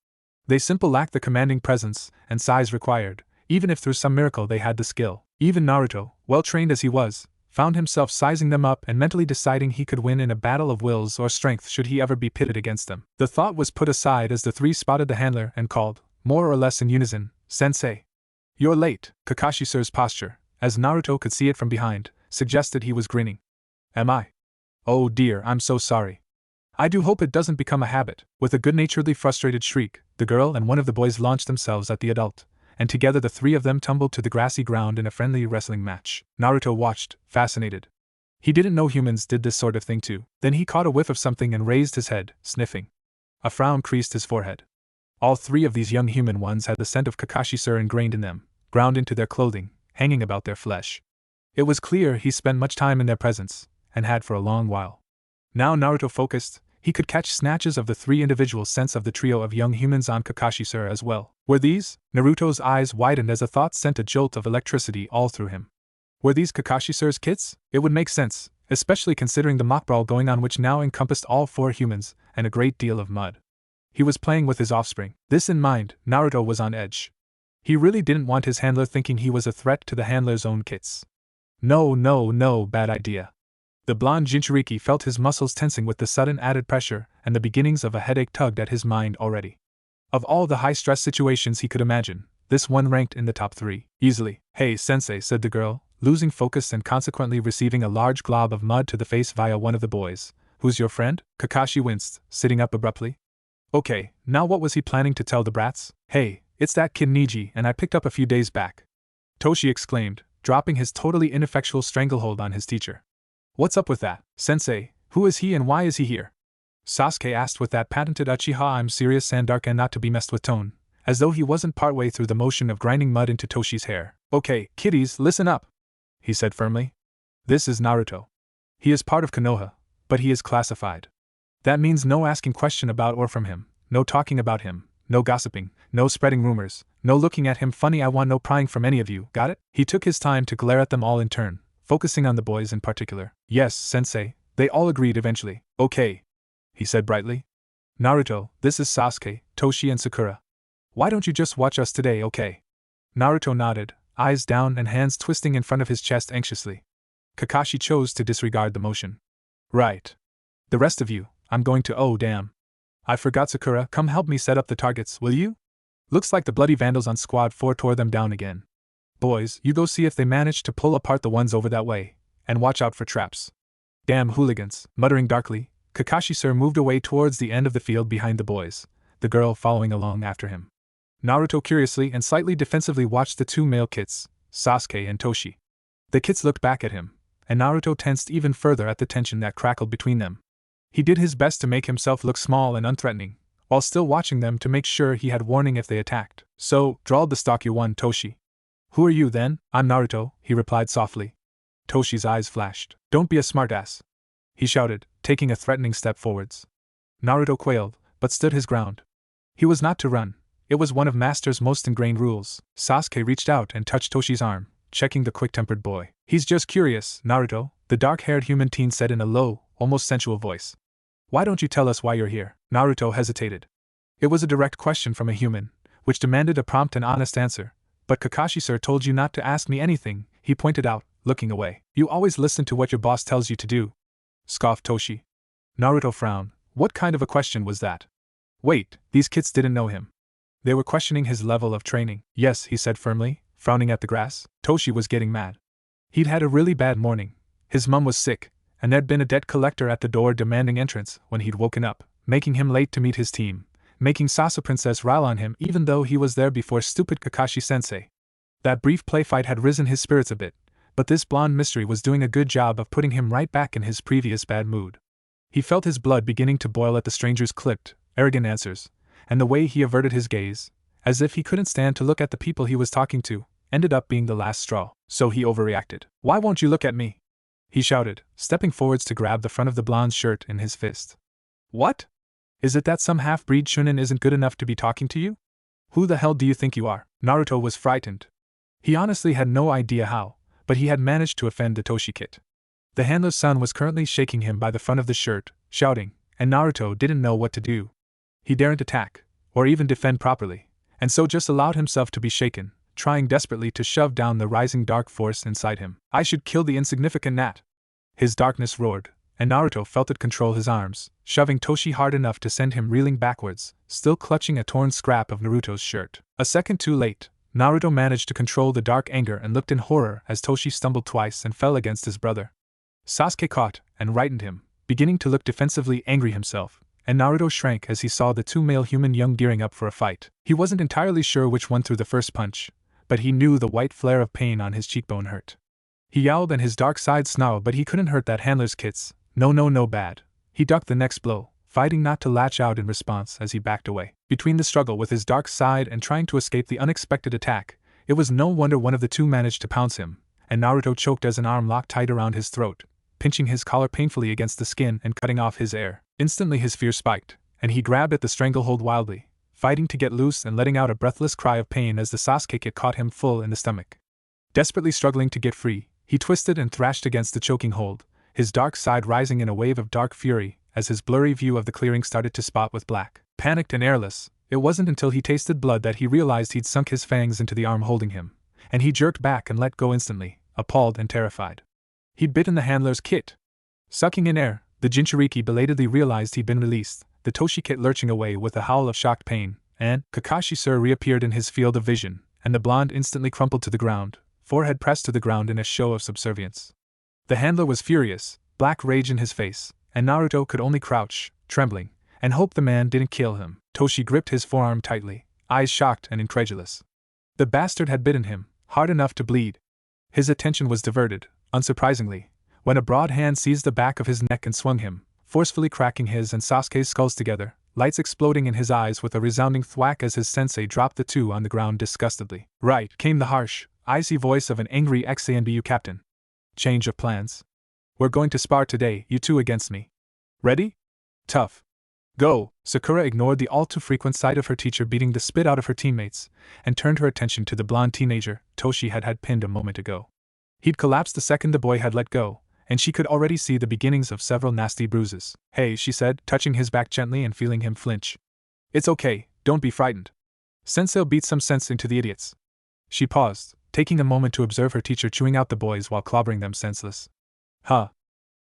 They simply lacked the commanding presence and size required, even if through some miracle they had the skill. Even Naruto, well-trained as he was, found himself sizing them up and mentally deciding he could win in a battle of wills or strength should he ever be pitted against them. The thought was put aside as the 3 spotted the handler and called, more or less in unison, "Sensei." "You're late." Kakashi-sir's posture, as Naruto could see it from behind, suggested he was grinning. "Am I? Oh dear, I'm so sorry. I do hope it doesn't become a habit." With a good-naturedly frustrated shriek, the girl and one of the boys launched themselves at the adult, and together the 3 of them tumbled to the grassy ground in a friendly wrestling match. Naruto watched, fascinated. He didn't know humans did this sort of thing too. Then he caught a whiff of something and raised his head, sniffing. A frown creased his forehead. All 3 of these young human ones had the scent of Kakashi-sir ingrained in them, ground into their clothing, hanging about their flesh. It was clear he spent much time in their presence, and had for a long while. Now Naruto focused, he could catch snatches of the 3 individual scents of the trio of young humans on Kakashi-sir as well. Were these? Naruto's eyes widened as a thought sent a jolt of electricity all through him. Were these Kakashi-sir's kids? It would make sense, especially considering the mock brawl going on which now encompassed all 4 humans, and a great deal of mud. He was playing with his offspring. This in mind, Naruto was on edge. He really didn't want his handler thinking he was a threat to the handler's own kits. No, bad idea. The blonde Jinchuriki felt his muscles tensing with the sudden added pressure, and the beginnings of a headache tugged at his mind already. Of all the high-stress situations he could imagine, this one ranked in the top 3, easily. "Hey, sensei," said the girl, losing focus and consequently receiving a large glob of mud to the face via one of the boys. "Who's your friend?" Kakashi winced, sitting up abruptly. Okay, now what was he planning to tell the brats? "Hey, it's that kid Niji and I picked up a few days back," Toshi exclaimed, dropping his totally ineffectual stranglehold on his teacher. "What's up with that? Sensei, who is he and why is he here?" Sasuke asked with that patented Uchiha I'm serious and dark and not to be messed with tone, as though he wasn't partway through the motion of grinding mud into Toshi's hair. Okay, kiddies, listen up, he said firmly. This is Naruto. He is part of Konoha, but he is classified. That means no asking question about or from him, no talking about him, no gossiping, no spreading rumors, no looking at him funny. I want no prying from any of you, got it? He took his time to glare at them all in turn, focusing on the boys in particular. Yes, sensei, they all agreed eventually. Okay, he said brightly. Naruto, this is Sasuke, Toshi and Sakura. Why don't you just watch us today, okay? Naruto nodded, eyes down and hands twisting in front of his chest anxiously. Kakashi chose to disregard the motion. Right. The rest of you, I'm going to. Oh damn. I forgot. Sakura, come help me set up the targets, will you? Looks like the bloody vandals on Squad 4 tore them down again. Boys, you go see if they manage to pull apart the ones over that way, and watch out for traps. Damn hooligans. Muttering darkly, Kakashi-sir moved away towards the end of the field behind the boys, the girl following along after him. Naruto curiously and slightly defensively watched the two male kits, Sasuke and Toshi. The kits looked back at him, and Naruto tensed even further at the tension that crackled between them. He did his best to make himself look small and unthreatening, while still watching them to make sure he had warning if they attacked. So, drawled the stocky one Toshi. Who are you then? I'm Naruto, he replied softly. Toshi's eyes flashed. Don't be a smartass, he shouted, taking a threatening step forwards. Naruto quailed, but stood his ground. He was not to run. It was one of Master's most ingrained rules. Sasuke reached out and touched Toshi's arm, checking the quick-tempered boy. He's just curious, Naruto, the dark-haired human teen said in a low, almost sensual voice. Why don't you tell us why you're here? Naruto hesitated. It was a direct question from a human, which demanded a prompt and honest answer. But Kakashi-sir told you not to ask me anything, he pointed out, looking away. You always listen to what your boss tells you to do, scoffed Toshi. Naruto frowned. What kind of a question was that? Wait, these kids didn't know him. They were questioning his level of training. Yes, he said firmly, frowning at the grass. Toshi was getting mad. He'd had a really bad morning. His mum was sick, and there'd been a debt collector at the door demanding entrance when he'd woken up, making him late to meet his team, making Sasa Princess rile on him even though he was there before stupid Kakashi-sensei. That brief play fight had risen his spirits a bit, but this blonde mystery was doing a good job of putting him right back in his previous bad mood. He felt his blood beginning to boil at the stranger's clipped, arrogant answers, and the way he averted his gaze, as if he couldn't stand to look at the people he was talking to, ended up being the last straw. So he overreacted. Why won't you look at me? He shouted, stepping forwards to grab the front of the blonde's shirt in his fist. What? Is it that some half-breed shunin isn't good enough to be talking to you? Who the hell do you think you are? Naruto was frightened. He honestly had no idea how, but he had managed to offend the Toshi kid. The handler's son was currently shaking him by the front of the shirt, shouting, and Naruto didn't know what to do. He daren't attack, or even defend properly, and so just allowed himself to be shaken, trying desperately to shove down the rising dark force inside him. I should kill the insignificant gnat. His darkness roared, and Naruto felt it control his arms, shoving Toshi hard enough to send him reeling backwards, still clutching a torn scrap of Naruto's shirt. A second too late, Naruto managed to control the dark anger and looked in horror as Toshi stumbled twice and fell against his brother. Sasuke caught and rightened him, beginning to look defensively angry himself, and Naruto shrank as he saw the two male human young gearing up for a fight. He wasn't entirely sure which one threw the first punch, but he knew the white flare of pain on his cheekbone hurt. He yowled and his dark side snarled, but he couldn't hurt that handler's kits. No bad. He ducked the next blow, fighting not to lash out in response as he backed away. Between the struggle with his dark side and trying to escape the unexpected attack, it was no wonder one of the two managed to pounce him, and Naruto choked as an arm locked tight around his throat, pinching his collar painfully against the skin and cutting off his air. Instantly his fear spiked, and he grabbed at the stranglehold wildly, fighting to get loose and letting out a breathless cry of pain as the Sasuke kid caught him full in the stomach. Desperately struggling to get free, he twisted and thrashed against the choking hold, his dark side rising in a wave of dark fury as his blurry view of the clearing started to spot with black. Panicked and airless, it wasn't until he tasted blood that he realized he'd sunk his fangs into the arm holding him, and he jerked back and let go instantly, appalled and terrified. He'd bitten the handler's kit. Sucking in air, the Jinchuriki belatedly realized he'd been released, the Toshi kit lurching away with a howl of shocked pain, and Kakashi-sir reappeared in his field of vision, and the blonde instantly crumpled to the ground, forehead pressed to the ground in a show of subservience. The handler was furious, black rage in his face, and Naruto could only crouch, trembling, and hope the man didn't kill him. Toshi gripped his forearm tightly, eyes shocked and incredulous. The bastard had bitten him, hard enough to bleed. His attention was diverted, unsurprisingly, when a broad hand seized the back of his neck and swung him, forcefully cracking his and Sasuke's skulls together, lights exploding in his eyes with a resounding thwack as his sensei dropped the two on the ground disgustedly. Right, came the harsh, icy voice of an angry ex-ANBU captain. Change of plans. We're going to spar today, you two against me. Ready? Tough. Go! Sakura ignored the all-too-frequent sight of her teacher beating the spit out of her teammates, and turned her attention to the blonde teenager Toshi had pinned a moment ago. He'd collapsed the second the boy had let go, and she could already see the beginnings of several nasty bruises. Hey, she said, touching his back gently and feeling him flinch. It's okay, don't be frightened. Sensei'll beat some sense into the idiots. She paused, taking a moment to observe her teacher chewing out the boys while clobbering them senseless. Huh.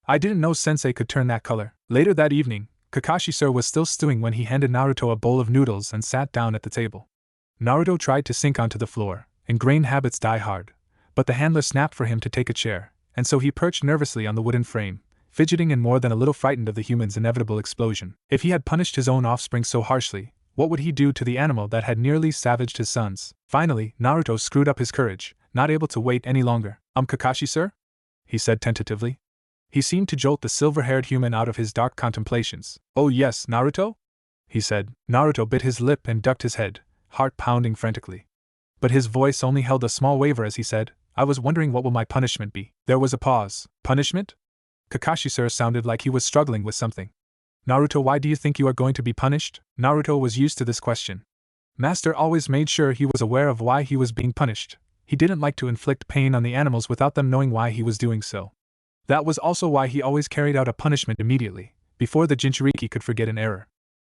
I didn't know Sensei could turn that color. Later that evening, Kakashi-sir was still stewing when he handed Naruto a bowl of noodles and sat down at the table. Naruto tried to sink onto the floor, ingrained habits die hard, but the handler snapped for him to take a chair, and so he perched nervously on the wooden frame, fidgeting and more than a little frightened of the human's inevitable explosion. If he had punished his own offspring so harshly, what would he do to the animal that had nearly savaged his sons? Finally, Naruto screwed up his courage, not able to wait any longer. Kakashi-sir? He said tentatively. He seemed to jolt the silver-haired human out of his dark contemplations. Oh yes, Naruto? He said. Naruto bit his lip and ducked his head, heart pounding frantically. But his voice only held a small waver as he said, I was wondering what will my punishment be. There was a pause. Punishment? Kakashi-sir sounded like he was struggling with something. Naruto, why do you think you are going to be punished? Naruto was used to this question. Master always made sure he was aware of why he was being punished. He didn't like to inflict pain on the animals without them knowing why he was doing so. That was also why he always carried out a punishment immediately, before the Jinchuriki could forget an error.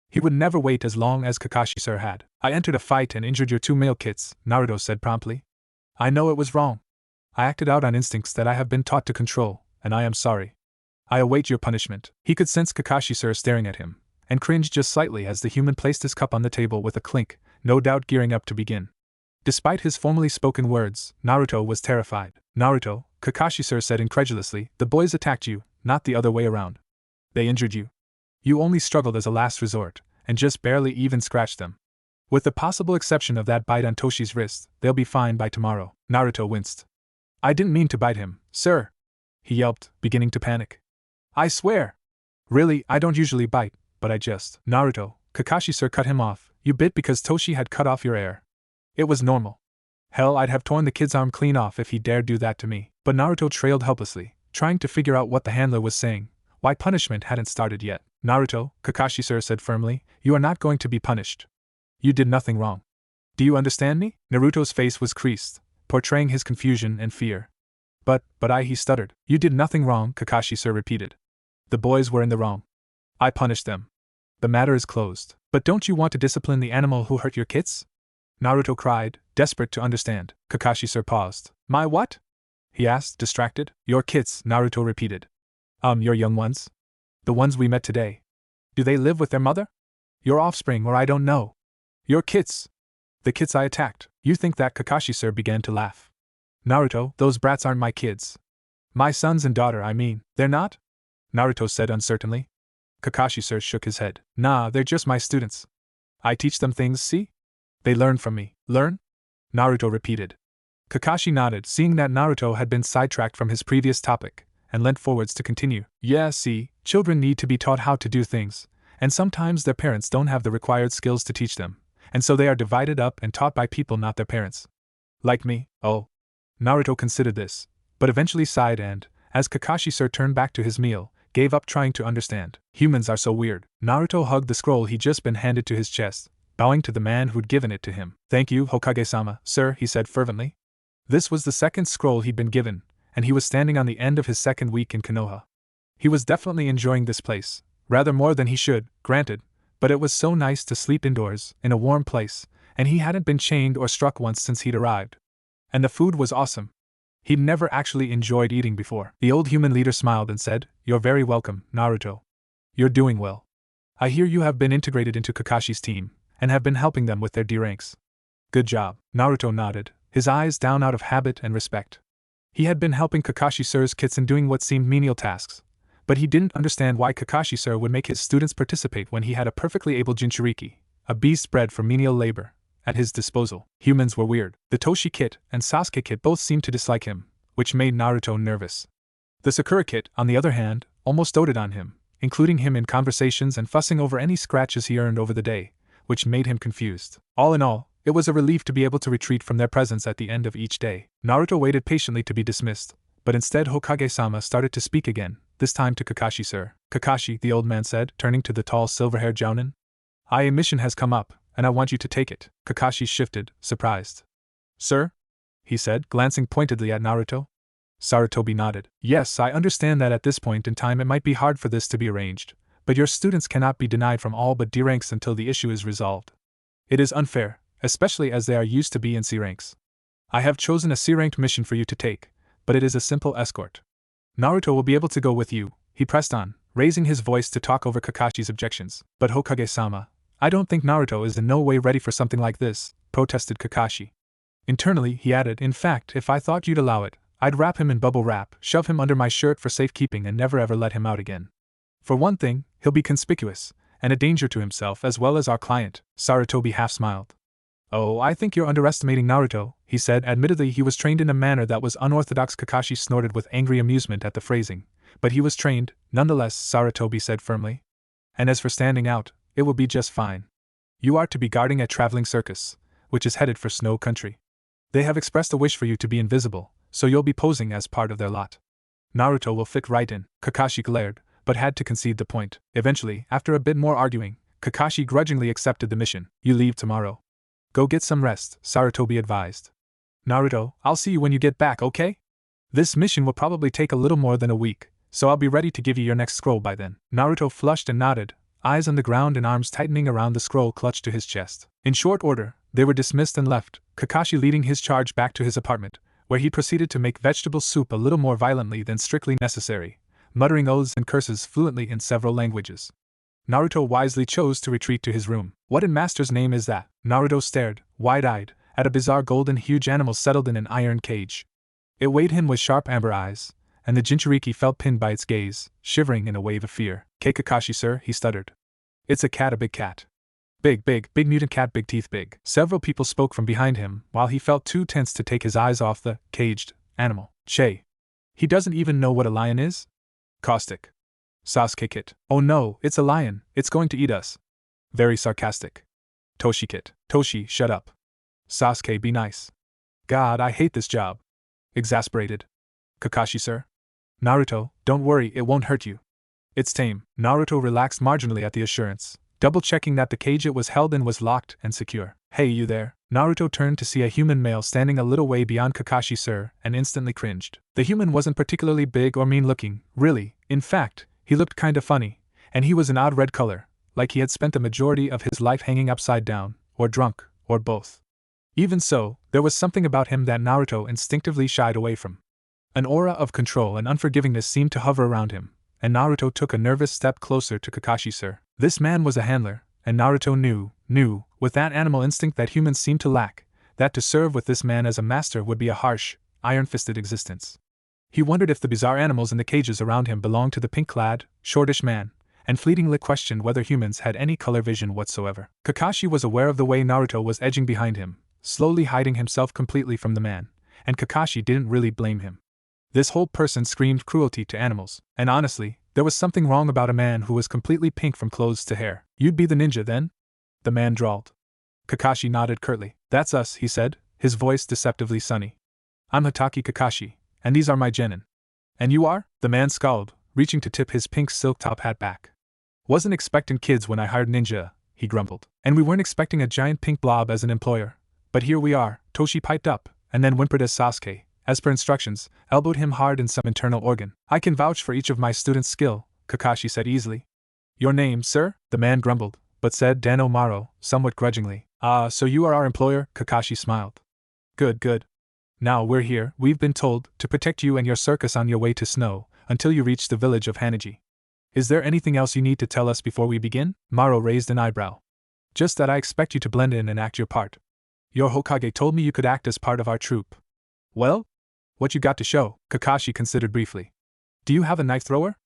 He would never wait as long as Kakashi-sir had. I entered a fight and injured your two male kids, Naruto said promptly. I know it was wrong. I acted out on instincts that I have been taught to control, and I am sorry. I await your punishment. He could sense Kakashi-sir staring at him, and cringed just slightly as the human placed his cup on the table with a clink, no doubt gearing up to begin. Despite his formally spoken words, Naruto was terrified. Naruto, Kakashi-sir said incredulously, the boys attacked you, not the other way around. They injured you. You only struggled as a last resort, and just barely even scratched them. With the possible exception of that bite on Toshi's wrist, they'll be fine by tomorrow. Naruto winced. I didn't mean to bite him, sir. He yelped, beginning to panic. I swear. Really, I don't usually bite, but I just. Naruto, Kakashi-sir cut him off. You bit because Toshi had cut off your hair. It was normal. Hell, I'd have torn the kid's arm clean off if he dared do that to me. But Naruto trailed helplessly, trying to figure out what the handler was saying, why punishment hadn't started yet. Naruto, Kakashi-sir said firmly, you are not going to be punished. You did nothing wrong. Do you understand me? Naruto's face was creased, portraying his confusion and fear. But he stuttered. You did nothing wrong, Kakashi-sir repeated. The boys were in the wrong. I punished them. The matter is closed. But don't you want to discipline the animal who hurt your kids? Naruto cried, desperate to understand. Kakashi-sir paused. My what? He asked, distracted. Your kids, Naruto repeated. Your young ones? The ones we met today. Do they live with their mother? Your offspring, or I don't know. Your kids. The kids I attacked. You think that? Kakashi-sir began to laugh. Naruto, those brats aren't my kids. My sons and daughter, I mean. They're not? Naruto said uncertainly. Kakashi-sir shook his head. Nah, they're just my students. I teach them things, see? They learn from me. Learn? Naruto repeated. Kakashi nodded, seeing that Naruto had been sidetracked from his previous topic, and leant forwards to continue. Yeah, see, children need to be taught how to do things, and sometimes their parents don't have the required skills to teach them, and so they are divided up and taught by people not their parents. Like me, oh. Naruto considered this, but eventually sighed and, as Kakashi-sir turned back to his meal, gave up trying to understand. Humans are so weird. Naruto hugged the scroll he'd just been handed to his chest, bowing to the man who'd given it to him. Thank you, Hokage-sama, sir, he said fervently. This was the second scroll he'd been given, and he was standing on the end of his second week in Konoha. He was definitely enjoying this place, rather more than he should, granted, but it was so nice to sleep indoors, in a warm place, and he hadn't been chained or struck once since he'd arrived. And the food was awesome. He'd never actually enjoyed eating before. The old human leader smiled and said, You're very welcome, Naruto. You're doing well. I hear you have been integrated into Kakashi's team, and have been helping them with their D ranks. Good job. Naruto nodded, his eyes down out of habit and respect. He had been helping Kakashi-sir's kids in doing what seemed menial tasks, but he didn't understand why Kakashi-sir would make his students participate when he had a perfectly able Jinchuriki, a beast bred for menial labor, at his disposal. Humans were weird. The Toshi kid and Sasuke kid both seemed to dislike him, which made Naruto nervous. The Sakura kid, on the other hand, almost doted on him, including him in conversations and fussing over any scratches he earned over the day, which made him confused. All in all, it was a relief to be able to retreat from their presence at the end of each day. Naruto waited patiently to be dismissed, but instead Hokage-sama started to speak again, this time to Kakashi-sir. Kakashi, the old man said, turning to the tall silver-haired jounin. A mission has come up, and I want you to take it. Kakashi shifted, surprised. Sir? He said, glancing pointedly at Naruto. Sarutobi nodded. Yes, I understand that at this point in time it might be hard for this to be arranged, but your students cannot be denied from all but D ranks until the issue is resolved. It is unfair, especially as they are used to B and C ranks. I have chosen a C-ranked mission for you to take, but it is a simple escort. Naruto will be able to go with you, he pressed on, raising his voice to talk over Kakashi's objections. But Hokage-sama, I don't think Naruto is in no way ready for something like this, protested Kakashi. Internally, he added, in fact, if I thought you'd allow it, I'd wrap him in bubble wrap, shove him under my shirt for safekeeping and never ever let him out again. For one thing, he'll be conspicuous, and a danger to himself as well as our client. Sarutobi half smiled. Oh, I think you're underestimating Naruto, he said. Admittedly, he was trained in a manner that was unorthodox. Kakashi snorted with angry amusement at the phrasing. But he was trained, nonetheless, Sarutobi said firmly. And as for standing out, it will be just fine. You are to be guarding a traveling circus, which is headed for Snow Country. They have expressed a wish for you to be invisible, so you'll be posing as part of their lot. Naruto will fit right in. Kakashi glared, but had to concede the point. Eventually, after a bit more arguing, Kakashi grudgingly accepted the mission. You leave tomorrow. Go get some rest, Sarutobi advised. Naruto, I'll see you when you get back, okay? This mission will probably take a little more than a week, so I'll be ready to give you your next scroll by then. Naruto flushed and nodded, eyes on the ground and arms tightening around the scroll clutched to his chest. In short order, they were dismissed and left, Kakashi leading his charge back to his apartment, where he proceeded to make vegetable soup a little more violently than strictly necessary, muttering oaths and curses fluently in several languages. Naruto wisely chose to retreat to his room. What in master's name is that? Naruto stared, wide-eyed, at a bizarre golden-huge animal settled in an iron cage. It weighed him with sharp amber eyes, and the Jinchuriki felt pinned by its gaze, shivering in a wave of fear. Kakashi, sir, he stuttered. It's a cat, a big cat. Big mutant cat, big teeth, big. Several people spoke from behind him, while he felt too tense to take his eyes off the caged animal. Che. He doesn't even know what a lion is? Caustic. Sasuke Kit. Oh no, it's a lion, it's going to eat us. Very sarcastic. Toshi Kit. Toshi, shut up. Sasuke, be nice. God, I hate this job. Exasperated. Kakashi, sir. Naruto, don't worry, it won't hurt you. It's tame. Naruto relaxed marginally at the assurance, double-checking that the cage it was held in was locked and secure. Hey, you there. Naruto turned to see a human male standing a little way beyond Kakashi, sir, and instantly cringed. The human wasn't particularly big or mean-looking, really. In fact, he looked kinda funny, and he was an odd red color, like he had spent the majority of his life hanging upside down, or drunk, or both. Even so, there was something about him that Naruto instinctively shied away from. An aura of control and unforgivingness seemed to hover around him, and Naruto took a nervous step closer to Kakashi, sir. This man was a handler, and Naruto knew, with that animal instinct that humans seem to lack, that to serve with this man as a master would be a harsh, iron-fisted existence. He wondered if the bizarre animals in the cages around him belonged to the pink-clad, shortish man, and fleetingly questioned whether humans had any color vision whatsoever. Kakashi was aware of the way Naruto was edging behind him, slowly hiding himself completely from the man, and Kakashi didn't really blame him. This whole person screamed cruelty to animals, and honestly, there was something wrong about a man who was completely pink from clothes to hair. You'd be the ninja then? The man drawled. Kakashi nodded curtly. That's us, he said, his voice deceptively sunny. I'm Hatake Kakashi, and these are my genin. And you are? The man scowled, reaching to tip his pink silk top hat back. Wasn't expecting kids when I hired ninja, he grumbled. And we weren't expecting a giant pink blob as an employer. But here we are, Toshi piped up, and then whimpered as Sasuke, as per instructions, elbowed him hard in some internal organ. I can vouch for each of my students' skill, Kakashi said easily. Your name, sir? The man grumbled, but said Danomaro, somewhat grudgingly. Ah, so you are our employer? Kakashi smiled. Good. Now we're here, we've been told, to protect you and your circus on your way to Snow, until you reach the village of Hanaji. Is there anything else you need to tell us before we begin? Maro raised an eyebrow. Just that I expect you to blend in and act your part. Your Hokage told me you could act as part of our troupe. Well? What you got to show? Kakashi considered briefly. Do you have a knife thrower?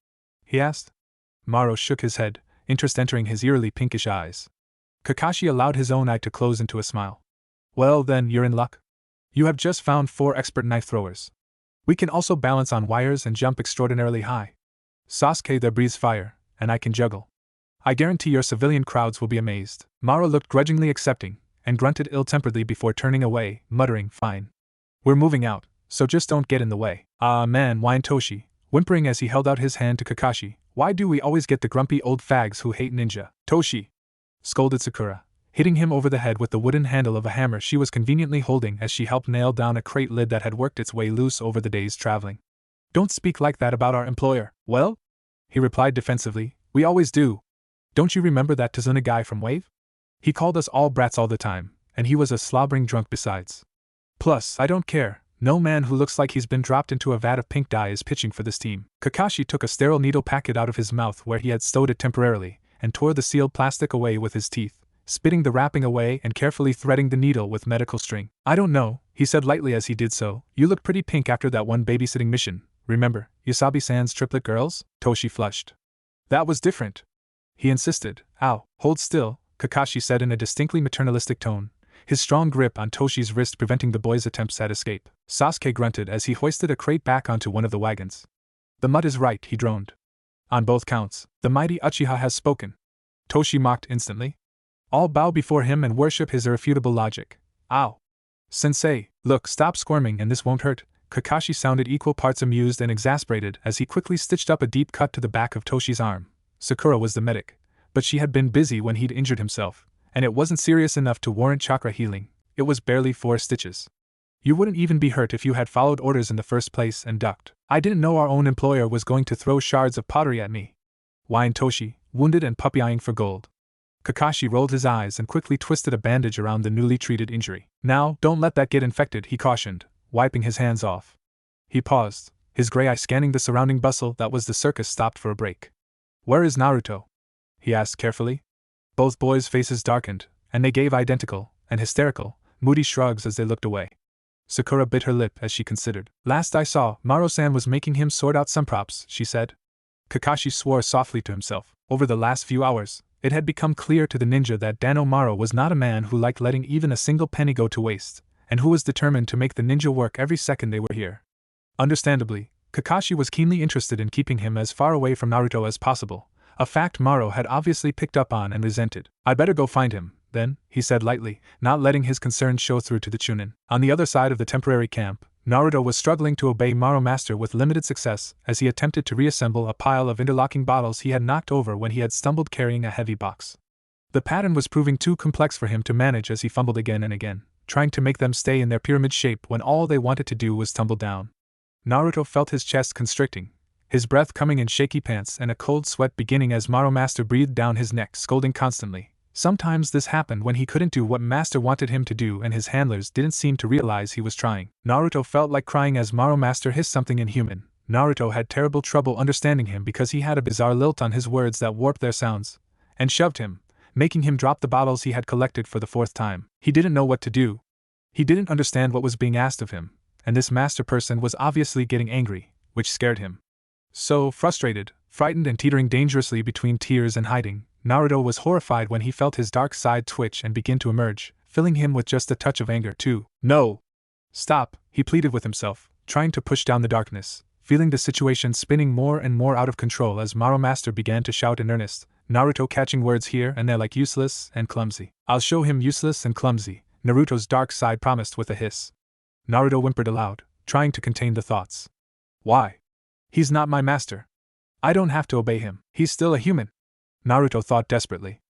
He asked. Maro shook his head, interest entering his eerily pinkish eyes. Kakashi allowed his own eye to close into a smile. Well then, you're in luck. You have just found 4 expert knife throwers. We can also balance on wires and jump extraordinarily high. Sasuke there breathes fire, and I can juggle. I guarantee your civilian crowds will be amazed. Maro looked grudgingly accepting, and grunted ill-temperedly before turning away, muttering, fine. We're moving out, so just don't get in the way. Ah man, whined Toshi, whimpering as he held out his hand to Kakashi. Why do we always get the grumpy old fags who hate ninja? Toshi! Scolded Sakura, hitting him over the head with the wooden handle of a hammer she was conveniently holding as she helped nail down a crate lid that had worked its way loose over the day's traveling. Don't speak like that about our employer. Well? He replied defensively, we always do. Don't you remember that Tazuna guy from Wave? He called us all brats all the time, and he was a slobbering drunk besides. Plus, I don't care. No man who looks like he's been dropped into a vat of pink dye is pitching for this team. Kakashi took a sterile needle packet out of his mouth where he had stowed it temporarily, and tore the sealed plastic away with his teeth, spitting the wrapping away and carefully threading the needle with medical string. I don't know, he said lightly as he did so. You look pretty pink after that one babysitting mission. Remember, Yasabi-san's triplet girls? Toshi flushed. That was different. He insisted. Ow, hold still, Kakashi said in a distinctly maternalistic tone, his strong grip on Toshi's wrist preventing the boy's attempts at escape. Sasuke grunted as he hoisted a crate back onto one of the wagons. The mud is right, he droned. On both counts, the mighty Uchiha has spoken. Toshi mocked instantly. All bow before him and worship his irrefutable logic. Ow. Sensei, look, stop squirming and this won't hurt. Kakashi sounded equal parts amused and exasperated as he quickly stitched up a deep cut to the back of Toshi's arm. Sakura was the medic, but she had been busy when he'd injured himself, and it wasn't serious enough to warrant chakra healing. It was barely 4 stitches. You wouldn't even be hurt if you had followed orders in the first place and ducked. I didn't know our own employer was going to throw shards of pottery at me, whined Toshi, wounded and puppy-eyeing for gold. Kakashi rolled his eyes and quickly twisted a bandage around the newly treated injury. Now, don't let that get infected, he cautioned, wiping his hands off. He paused, his gray eye scanning the surrounding bustle that was the circus stopped for a break. Where is Naruto? He asked carefully. Both boys' faces darkened, and they gave identical, and hysterical, moody shrugs as they looked away. Sakura bit her lip as she considered. Last I saw, Maro-san was making him sort out some props, she said. Kakashi swore softly to himself. Over the last few hours, it had become clear to the ninja that Dano Maro was not a man who liked letting even a single penny go to waste, and who was determined to make the ninja work every second they were here. Understandably, Kakashi was keenly interested in keeping him as far away from Naruto as possible, a fact Maro had obviously picked up on and resented. I'd better go find him, then, he said lightly, not letting his concern show through to the Chunin. On the other side of the temporary camp, Naruto was struggling to obey Maro Master with limited success as he attempted to reassemble a pile of interlocking bottles he had knocked over when he had stumbled carrying a heavy box. The pattern was proving too complex for him to manage as he fumbled again and again, trying to make them stay in their pyramid shape when all they wanted to do was tumble down. Naruto felt his chest constricting, his breath coming in shaky pants and a cold sweat beginning as Maro Master breathed down his neck, scolding constantly. Sometimes this happened when he couldn't do what Master wanted him to do and his handlers didn't seem to realize he was trying. Naruto felt like crying as Maro Master hissed something inhuman. Naruto had terrible trouble understanding him because he had a bizarre lilt on his words that warped their sounds, and shoved him, making him drop the bottles he had collected for the 4th time. He didn't know what to do. He didn't understand what was being asked of him, and this master person was obviously getting angry, which scared him. So, frustrated, frightened and teetering dangerously between tears and hiding, Naruto was horrified when he felt his dark side twitch and begin to emerge, filling him with just a touch of anger too. No! Stop, he pleaded with himself, trying to push down the darkness, feeling the situation spinning more and more out of control as Maro Master began to shout in earnest, Naruto catching words here and there like useless and clumsy. I'll show him useless and clumsy, Naruto's dark side promised with a hiss. Naruto whimpered aloud, trying to contain the thoughts. Why? He's not my master. I don't have to obey him. He's still a human. Naruto thought desperately.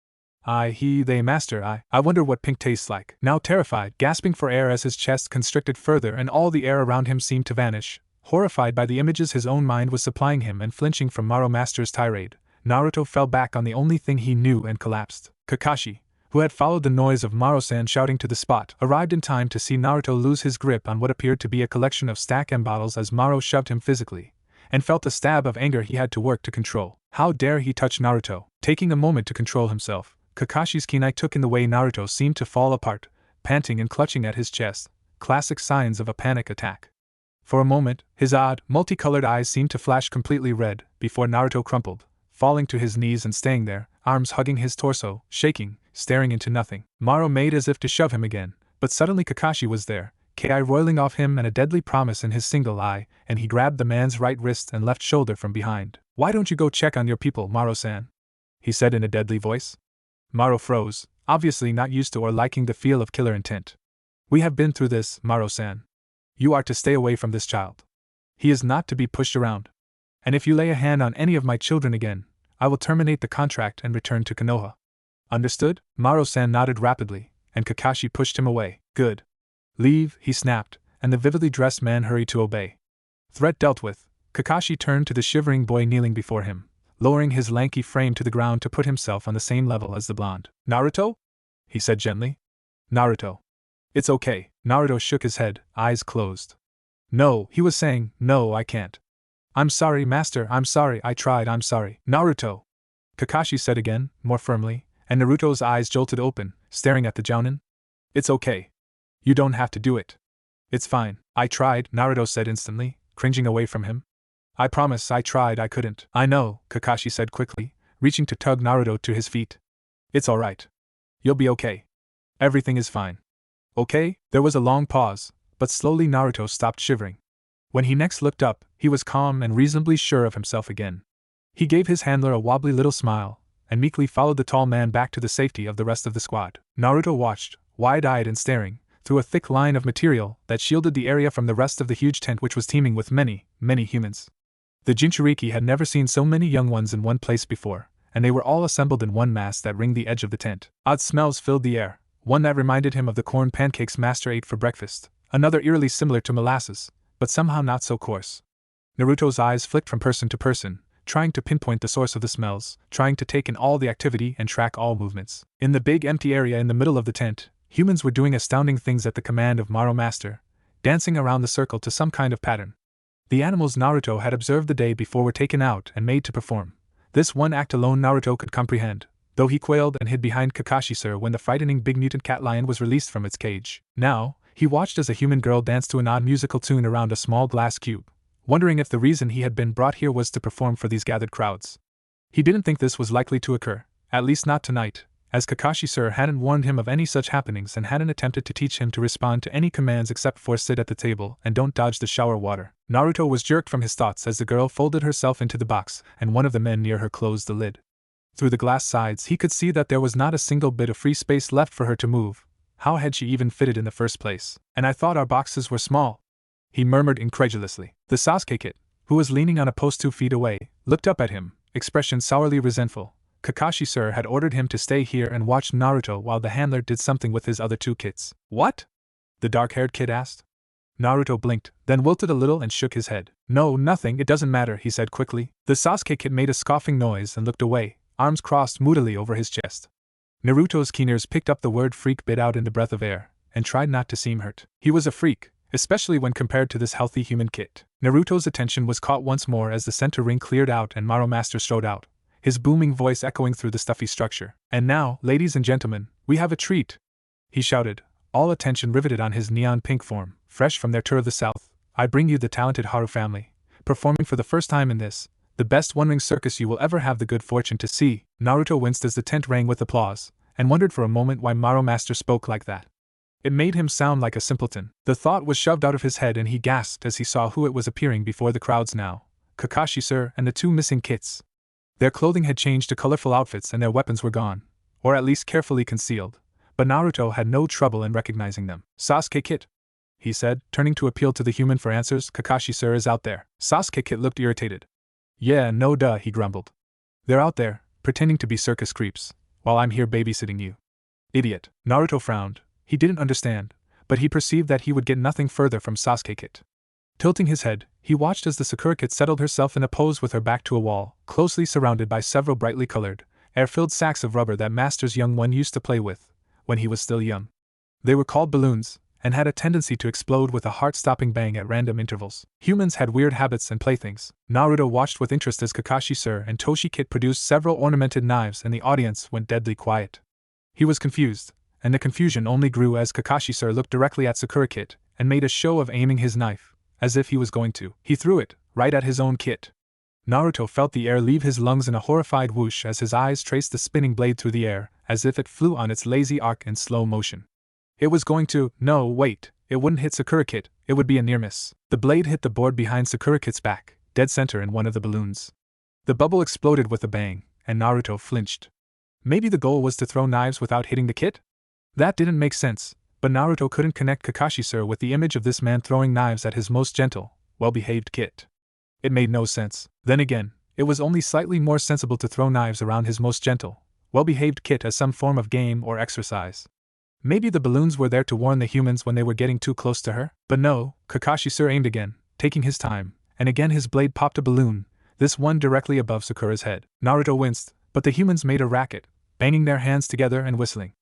They master, I wonder what pink tastes like. Now terrified, gasping for air as his chest constricted further and all the air around him seemed to vanish, horrified by the images his own mind was supplying him and flinching from Maro Master's tirade, Naruto fell back on the only thing he knew and collapsed. Kakashi, who had followed the noise of Maro-san shouting to the spot, arrived in time to see Naruto lose his grip on what appeared to be a collection of stack M bottles as Maro shoved him physically, and felt a stab of anger he had to work to control. How dare he touch Naruto? Taking a moment to control himself, Kakashi's keen eye took in the way Naruto seemed to fall apart, panting and clutching at his chest, classic signs of a panic attack. For a moment, his odd, multicolored eyes seemed to flash completely red, before Naruto crumpled, falling to his knees and staying there, arms hugging his torso, shaking, staring into nothing. Maro made as if to shove him again, but suddenly Kakashi was there, Ki roiling off him and a deadly promise in his single eye, and he grabbed the man's right wrist and left shoulder from behind. Why don't you go check on your people, Maro-san? He said in a deadly voice. Maro froze, obviously not used to or liking the feel of killer intent. We have been through this, Maro-san. You are to stay away from this child. He is not to be pushed around. And if you lay a hand on any of my children again, I will terminate the contract and return to Konoha. Understood? Maro-san nodded rapidly, and Kakashi pushed him away. Good. Leave, he snapped, and the vividly dressed man hurried to obey. Threat dealt with, Kakashi turned to the shivering boy kneeling before him, lowering his lanky frame to the ground to put himself on the same level as the blonde. Naruto? He said gently. Naruto. It's okay. Naruto shook his head, eyes closed. No, he was saying, no, I can't. I'm sorry, master, I'm sorry, I tried, I'm sorry. Naruto! Kakashi said again, more firmly, and Naruto's eyes jolted open, staring at the jounin. It's okay. You don't have to do it. It's fine. I tried, Naruto said instantly, cringing away from him. I promise I tried, I couldn't. I know, Kakashi said quickly, reaching to tug Naruto to his feet. It's alright. You'll be okay. Everything is fine. Okay? There was a long pause, but slowly Naruto stopped shivering. When he next looked up, he was calm and reasonably sure of himself again. He gave his handler a wobbly little smile, and meekly followed the tall man back to the safety of the rest of the squad. Naruto watched, wide-eyed and staring, through a thick line of material that shielded the area from the rest of the huge tent which was teeming with many, many humans. The Jinchuriki had never seen so many young ones in one place before, and they were all assembled in one mass that ringed the edge of the tent. Odd smells filled the air, one that reminded him of the corn pancakes Master ate for breakfast, another eerily similar to molasses, but somehow not so coarse. Naruto's eyes flicked from person to person, trying to pinpoint the source of the smells, trying to take in all the activity and track all movements. In the big empty area in the middle of the tent, humans were doing astounding things at the command of Maro Master, dancing around the circle to some kind of pattern. The animals Naruto had observed the day before were taken out and made to perform. This one act alone Naruto could comprehend, though he quailed and hid behind Kakashi-sir when the frightening big mutant cat lion was released from its cage. Now, he watched as a human girl danced to an odd musical tune around a small glass cube, wondering if the reason he had been brought here was to perform for these gathered crowds. He didn't think this was likely to occur, at least not tonight, as Kakashi-sir hadn't warned him of any such happenings and hadn't attempted to teach him to respond to any commands except for sit at the table and don't dodge the shower water. Naruto was jerked from his thoughts as the girl folded herself into the box and one of the men near her closed the lid. Through the glass sides he could see that there was not a single bit of free space left for her to move. How had she even fitted in the first place? And I thought our boxes were small, he murmured incredulously. The Sasuke kid, who was leaning on a post 2 feet away, looked up at him, expression sourly resentful. Kakashi-sir had ordered him to stay here and watch Naruto while the handler did something with his other 2 kids. What? The dark-haired kid asked. Naruto blinked, then wilted a little and shook his head. No, nothing, it doesn't matter, he said quickly. The Sasuke kid made a scoffing noise and looked away, arms crossed moodily over his chest. Naruto's keen ears picked up the word freak bit out in the breath of air, and tried not to seem hurt. He was a freak, especially when compared to this healthy human kid. Naruto's attention was caught once more as the center ring cleared out and Maro Master strode out, his booming voice echoing through the stuffy structure. And now, ladies and gentlemen, we have a treat, he shouted, all attention riveted on his neon pink form. Fresh from their tour of the south, I bring you the talented Haru family, performing for the first time in this, the best one-ring circus you will ever have the good fortune to see. Naruto winced as the tent rang with applause, and wondered for a moment why Maro Master spoke like that. It made him sound like a simpleton. The thought was shoved out of his head and he gasped as he saw who it was appearing before the crowds now. Kakashi-sir and the 2 missing kits. Their clothing had changed to colorful outfits and their weapons were gone, or at least carefully concealed, but Naruto had no trouble in recognizing them. Sasuke kit, he said, turning to appeal to the human for answers. Kakashi-sir is out there. Sasuke kit looked irritated. Yeah, no duh, he grumbled. They're out there, pretending to be circus creeps, while I'm here babysitting you. Idiot. Naruto frowned. He didn't understand, but he perceived that he would get nothing further from Sasuke kit. Tilting his head, he watched as the Sakura kit settled herself in a pose with her back to a wall, closely surrounded by several brightly colored, air-filled sacks of rubber that Master's young one used to play with, when he was still young. They were called balloons, and had a tendency to explode with a heart-stopping bang at random intervals. Humans had weird habits and playthings. Naruto watched with interest as Kakashi-sir and Toshi Kit produced several ornamented knives and the audience went deadly quiet. He was confused, and the confusion only grew as Kakashi-sir looked directly at Sakura Kit and made a show of aiming his knife, as if he was going to. He threw it, right at his own kit. Naruto felt the air leave his lungs in a horrified whoosh as his eyes traced the spinning blade through the air, as if it flew on its lazy arc in slow motion. It was going to— no, wait, it wouldn't hit Sakura Kit, it would be a near miss. The blade hit the board behind Sakura Kit's back, dead center in one of the balloons. The bubble exploded with a bang, and Naruto flinched. Maybe the goal was to throw knives without hitting the kit? That didn't make sense, but Naruto couldn't connect Kakashi-sir with the image of this man throwing knives at his most gentle, well-behaved kit. It made no sense. Then again, it was only slightly more sensible to throw knives around his most gentle, well-behaved kit as some form of game or exercise. Maybe the balloons were there to warn the humans when they were getting too close to her? But no, Kakashi-sir aimed again, taking his time, and again his blade popped a balloon, this one directly above Sakura's head. Naruto winced, but the humans made a racket, banging their hands together and whistling.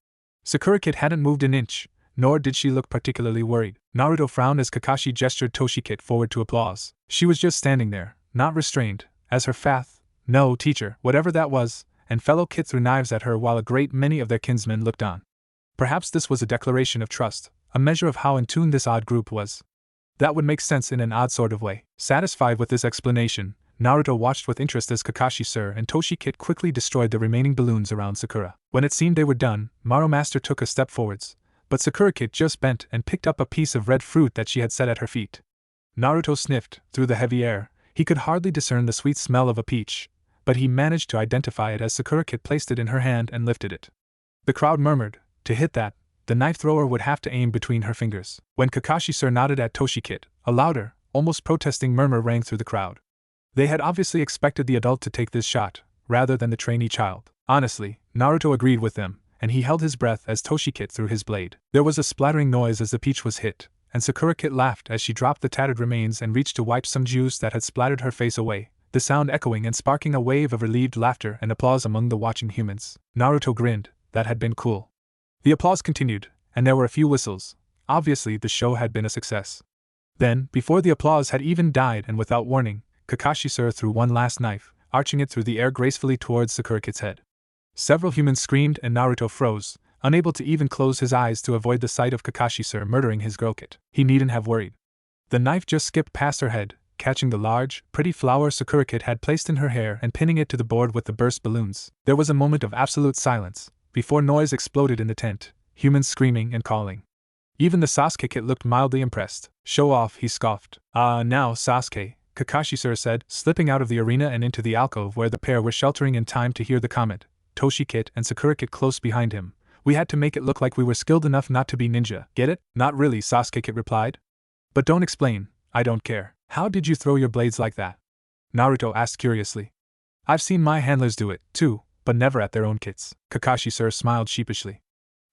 Sakura Kit hadn't moved an inch, nor did she look particularly worried. Naruto frowned as Kakashi gestured Toshi Kit forward to applause. She was just standing there, not restrained, as her no, teacher, whatever that was, and fellow Kit threw knives at her while a great many of their kinsmen looked on. Perhaps this was a declaration of trust, a measure of how in tune this odd group was. That would make sense in an odd sort of way. Satisfied with this explanation, Naruto watched with interest as Kakashi-sir and Toshi Kit quickly destroyed the remaining balloons around Sakura. When it seemed they were done, Maro Master took a step forwards, but Sakura Kit just bent and picked up a piece of red fruit that she had set at her feet. Naruto sniffed through the heavy air. He could hardly discern the sweet smell of a peach, but he managed to identify it as Sakura Kit placed it in her hand and lifted it. The crowd murmured, to hit that, the knife thrower would have to aim between her fingers. When Kakashi-sir nodded at Toshi Kit, a louder, almost protesting murmur rang through the crowd. They had obviously expected the adult to take this shot, rather than the trainee child. Honestly, Naruto agreed with them, and he held his breath as Toshi Kit threw his blade. There was a splattering noise as the peach was hit, and Sakura Kit laughed as she dropped the tattered remains and reached to wipe some juice that had splattered her face away, the sound echoing and sparking a wave of relieved laughter and applause among the watching humans. Naruto grinned. That had been cool. The applause continued, and there were a few whistles. Obviously, the show had been a success. Then, before the applause had even died and without warning, Kakashi-sir threw one last knife, arching it through the air gracefully towards Sakura Kit's head. Several humans screamed and Naruto froze, unable to even close his eyes to avoid the sight of Kakashi-sir murdering his girl Kit. He needn't have worried. The knife just skipped past her head, catching the large, pretty flower Sakura Kit had placed in her hair and pinning it to the board with the burst balloons. There was a moment of absolute silence, before noise exploded in the tent, humans screaming and calling. Even the Sasuke Kit looked mildly impressed. Show off, he scoffed. Now, Sasuke, Kakashi-sir said, slipping out of the arena and into the alcove where the pair were sheltering in time to hear the comment. Toshi Kit and Sakura Kit close behind him. We had to make it look like we were skilled enough not to be ninja. Get it? Not really, Sasuke Kit replied. But don't explain, I don't care. How did you throw your blades like that? Naruto asked curiously. I've seen my handlers do it, too, but never at their own kits. Kakashi-sir smiled sheepishly.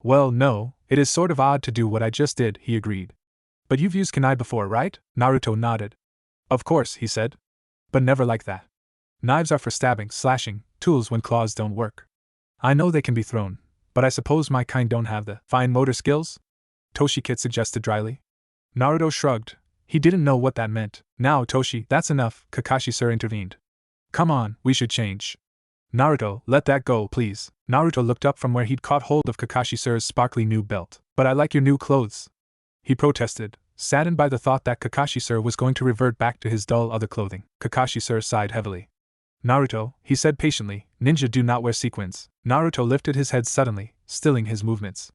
Well, no, it is sort of odd to do what I just did, he agreed. But you've used kunai before, right? Naruto nodded. Of course, he said. But never like that. Knives are for stabbing, slashing, tools when claws don't work. I know they can be thrown, but I suppose my kind don't have the fine motor skills? Toshi Kit suggested dryly. Naruto shrugged. He didn't know what that meant. Now, Toshi, that's enough, Kakashi-sir intervened. Come on, we should change. Naruto, let that go, please. Naruto looked up from where he'd caught hold of Kakashi-sir's sparkly new belt. But I like your new clothes, he protested, saddened by the thought that Kakashi-sir was going to revert back to his dull other clothing. Kakashi-sir sighed heavily. Naruto, he said patiently, ninja do not wear sequins. Naruto lifted his head suddenly, stilling his movements.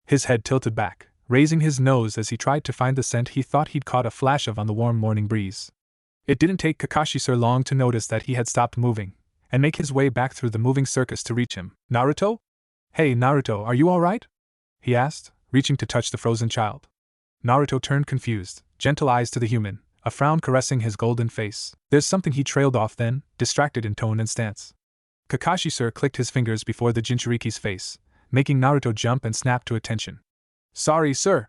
His head tilted back, raising his nose as he tried to find the scent he thought he'd caught a flash of on the warm morning breeze. It didn't take Kakashi-sir long to notice that he had stopped moving, and make his way back through the moving circus to reach him. Naruto? Hey Naruto, are you alright? He asked, reaching to touch the frozen child. Naruto turned confused, gentle eyes to the human, a frown caressing his golden face. There's something he trailed off then, distracted in tone and stance. Kakashi-sir clicked his fingers before the Jinchuriki's face, making Naruto jump and snap to attention. Sorry, sir,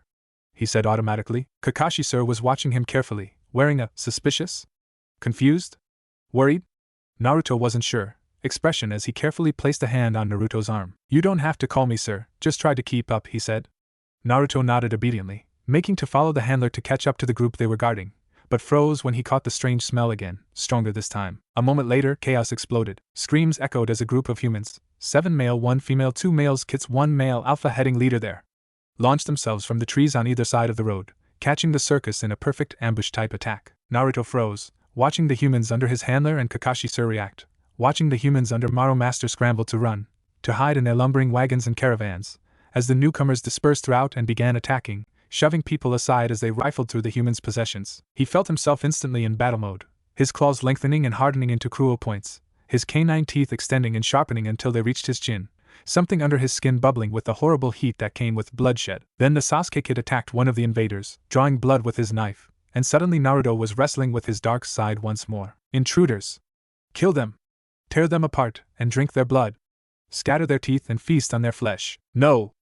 he said automatically. Kakashi-sir was watching him carefully, wearing a suspicious, confused, worried, Naruto wasn't sure, expression as he carefully placed a hand on Naruto's arm. You don't have to call me sir, just try to keep up, he said. Naruto nodded obediently, making to follow the handler to catch up to the group they were guarding, but froze when he caught the strange smell again, stronger this time. A moment later, chaos exploded. Screams echoed as a group of humans, 7 male, 1 female, 2 males, Kits, 1 male alpha heading leader there, launched themselves from the trees on either side of the road, catching the circus in a perfect ambush-type attack. Naruto froze, watching the humans under his handler and Kakashi-sir react, watching the humans under Maro Master scramble to run, to hide in their lumbering wagons and caravans, as the newcomers dispersed throughout and began attacking, shoving people aside as they rifled through the humans' possessions. He felt himself instantly in battle mode, his claws lengthening and hardening into cruel points, his canine teeth extending and sharpening until they reached his chin, something under his skin bubbling with the horrible heat that came with bloodshed. Then the Sasuke kid attacked one of the invaders, drawing blood with his knife, and suddenly Naruto was wrestling with his dark side once more. Intruders! Kill them! Tear them apart, and drink their blood. Scatter their teeth and feast on their flesh. No!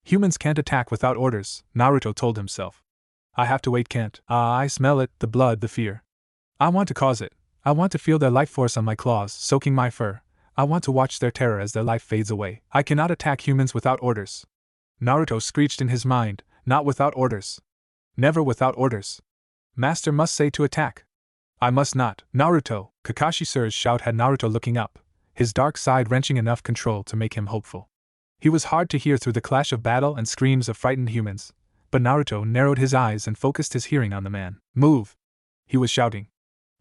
Humans can't attack without orders, Naruto told himself. I have to wait, can't. I smell it, the blood, the fear. I want to cause it. I want to feel their life force on my claws, soaking my fur. I want to watch their terror as their life fades away. I cannot attack humans without orders. Naruto screeched in his mind, not without orders. Never without orders. Master must say to attack. I must not. Naruto, Kakashi Sir's shout had Naruto looking up, his dark side wrenching enough control to make him hopeful. He was hard to hear through the clash of battle and screams of frightened humans, but Naruto narrowed his eyes and focused his hearing on the man. Move! He was shouting.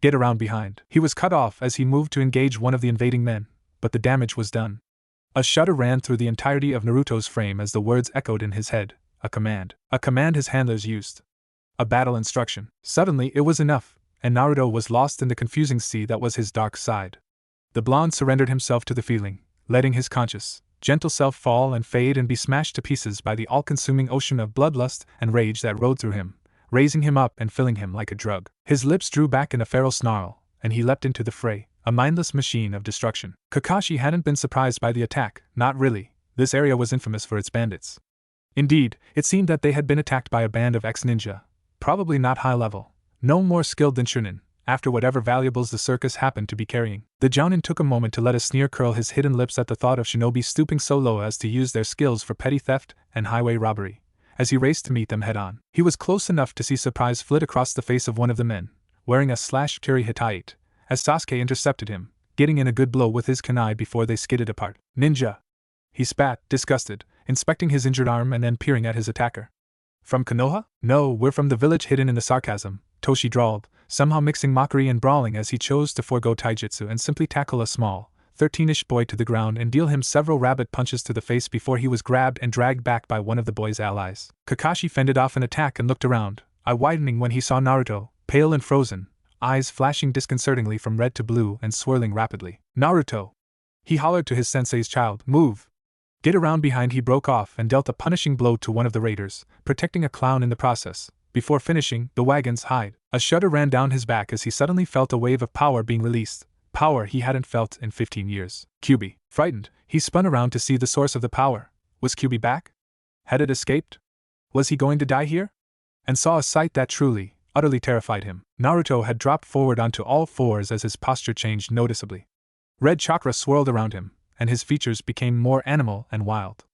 Get around behind. He was cut off as he moved to engage one of the invading men, but the damage was done. A shudder ran through the entirety of Naruto's frame as the words echoed in his head. A command. A command his handlers used. A battle instruction. Suddenly it was enough, and Naruto was lost in the confusing sea that was his dark side. The blonde surrendered himself to the feeling, letting his conscious, gentle self fall and fade and be smashed to pieces by the all-consuming ocean of bloodlust and rage that rode through him, raising him up and filling him like a drug. His lips drew back in a feral snarl, and he leapt into the fray, a mindless machine of destruction. Kakashi hadn't been surprised by the attack, not really. This area was infamous for its bandits. Indeed, it seemed that they had been attacked by a band of ex-ninja, probably not high level, no more skilled than Chunin, after whatever valuables the circus happened to be carrying. The Jounin took a moment to let a sneer curl his hidden lips at the thought of shinobi stooping so low as to use their skills for petty theft and highway robbery, as he raced to meet them head-on. He was close enough to see surprise flit across the face of one of the men, wearing a /Kiri Hitate, as Sasuke intercepted him, getting in a good blow with his kunai before they skidded apart. Ninja! He spat, disgusted, inspecting his injured arm and then peering at his attacker. From Konoha? No, we're from the village. Hidden in the sarcasm, Toshi drawled, somehow mixing mockery and brawling as he chose to forego taijutsu and simply tackle a small, 13-ish boy to the ground and deal him several rabbit punches to the face before he was grabbed and dragged back by one of the boy's allies. Kakashi fended off an attack and looked around, eye widening when he saw Naruto, pale and frozen, eyes flashing disconcertingly from red to blue and swirling rapidly. Naruto! He hollered to his sensei's child, move! Get around behind. He broke off and dealt a punishing blow to one of the raiders, protecting a clown in the process. Before finishing, the wagon's hide. A shudder ran down his back as he suddenly felt a wave of power being released, power he hadn't felt in 15 years. Kyuubi. Frightened, he spun around to see the source of the power. Was Kyuubi back? Had it escaped? Was he going to die here? And saw a sight that truly, utterly terrified him. Naruto had dropped forward onto all fours as his posture changed noticeably. Red chakra swirled around him, and his features became more animal and wild.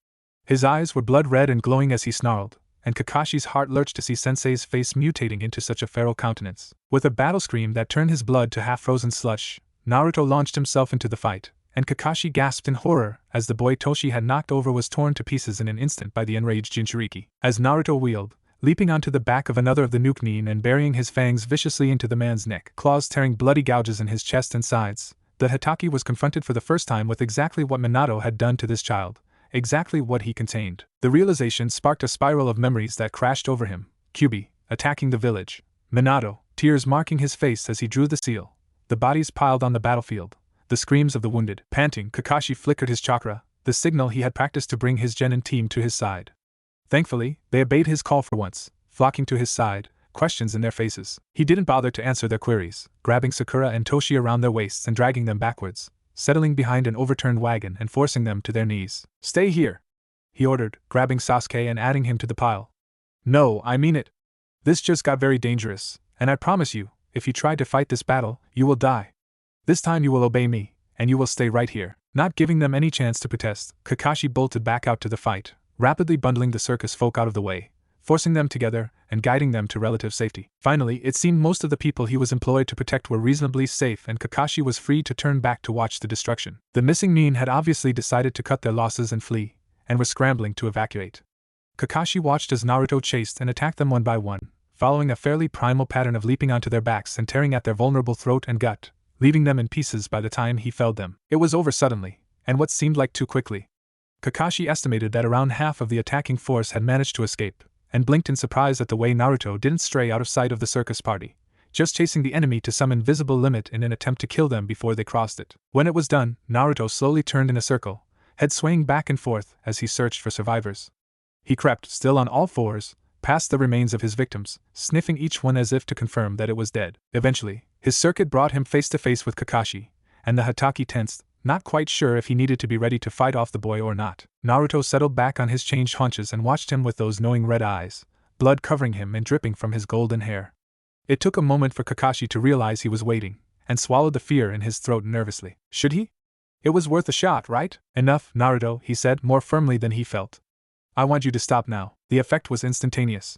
His eyes were blood red and glowing as he snarled, and Kakashi's heart lurched to see Sensei's face mutating into such a feral countenance. With a battle scream that turned his blood to half-frozen slush, Naruto launched himself into the fight, and Kakashi gasped in horror as the boy Toshi had knocked over was torn to pieces in an instant by the enraged Jinchuriki. As Naruto wheeled, leaping onto the back of another of the Nukenin and burying his fangs viciously into the man's neck, claws tearing bloody gouges in his chest and sides, the Hitaki was confronted for the first time with exactly what Minato had done to this child, exactly what he contained. The realization sparked a spiral of memories that crashed over him. Kyuubi, attacking the village. Minato, tears marking his face as he drew the seal. The bodies piled on the battlefield. The screams of the wounded. Panting, Kakashi flickered his chakra, the signal he had practiced to bring his genin team to his side. Thankfully, they obeyed his call for once, flocking to his side, questions in their faces. He didn't bother to answer their queries, grabbing Sakura and Toshi around their waists and dragging them backwards, settling behind an overturned wagon and forcing them to their knees. Stay here, he ordered, grabbing Sasuke and adding him to the pile. No, I mean it. This just got very dangerous, and I promise you, if you try to fight this battle, you will die. This time you will obey me, and you will stay right here. Not giving them any chance to protest, Kakashi bolted back out to the fight, rapidly bundling the circus folk out of the way, forcing them together and guiding them to relative safety. Finally, it seemed most of the people he was employed to protect were reasonably safe and Kakashi was free to turn back to watch the destruction. The missing Nin had obviously decided to cut their losses and flee, and were scrambling to evacuate. Kakashi watched as Naruto chased and attacked them one by one, following a fairly primal pattern of leaping onto their backs and tearing at their vulnerable throat and gut, leaving them in pieces by the time he felled them. It was over suddenly, and what seemed like too quickly. Kakashi estimated that around half of the attacking force had managed to escape, and blinked in surprise at the way Naruto didn't stray out of sight of the circus party. just chasing the enemy to some invisible limit in an attempt to kill them before they crossed it. When it was done, Naruto slowly turned in a circle, head swaying back and forth as he searched for survivors. He crept, still on all fours, past the remains of his victims, sniffing each one as if to confirm that it was dead. Eventually, his circuit brought him face to face with Kakashi, and the Hatake tensed, not quite sure if he needed to be ready to fight off the boy or not. Naruto settled back on his changed haunches and watched him with those knowing red eyes, blood covering him and dripping from his golden hair. It took a moment for Kakashi to realize he was waiting, and swallowed the fear in his throat nervously. Should he? It was worth a shot, right? Enough, Naruto, he said more firmly than he felt. I want you to stop now. The effect was instantaneous.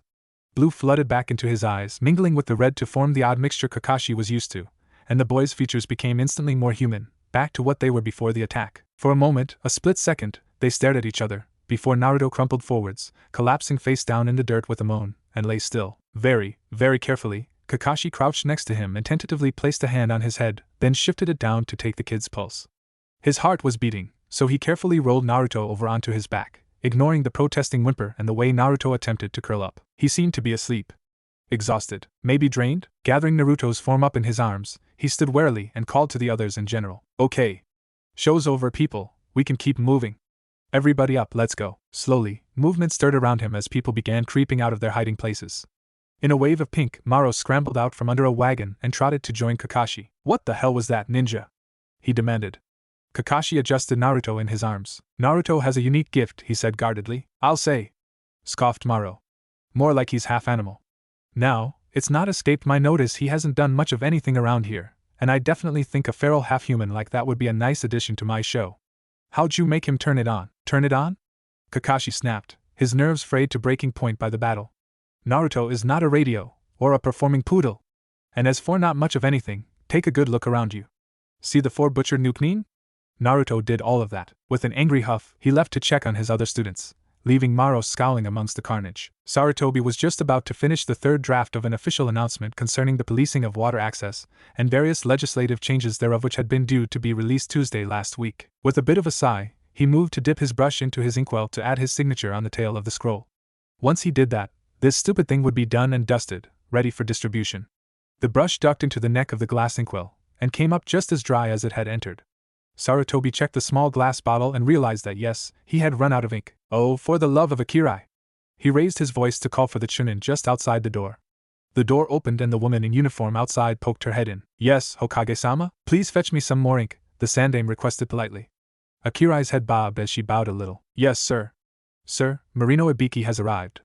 Blue flooded back into his eyes, mingling with the red to form the odd mixture Kakashi was used to, and the boy's features became instantly more human, back to what they were before the attack. For a moment, a split second, they stared at each other, before Naruto crumpled forwards, collapsing face down in the dirt with a moan, and lay still. Very, very carefully, Kakashi crouched next to him and tentatively placed a hand on his head, then shifted it down to take the kid's pulse. His heart was beating, so he carefully rolled Naruto over onto his back, ignoring the protesting whimper and the way Naruto attempted to curl up. He seemed to be asleep. Exhausted, maybe drained? Gathering Naruto's form up in his arms, he stood warily and called to the others in general. Okay. Show's over, people, we can keep moving. Everybody up, let's go. Slowly, movement stirred around him as people began creeping out of their hiding places. In a wave of pink, Maro scrambled out from under a wagon and trotted to join Kakashi. What the hell was that, ninja? He demanded. Kakashi adjusted Naruto in his arms. Naruto has a unique gift, he said guardedly. I'll say, scoffed Maro. More like he's half animal. Now, it's not escaped my notice he hasn't done much of anything around here, and I definitely think a feral half-human like that would be a nice addition to my show. How'd you make him turn it on? Turn it on? Kakashi snapped, his nerves frayed to breaking point by the battle. Naruto is not a radio, or a performing poodle. And as for not much of anything, take a good look around you. See the 4 butchered Nuknin? Naruto did all of that. With an angry huff, he left to check on his other students, leaving Maro scowling amongst the carnage. Sarutobi was just about to finish the 3rd draft of an official announcement concerning the policing of water access, and various legislative changes thereof which had been due to be released Tuesday last week. With a bit of a sigh, he moved to dip his brush into his inkwell to add his signature on the tail of the scroll. Once he did that, this stupid thing would be done and dusted, ready for distribution. The brush ducked into the neck of the glass inkwell, and came up just as dry as it had entered. Sarutobi checked the small glass bottle and realized that yes, he had run out of ink. Oh, for the love of Akirai! He raised his voice to call for the chunin just outside the door. The door opened and the woman in uniform outside poked her head in. Yes, Hokage-sama? Please fetch me some more ink, the sandame requested politely. Akirai's head bobbed as she bowed a little. Yes, sir. Sir, Marino Ibiki has arrived.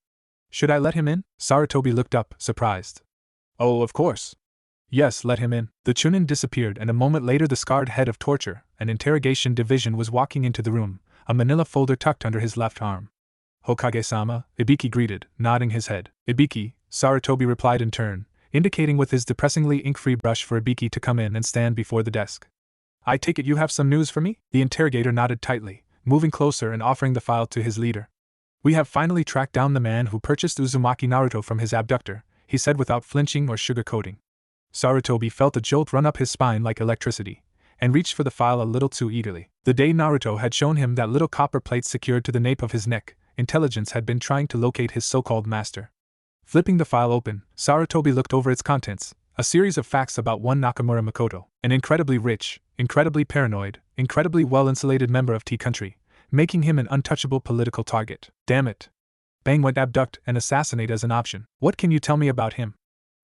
Should I let him in? Sarutobi looked up, surprised. Oh, of course. Yes, let him in. The chunin disappeared and a moment later the scarred head of torture and interrogation division was walking into the room, a manila folder tucked under his left arm. Hokage-sama, Ibiki greeted, nodding his head. Ibiki, Sarutobi replied in turn, indicating with his depressingly ink-free brush for Ibiki to come in and stand before the desk. I take it you have some news for me? The interrogator nodded tightly, moving closer and offering the file to his leader. We have finally tracked down the man who purchased Uzumaki Naruto from his abductor, he said without flinching or sugarcoating. Sarutobi felt a jolt run up his spine like electricity, and reached for the file a little too eagerly. The day Naruto had shown him that little copper plate secured to the nape of his neck, intelligence had been trying to locate his so-called master. Flipping the file open, Sarutobi looked over its contents, a series of facts about one Nakamura Makoto, an incredibly rich, incredibly paranoid, incredibly well-insulated member of T-Country, making him an untouchable political target. Damn it. Bang went abduct and assassinate as an option. What can you tell me about him?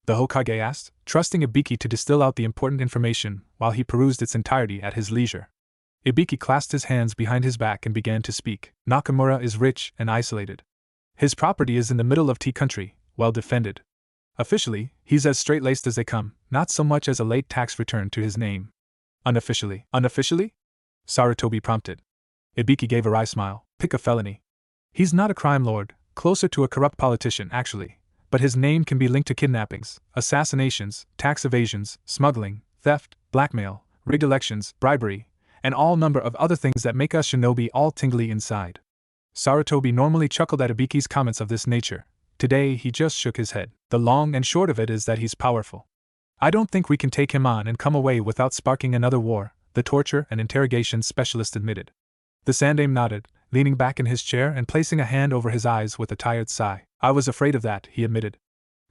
The Hokage asked, trusting Ibiki to distill out the important information while he perused its entirety at his leisure. Ibiki clasped his hands behind his back and began to speak. Nakamura is rich and isolated. His property is in the middle of T-Country, well defended. Officially, he's as straight-laced as they come, not so much as a late tax return to his name. Unofficially? Unofficially? Sarutobi prompted. Ibiki gave a wry smile. Pick a felony. He's not a crime lord, closer to a corrupt politician actually, but his name can be linked to kidnappings, assassinations, tax evasions, smuggling, theft, blackmail, rigged elections, bribery, and all number of other things that make us shinobi all tingly inside. Sarutobi normally chuckled at Ibiki's comments of this nature. Today he just shook his head. The long and short of it is that he's powerful. I don't think we can take him on and come away without sparking another war, the torture and interrogation specialist admitted. The sandame nodded, leaning back in his chair and placing a hand over his eyes with a tired sigh. I was afraid of that, he admitted.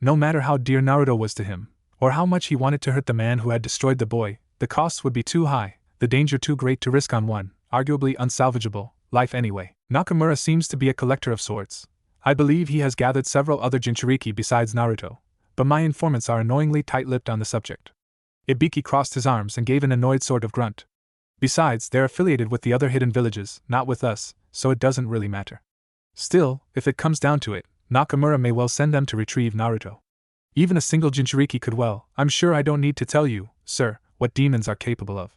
No matter how dear Naruto was to him, or how much he wanted to hurt the man who had destroyed the boy. The costs would be too high, the danger too great to risk on one, arguably unsalvageable, life anyway. Nakamura seems to be a collector of sorts. I believe he has gathered several other Jinchuriki besides Naruto, but my informants are annoyingly tight-lipped on the subject. Ibiki crossed his arms and gave an annoyed sort of grunt. Besides, they're affiliated with the other hidden villages, not with us, so it doesn't really matter. Still, if it comes down to it, Nakamura may well send them to retrieve Naruto. Even a single Jinchuriki could well. I'm sure I don't need to tell you, sir, what demons are capable of.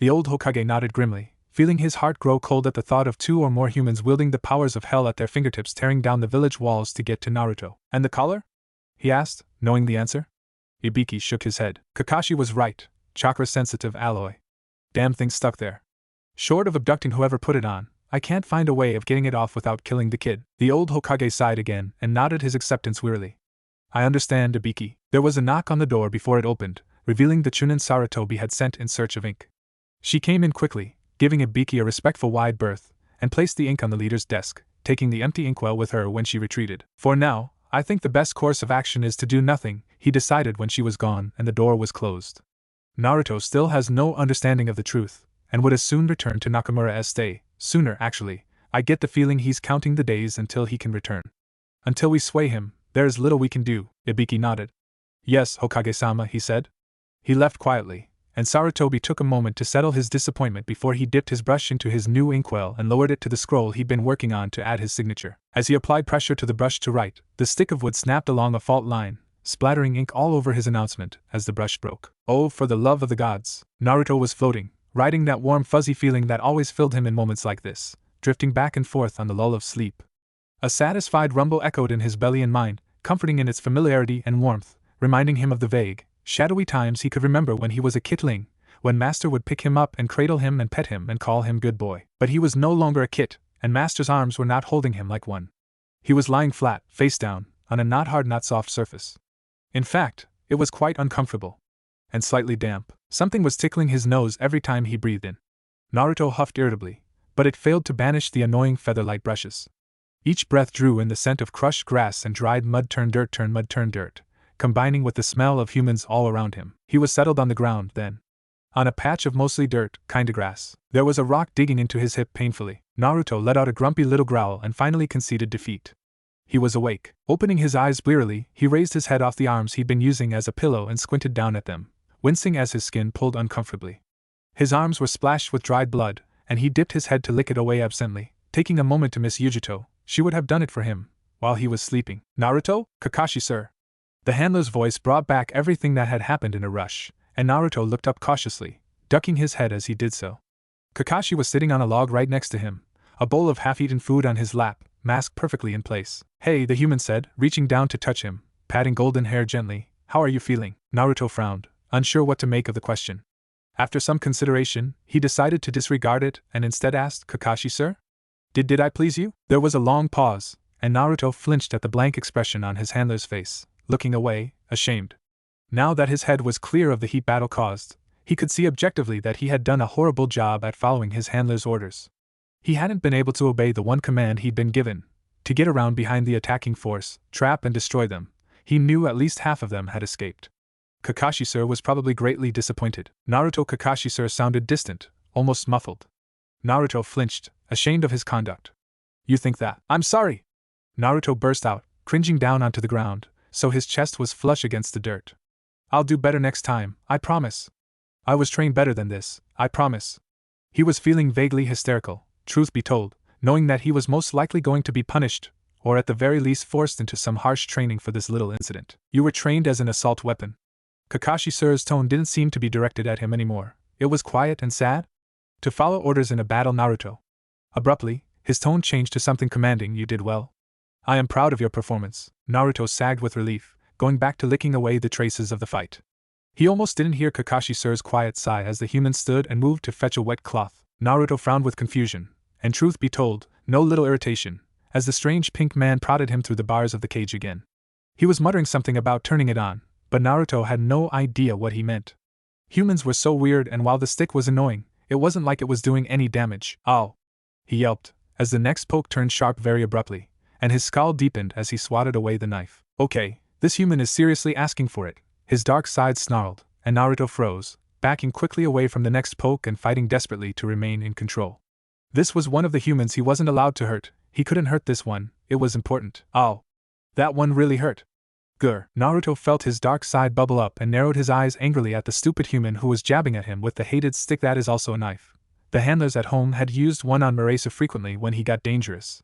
The old Hokage nodded grimly, feeling his heart grow cold at the thought of 2 or more humans wielding the powers of hell at their fingertips tearing down the village walls to get to Naruto. And the collar? He asked, knowing the answer. Ibiki shook his head. Kakashi was right, chakra-sensitive alloy. Damn thing stuck there. Short of abducting whoever put it on, I can't find a way of getting it off without killing the kid. The old Hokage sighed again and nodded his acceptance wearily. I understand, Ibiki. There was a knock on the door before it opened, revealing the Chunin Sarutobi had sent in search of ink. She came in quickly, giving Ibiki a respectful wide berth, and placed the ink on the leader's desk, taking the empty inkwell with her when she retreated. For now, I think the best course of action is to do nothing, he decided when she was gone and the door was closed. Naruto still has no understanding of the truth, and would as soon return to Nakamura as stay. Sooner, actually. I get the feeling he's counting the days until he can return. Until we sway him, there is little we can do, Ibiki nodded. Yes, Hokage-sama, he said. He left quietly, and Sarutobi took a moment to settle his disappointment before he dipped his brush into his new inkwell and lowered it to the scroll he'd been working on to add his signature. As he applied pressure to the brush to write, the stick of wood snapped along a fault line, splattering ink all over his announcement as the brush broke. Oh, for the love of the gods! Naruto was floating, riding that warm fuzzy feeling that always filled him in moments like this, drifting back and forth on the lull of sleep. A satisfied rumble echoed in his belly and mind, comforting in its familiarity and warmth, reminding him of the vague, shadowy times he could remember when he was a kitling, when Master would pick him up and cradle him and pet him and call him good boy. But he was no longer a kit, and Master's arms were not holding him like one. He was lying flat, face down, on a not hard not soft surface. In fact, it was quite uncomfortable. And slightly damp. Something was tickling his nose every time he breathed in. Naruto huffed irritably, but it failed to banish the annoying feather-light brushes. Each breath drew in the scent of crushed grass and dried mud turned dirt, combining with the smell of humans all around him. He was settled on the ground then. On a patch of mostly dirt, kinda grass. There was a rock digging into his hip painfully. Naruto let out a grumpy little growl and finally conceded defeat. He was awake. Opening his eyes blearily, he raised his head off the arms he'd been using as a pillow and squinted down at them, wincing as his skin pulled uncomfortably. His arms were splashed with dried blood, and he dipped his head to lick it away absently, taking a moment to miss Yujito. She would have done it for him, while he was sleeping. Naruto? Kakashi, sir. The handler's voice brought back everything that had happened in a rush, and Naruto looked up cautiously, ducking his head as he did so. Kakashi was sitting on a log right next to him, a bowl of half-eaten food on his lap, mask perfectly in place. Hey, the human said, reaching down to touch him, patting golden hair gently. How are you feeling? Naruto frowned, unsure what to make of the question. After some consideration, he decided to disregard it and instead asked, Kakashi, sir? Did I please you? There was a long pause, and Naruto flinched at the blank expression on his handler's face, looking away, ashamed. Now that his head was clear of the heat battle caused, he could see objectively that he had done a horrible job at following his handler's orders. He hadn't been able to obey the one command he'd been given, to get around behind the attacking force, trap and destroy them. He knew at least half of them had escaped. Kakashi sir was probably greatly disappointed. Naruto Kakashi sir sounded distant, almost muffled. Naruto flinched, ashamed of his conduct. You think that? I'm sorry! Naruto burst out, cringing down onto the ground, so his chest was flush against the dirt. I'll do better next time, I promise. I was trained better than this, I promise. He was feeling vaguely hysterical, truth be told, knowing that he was most likely going to be punished, or at the very least forced into some harsh training for this little incident. You were trained as an assault weapon. Kakashi sir's tone didn't seem to be directed at him anymore. It was quiet and sad. To follow orders in a battle, Naruto. Abruptly, his tone changed to something commanding. You did well. I am proud of your performance. Naruto sagged with relief, going back to licking away the traces of the fight. He almost didn't hear Kakashi sir's quiet sigh as the human stood and moved to fetch a wet cloth. Naruto frowned with confusion, and truth be told, no little irritation, as the strange pink man prodded him through the bars of the cage again. He was muttering something about turning it on, but Naruto had no idea what he meant. Humans were so weird, and while the stick was annoying, it wasn't like it was doing any damage. Ow! He yelped, as the next poke turned sharp very abruptly, and his scowl deepened as he swatted away the knife. Okay, this human is seriously asking for it. His dark side snarled, and Naruto froze, backing quickly away from the next poke and fighting desperately to remain in control. This was one of the humans he wasn't allowed to hurt. He couldn't hurt this one, it was important. Oh. That one really hurt. Grr. Naruto felt his dark side bubble up and narrowed his eyes angrily at the stupid human who was jabbing at him with the hated stick that is also a knife. The handlers at home had used one on Murasu frequently when he got dangerous.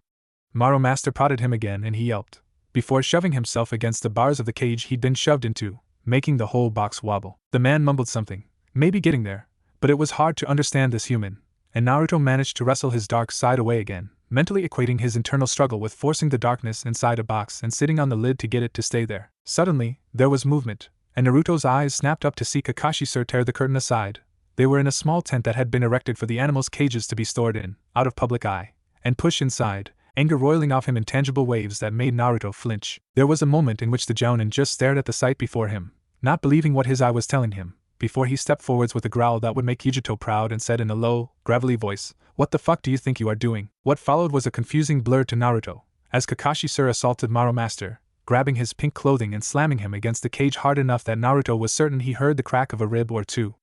Maro Master prodded him again and he yelped, before shoving himself against the bars of the cage he'd been shoved into, making the whole box wobble. The man mumbled something, maybe getting there, but it was hard to understand this human, and Naruto managed to wrestle his dark side away again, mentally equating his internal struggle with forcing the darkness inside a box and sitting on the lid to get it to stay there. Suddenly, there was movement, and Naruto's eyes snapped up to see Kakashi-sir tear the curtain aside. They were in a small tent that had been erected for the animals' cages to be stored in, out of public eye, and push inside, anger roiling off him in tangible waves that made Naruto flinch. There was a moment in which the Jounin just stared at the sight before him, not believing what his eye was telling him, before he stepped forwards with a growl that would make Yujito proud and said in a low, gravelly voice, "What the fuck do you think you are doing?" What followed was a confusing blur to Naruto, as Kakashi-sir assaulted Maro Master, grabbing his pink clothing and slamming him against the cage hard enough that Naruto was certain he heard the crack of a rib or two.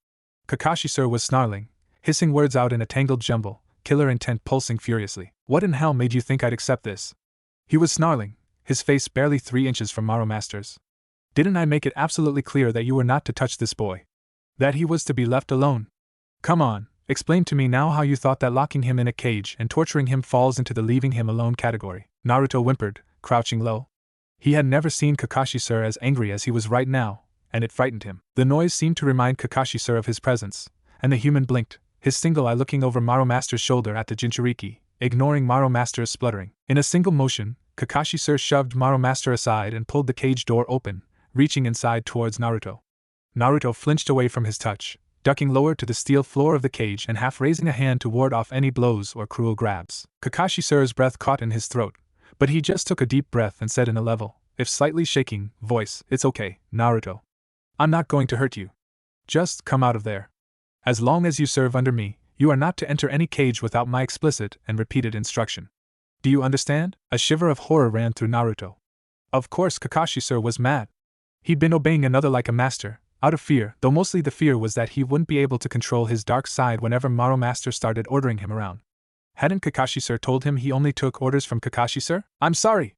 Kakashi-sir was snarling, hissing words out in a tangled jumble, killer intent pulsing furiously. "What in hell made you think I'd accept this?" He was snarling, his face barely 3 inches from Maro Master's. "Didn't I make it absolutely clear that you were not to touch this boy? That he was to be left alone? Come on, explain to me now how you thought that locking him in a cage and torturing him falls into the leaving him alone category." Naruto whimpered, crouching low. He had never seen Kakashi-sir as angry as he was right now, and it frightened him. The noise seemed to remind Kakashi-sir of his presence, and the human blinked, his single eye looking over Maro Master's shoulder at the Jinchuriki, ignoring Maro Master's spluttering. In a single motion, Kakashi-sir shoved Maro Master aside and pulled the cage door open, reaching inside towards Naruto. Naruto flinched away from his touch, ducking lower to the steel floor of the cage and half raising a hand to ward off any blows or cruel grabs. Kakashi-sir's breath caught in his throat, but he just took a deep breath and said in a level, if slightly shaking, voice, "It's okay, Naruto. I'm not going to hurt you. Just come out of there. As long as you serve under me, you are not to enter any cage without my explicit and repeated instruction. Do you understand?" A shiver of horror ran through Naruto. Of course Kakashi-sir was mad. He'd been obeying another like a master, out of fear, though mostly the fear was that he wouldn't be able to control his dark side whenever Maro Master started ordering him around. Hadn't Kakashi-sir told him he only took orders from Kakashi-sir? "I'm sorry,"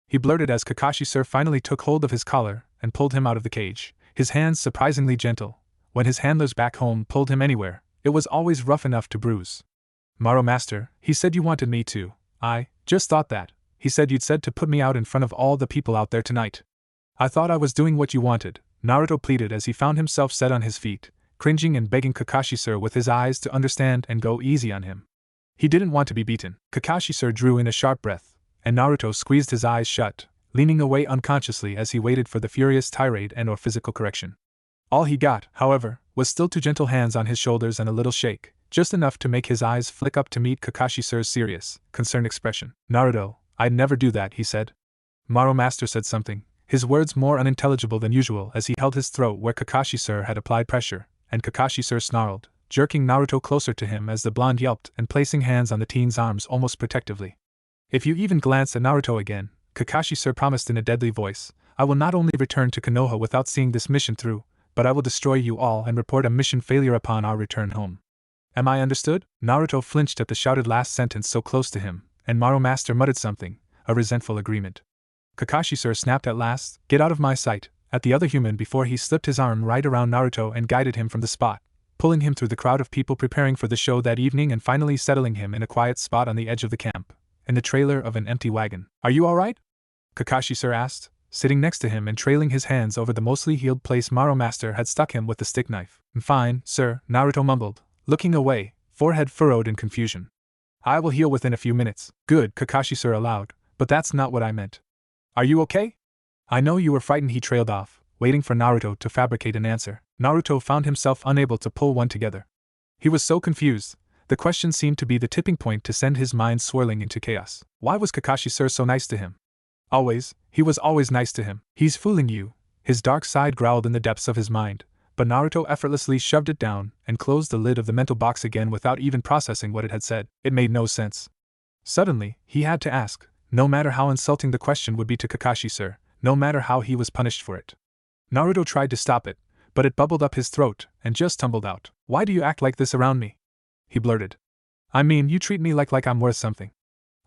he blurted as Kakashi-sir finally took hold of his collar and pulled him out of the cage, his hands surprisingly gentle. When his handlers back home pulled him anywhere, it was always rough enough to bruise. "Maro Master, he said you wanted me to." "I just thought that. He said you'd said to put me out in front of all the people out there tonight." "I thought I was doing what you wanted," Naruto pleaded as he found himself set on his feet, cringing and begging Kakashi-sir with his eyes to understand and go easy on him. He didn't want to be beaten. Kakashi-sir drew in a sharp breath, and Naruto squeezed his eyes shut, leaning away unconsciously as he waited for the furious tirade and/or physical correction. All he got, however, was still 2 gentle hands on his shoulders and a little shake, just enough to make his eyes flick up to meet Kakashi-sir's serious, concerned expression. "Naruto, I'd never do that," he said. Maro Master said something, his words more unintelligible than usual as he held his throat where Kakashi-sir had applied pressure, and Kakashi-sir snarled, jerking Naruto closer to him as the blonde yelped and placing hands on the teen's arms almost protectively. "If you even glance at Naruto again," Kakashi-sir promised in a deadly voice, "I will not only return to Konoha without seeing this mission through, but I will destroy you all and report a mission failure upon our return home. Am I understood?" Naruto flinched at the shouted last sentence so close to him, and Maro Master muttered something, a resentful agreement. Kakashi-sir snapped at last, "Get out of my sight," at the other human before he slipped his arm right around Naruto and guided him from the spot, pulling him through the crowd of people preparing for the show that evening and finally settling him in a quiet spot on the edge of the camp, in the trailer of an empty wagon. "Are you alright?" Kakashi-sir asked, sitting next to him and trailing his hands over the mostly healed place Maro Master had stuck him with the stick knife. "Fine, sir," Naruto mumbled, looking away, forehead furrowed in confusion. "I will heal within a few minutes." "Good," Kakashi-sir allowed, "but that's not what I meant. Are you okay?" "I know you were frightened," he trailed off, waiting for Naruto to fabricate an answer. Naruto found himself unable to pull one together. He was so confused, the question seemed to be the tipping point to send his mind swirling into chaos. Why was Kakashi-sir so nice to him? He was always nice to him. "He's fooling you," his dark side growled in the depths of his mind, but Naruto effortlessly shoved it down and closed the lid of the mental box again without even processing what it had said. It made no sense. Suddenly, he had to ask, no matter how insulting the question would be to Kakashi-sir, no matter how he was punished for it. Naruto tried to stop it, but it bubbled up his throat and just tumbled out. Why do you act like this around me? He blurted. I mean, you treat me like I'm worth something.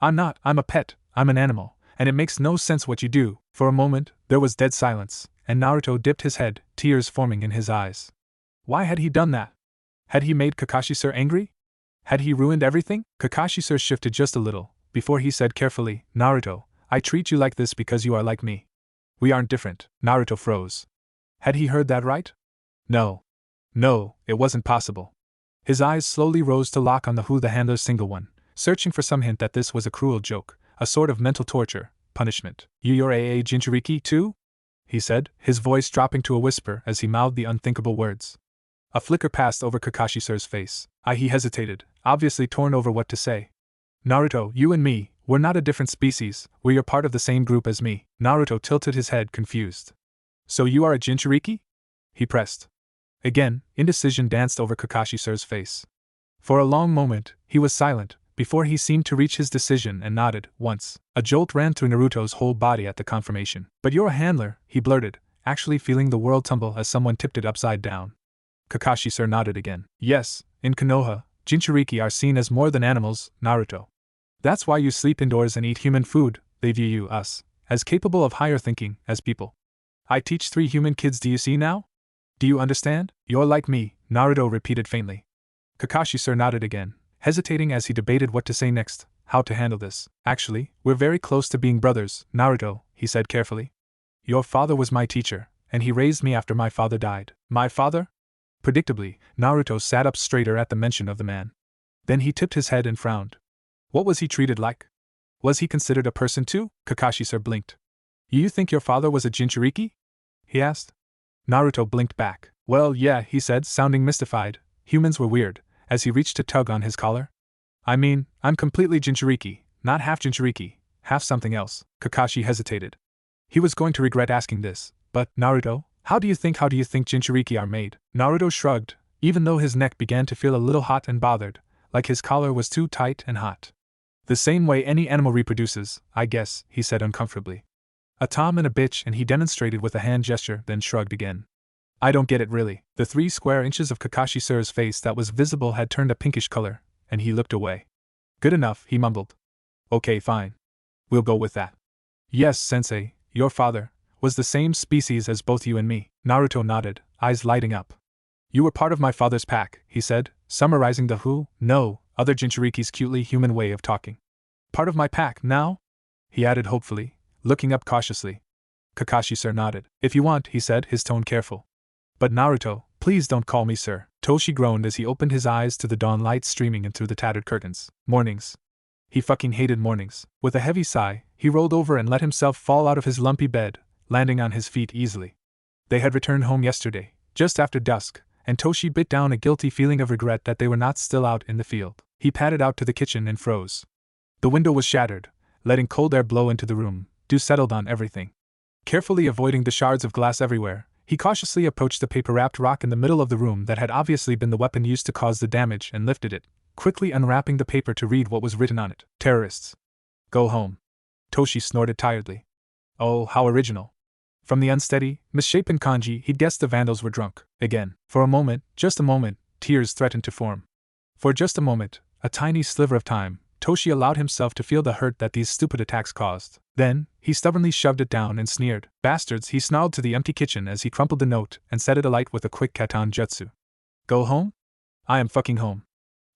I'm not, I'm a pet, I'm an animal, and it makes no sense what you do. For a moment, there was dead silence, and Naruto dipped his head, tears forming in his eyes. Why had he done that? Had he made Kakashi-sir angry? Had he ruined everything? Kakashi-sir shifted just a little, before he said carefully, Naruto, I treat you like this because you are like me. We aren't different. Naruto froze. Had he heard that right? No. No, it wasn't possible. His eyes slowly rose to lock on the handler's single one, searching for some hint that this was a cruel joke, a sort of mental torture, punishment. You're a Jinchuriki too? He said, his voice dropping to a whisper as he mouthed the unthinkable words. A flicker passed over Kakashi-sir's face. He hesitated, obviously torn over what to say. Naruto, you and me, we're not a different species, we're part of the same group as me. Naruto tilted his head, confused. So you are a Jinchuriki? He pressed. Again, indecision danced over Kakashi-sir's face. For a long moment, he was silent, before he seemed to reach his decision and nodded, once. A jolt ran through Naruto's whole body at the confirmation. But you're a handler, he blurted, actually feeling the world tumble as someone tipped it upside down. Kakashi-sir nodded again. Yes, in Konoha, Jinchuriki are seen as more than animals, Naruto. That's why you sleep indoors and eat human food, they view you, us, as capable of higher thinking, as people. I teach 3 human kids, do you see now? Do you understand? You're like me, Naruto repeated faintly. Kakashi-sir nodded again, hesitating as he debated what to say next, how to handle this. Actually, we're very close to being brothers, Naruto, he said carefully. Your father was my teacher, and he raised me after my father died. My father? Predictably, Naruto sat up straighter at the mention of the man. Then he tipped his head and frowned. What was he treated like? Was he considered a person too? Kakashi-sir blinked. You think your father was a Jinchuriki? He asked. Naruto blinked back. Well, yeah, he said, sounding mystified. Humans were weird, as he reached to tug on his collar. I mean, I'm completely Jinchuriki, not half Jinchuriki, half something else. Kakashi hesitated. He was going to regret asking this, but, Naruto, how do you think Jinchuriki are made? Naruto shrugged, even though his neck began to feel a little hot and bothered, like his collar was too tight and hot. The same way any animal reproduces, I guess, he said uncomfortably. A tom and a bitch, and he demonstrated with a hand gesture, then shrugged again. I don't get it really. The 3 square inches of Kakashi-sir's face that was visible had turned a pinkish color, and he looked away. Good enough, he mumbled. Okay, fine. We'll go with that. Yes, sensei, your father was the same species as both you and me. Naruto nodded, eyes lighting up. You were part of my father's pack, he said, summarizing the other Jinchuriki's cutely human way of talking. Part of my pack, now? He added hopefully, looking up cautiously. Kakashi-sir nodded. If you want, he said, his tone careful. But Naruto, please don't call me sir. Toshi groaned as he opened his eyes to the dawn light streaming in through the tattered curtains. Mornings. He fucking hated mornings. With a heavy sigh, he rolled over and let himself fall out of his lumpy bed, landing on his feet easily. They had returned home yesterday, just after dusk, and Toshi bit down a guilty feeling of regret that they were not still out in the field. He padded out to the kitchen and froze. The window was shattered, letting cold air blow into the room. Dew settled on everything. Carefully avoiding the shards of glass everywhere, he cautiously approached the paper-wrapped rock in the middle of the room that had obviously been the weapon used to cause the damage and lifted it, quickly unwrapping the paper to read what was written on it. Terrorists. Go home. Toshi snorted tiredly. Oh, how original. From the unsteady, misshapen kanji, he'd guessed the vandals were drunk. Again. For a moment, just a moment, tears threatened to form. For just a moment, a tiny sliver of time, Toshi allowed himself to feel the hurt that these stupid attacks caused. Then, he stubbornly shoved it down and sneered. Bastards, he snarled to the empty kitchen as he crumpled the note and set it alight with a quick katan jutsu. Go home? I am fucking home.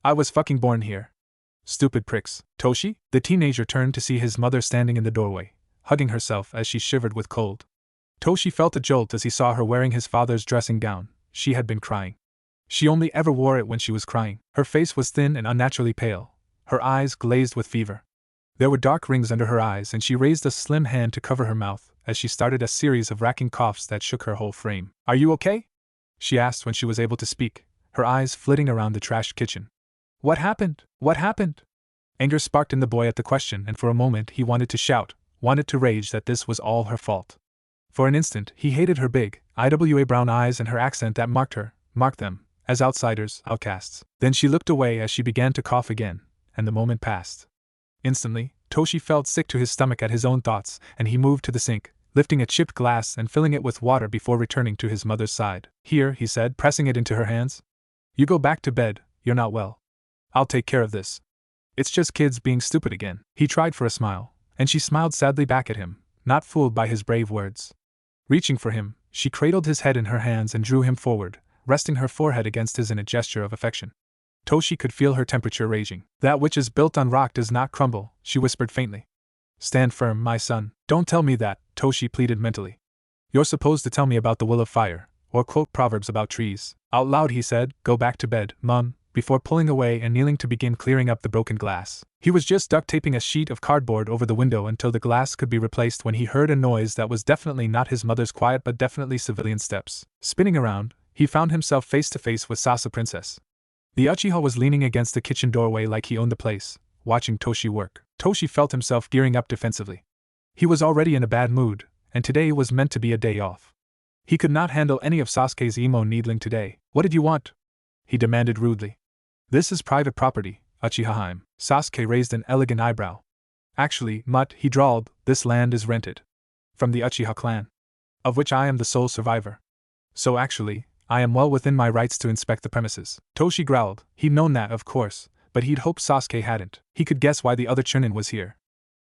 I was fucking born here. Stupid pricks. Toshi? The teenager turned to see his mother standing in the doorway, hugging herself as she shivered with cold. Toshi felt a jolt as he saw her wearing his father's dressing gown. She had been crying. She only ever wore it when she was crying. Her face was thin and unnaturally pale, her eyes glazed with fever. There were dark rings under her eyes, and she raised a slim hand to cover her mouth as she started a series of racking coughs that shook her whole frame. Are you okay? She asked when she was able to speak, her eyes flitting around the trashed kitchen. What happened? What happened? Anger sparked in the boy at the question, and for a moment he wanted to shout, wanted to rage that this was all her fault. For an instant, he hated her big, IWA brown eyes and her accent that marked them, as outsiders, outcasts. Then she looked away as she began to cough again, and the moment passed. Instantly, Toshi felt sick to his stomach at his own thoughts, and he moved to the sink, lifting a chipped glass and filling it with water before returning to his mother's side. Here, he said, pressing it into her hands. You go back to bed, you're not well. I'll take care of this. It's just kids being stupid again. He tried for a smile, and she smiled sadly back at him, not fooled by his brave words. Reaching for him, she cradled his head in her hands and drew him forward, resting her forehead against his in a gesture of affection. Toshi could feel her temperature raging. That which is built on rock does not crumble, she whispered faintly. Stand firm, my son. Don't tell me that, Toshi pleaded mentally. You're supposed to tell me about the will of fire, or quote proverbs about trees. Out loud he said, go back to bed, Mum, before pulling away and kneeling to begin clearing up the broken glass. He was just duct taping a sheet of cardboard over the window until the glass could be replaced when he heard a noise that was definitely not his mother's quiet but definitely civilian steps. Spinning around, he found himself face to face with Sasa Princess. The Uchiha was leaning against the kitchen doorway like he owned the place, watching Toshi work. Toshi felt himself gearing up defensively. He was already in a bad mood, and today was meant to be a day off. He could not handle any of Sasuke's emo needling today. What did you want? He demanded rudely. This is private property, Uchiha-hime. Sasuke raised an elegant eyebrow. Actually, Mutt, he drawled, this land is rented. From the Uchiha clan. Of which I am the sole survivor. So actually, I am well within my rights to inspect the premises. Toshi growled. He'd known that, of course, but he'd hoped Sasuke hadn't. He could guess why the other Chunin was here.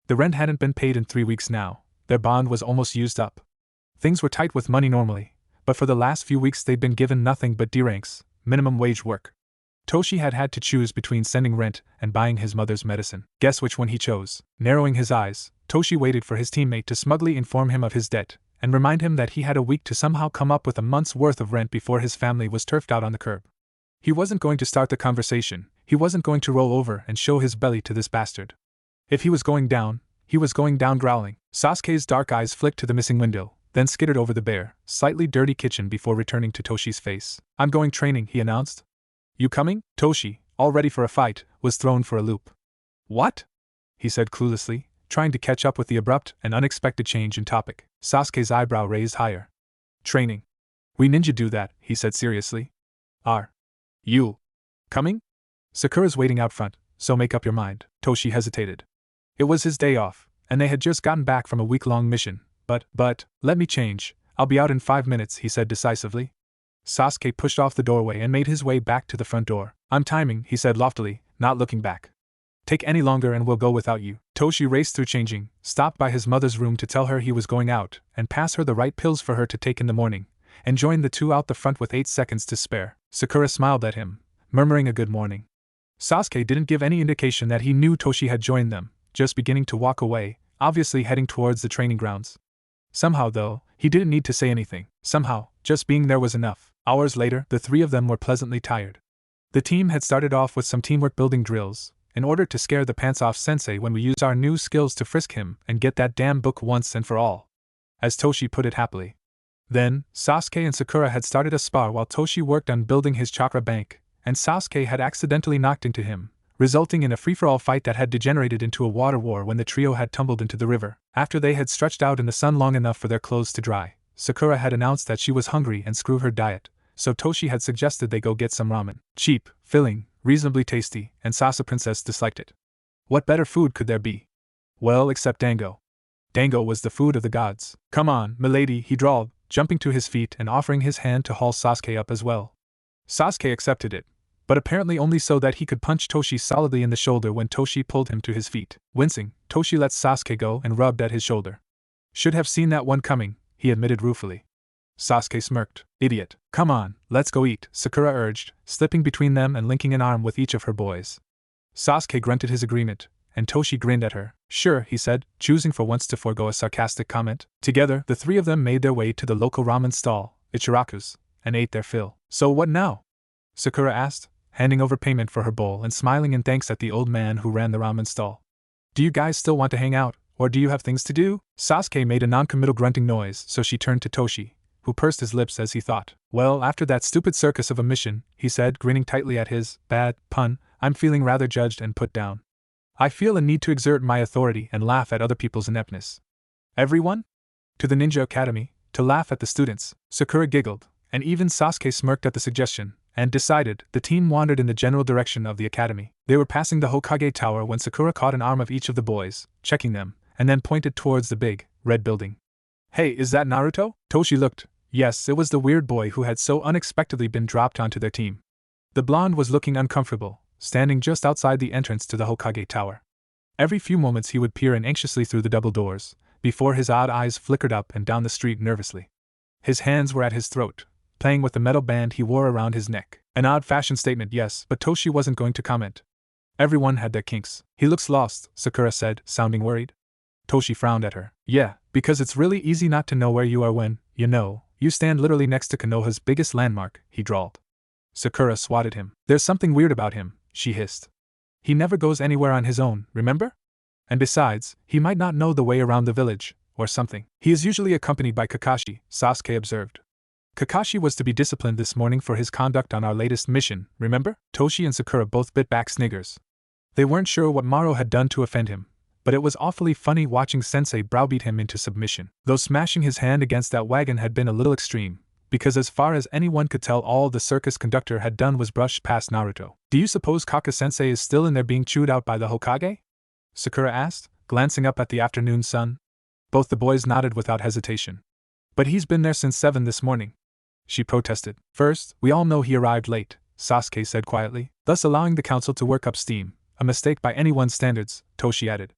The rent hadn't been paid in 3 weeks now. Their bond was almost used up. Things were tight with money normally, but for the last few weeks they'd been given nothing but D ranks, minimum wage work. Toshi had had to choose between sending rent and buying his mother's medicine. Guess which one he chose. Narrowing his eyes, Toshi waited for his teammate to smugly inform him of his debt, and remind him that he had a week to somehow come up with a month's worth of rent before his family was turfed out on the curb. He wasn't going to start the conversation, he wasn't going to roll over and show his belly to this bastard. If he was going down, he was going down growling. Sasuke's dark eyes flicked to the missing window, then skittered over the bare, slightly dirty kitchen before returning to Toshi's face. I'm going training, he announced. You coming? Toshi, all ready for a fight, was thrown for a loop. What? He said cluelessly, trying to catch up with the abrupt and unexpected change in topic. Sasuke's eyebrow raised higher. Training. We ninja do that, he said seriously. Are you coming? Sakura's waiting out front, so make up your mind. Toshi hesitated. It was his day off, and they had just gotten back from a week-long mission, but, let me change, I'll be out in 5 minutes, he said decisively. Sasuke pushed off the doorway and made his way back to the front door. I'm timing, he said loftily, not looking back. Take any longer and we'll go without you. Toshi raced through changing, stopped by his mother's room to tell her he was going out, and pass her the right pills for her to take in the morning, and joined the two out the front with 8 seconds to spare. Sakura smiled at him, murmuring a good morning. Sasuke didn't give any indication that he knew Toshi had joined them, just beginning to walk away, obviously heading towards the training grounds. Somehow, though, he didn't need to say anything. Somehow, just being there was enough. Hours later, the three of them were pleasantly tired. The team had started off with some teamwork building drills, in order to scare the pants off sensei when we use our new skills to frisk him and get that damn book once and for all. As Toshi put it happily. Then, Sasuke and Sakura had started a spar while Toshi worked on building his chakra bank, and Sasuke had accidentally knocked into him, resulting in a free-for-all fight that had degenerated into a water war when the trio had tumbled into the river. After they had stretched out in the sun long enough for their clothes to dry, Sakura had announced that she was hungry and screw her diet, so Toshi had suggested they go get some ramen. Cheap, filling, reasonably tasty, and Sasa Princess disliked it. What better food could there be? Well, except dango. Dango was the food of the gods. Come on, milady, he drawled, jumping to his feet and offering his hand to haul Sasuke up as well. Sasuke accepted it, but apparently only so that he could punch Toshi solidly in the shoulder when Toshi pulled him to his feet. Wincing, Toshi let Sasuke go and rubbed at his shoulder. Should have seen that one coming, he admitted ruefully. Sasuke smirked. Idiot. Come on, let's go eat, Sakura urged, slipping between them and linking an arm with each of her boys. Sasuke grunted his agreement, and Toshi grinned at her. Sure, he said, choosing for once to forego a sarcastic comment. Together, the three of them made their way to the local ramen stall, Ichiraku's, and ate their fill. So what now? Sakura asked, handing over payment for her bowl and smiling in thanks at the old man who ran the ramen stall. Do you guys still want to hang out, or do you have things to do? Sasuke made a non-committal grunting noise, so she turned to Toshi, who pursed his lips as he thought. Well, after that stupid circus of a mission, he said, grinning tightly at his bad pun, I'm feeling rather judged and put down. I feel a need to exert my authority and laugh at other people's ineptness. Everyone? To the Ninja Academy, to laugh at the students. Sakura giggled, and even Sasuke smirked at the suggestion, and decided. The team wandered in the general direction of the academy. They were passing the Hokage Tower when Sakura caught an arm of each of the boys, checking them, and then pointed towards the big, red building. Hey, is that Naruto? Toshi looked. Yes, it was the weird boy who had so unexpectedly been dropped onto their team. The blonde was looking uncomfortable, standing just outside the entrance to the Hokage Tower. Every few moments he would peer in anxiously through the double doors, before his odd eyes flickered up and down the street nervously. His hands were at his throat, playing with the metal band he wore around his neck. An odd fashion statement, yes, but Toshi wasn't going to comment. Everyone had their kinks. He looks lost, Sakura said, sounding worried. Toshi frowned at her. Yeah, because it's really easy not to know where you are when, you stand literally next to Konoha's biggest landmark, he drawled. Sakura swatted him. There's something weird about him, she hissed. He never goes anywhere on his own, remember? And besides, he might not know the way around the village, or something. He is usually accompanied by Kakashi, Sasuke observed. Kakashi was to be disciplined this morning for his conduct on our latest mission, remember? Toshi and Sakura both bit back sniggers. They weren't sure what Maro had done to offend him, but it was awfully funny watching Sensei browbeat him into submission. Though smashing his hand against that wagon had been a little extreme, because as far as anyone could tell all the circus conductor had done was brush past Naruto. Do you suppose Kaka-sensei is still in there being chewed out by the Hokage? Sakura asked, glancing up at the afternoon sun. Both the boys nodded without hesitation. But he's been there since 7 this morning, she protested. First, we all know he arrived late, Sasuke said quietly, thus allowing the council to work up steam, a mistake by anyone's standards, Toshi added.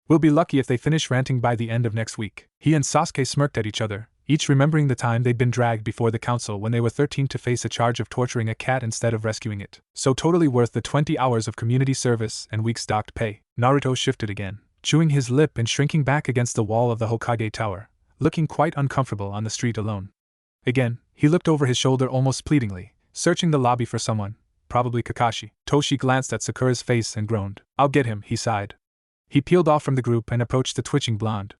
We'll be lucky if they finish ranting by the end of next week. He and Sasuke smirked at each other, each remembering the time they'd been dragged before the council when they were 13 to face a charge of torturing a cat instead of rescuing it. So totally worth the 20 hours of community service and week's docked pay. Naruto shifted again, chewing his lip and shrinking back against the wall of the Hokage Tower, looking quite uncomfortable on the street alone. Again, he looked over his shoulder almost pleadingly, searching the lobby for someone, probably Kakashi. Toshi glanced at Sakura's face and groaned. I'll get him, he sighed. He peeled off from the group and approached the twitching blonde.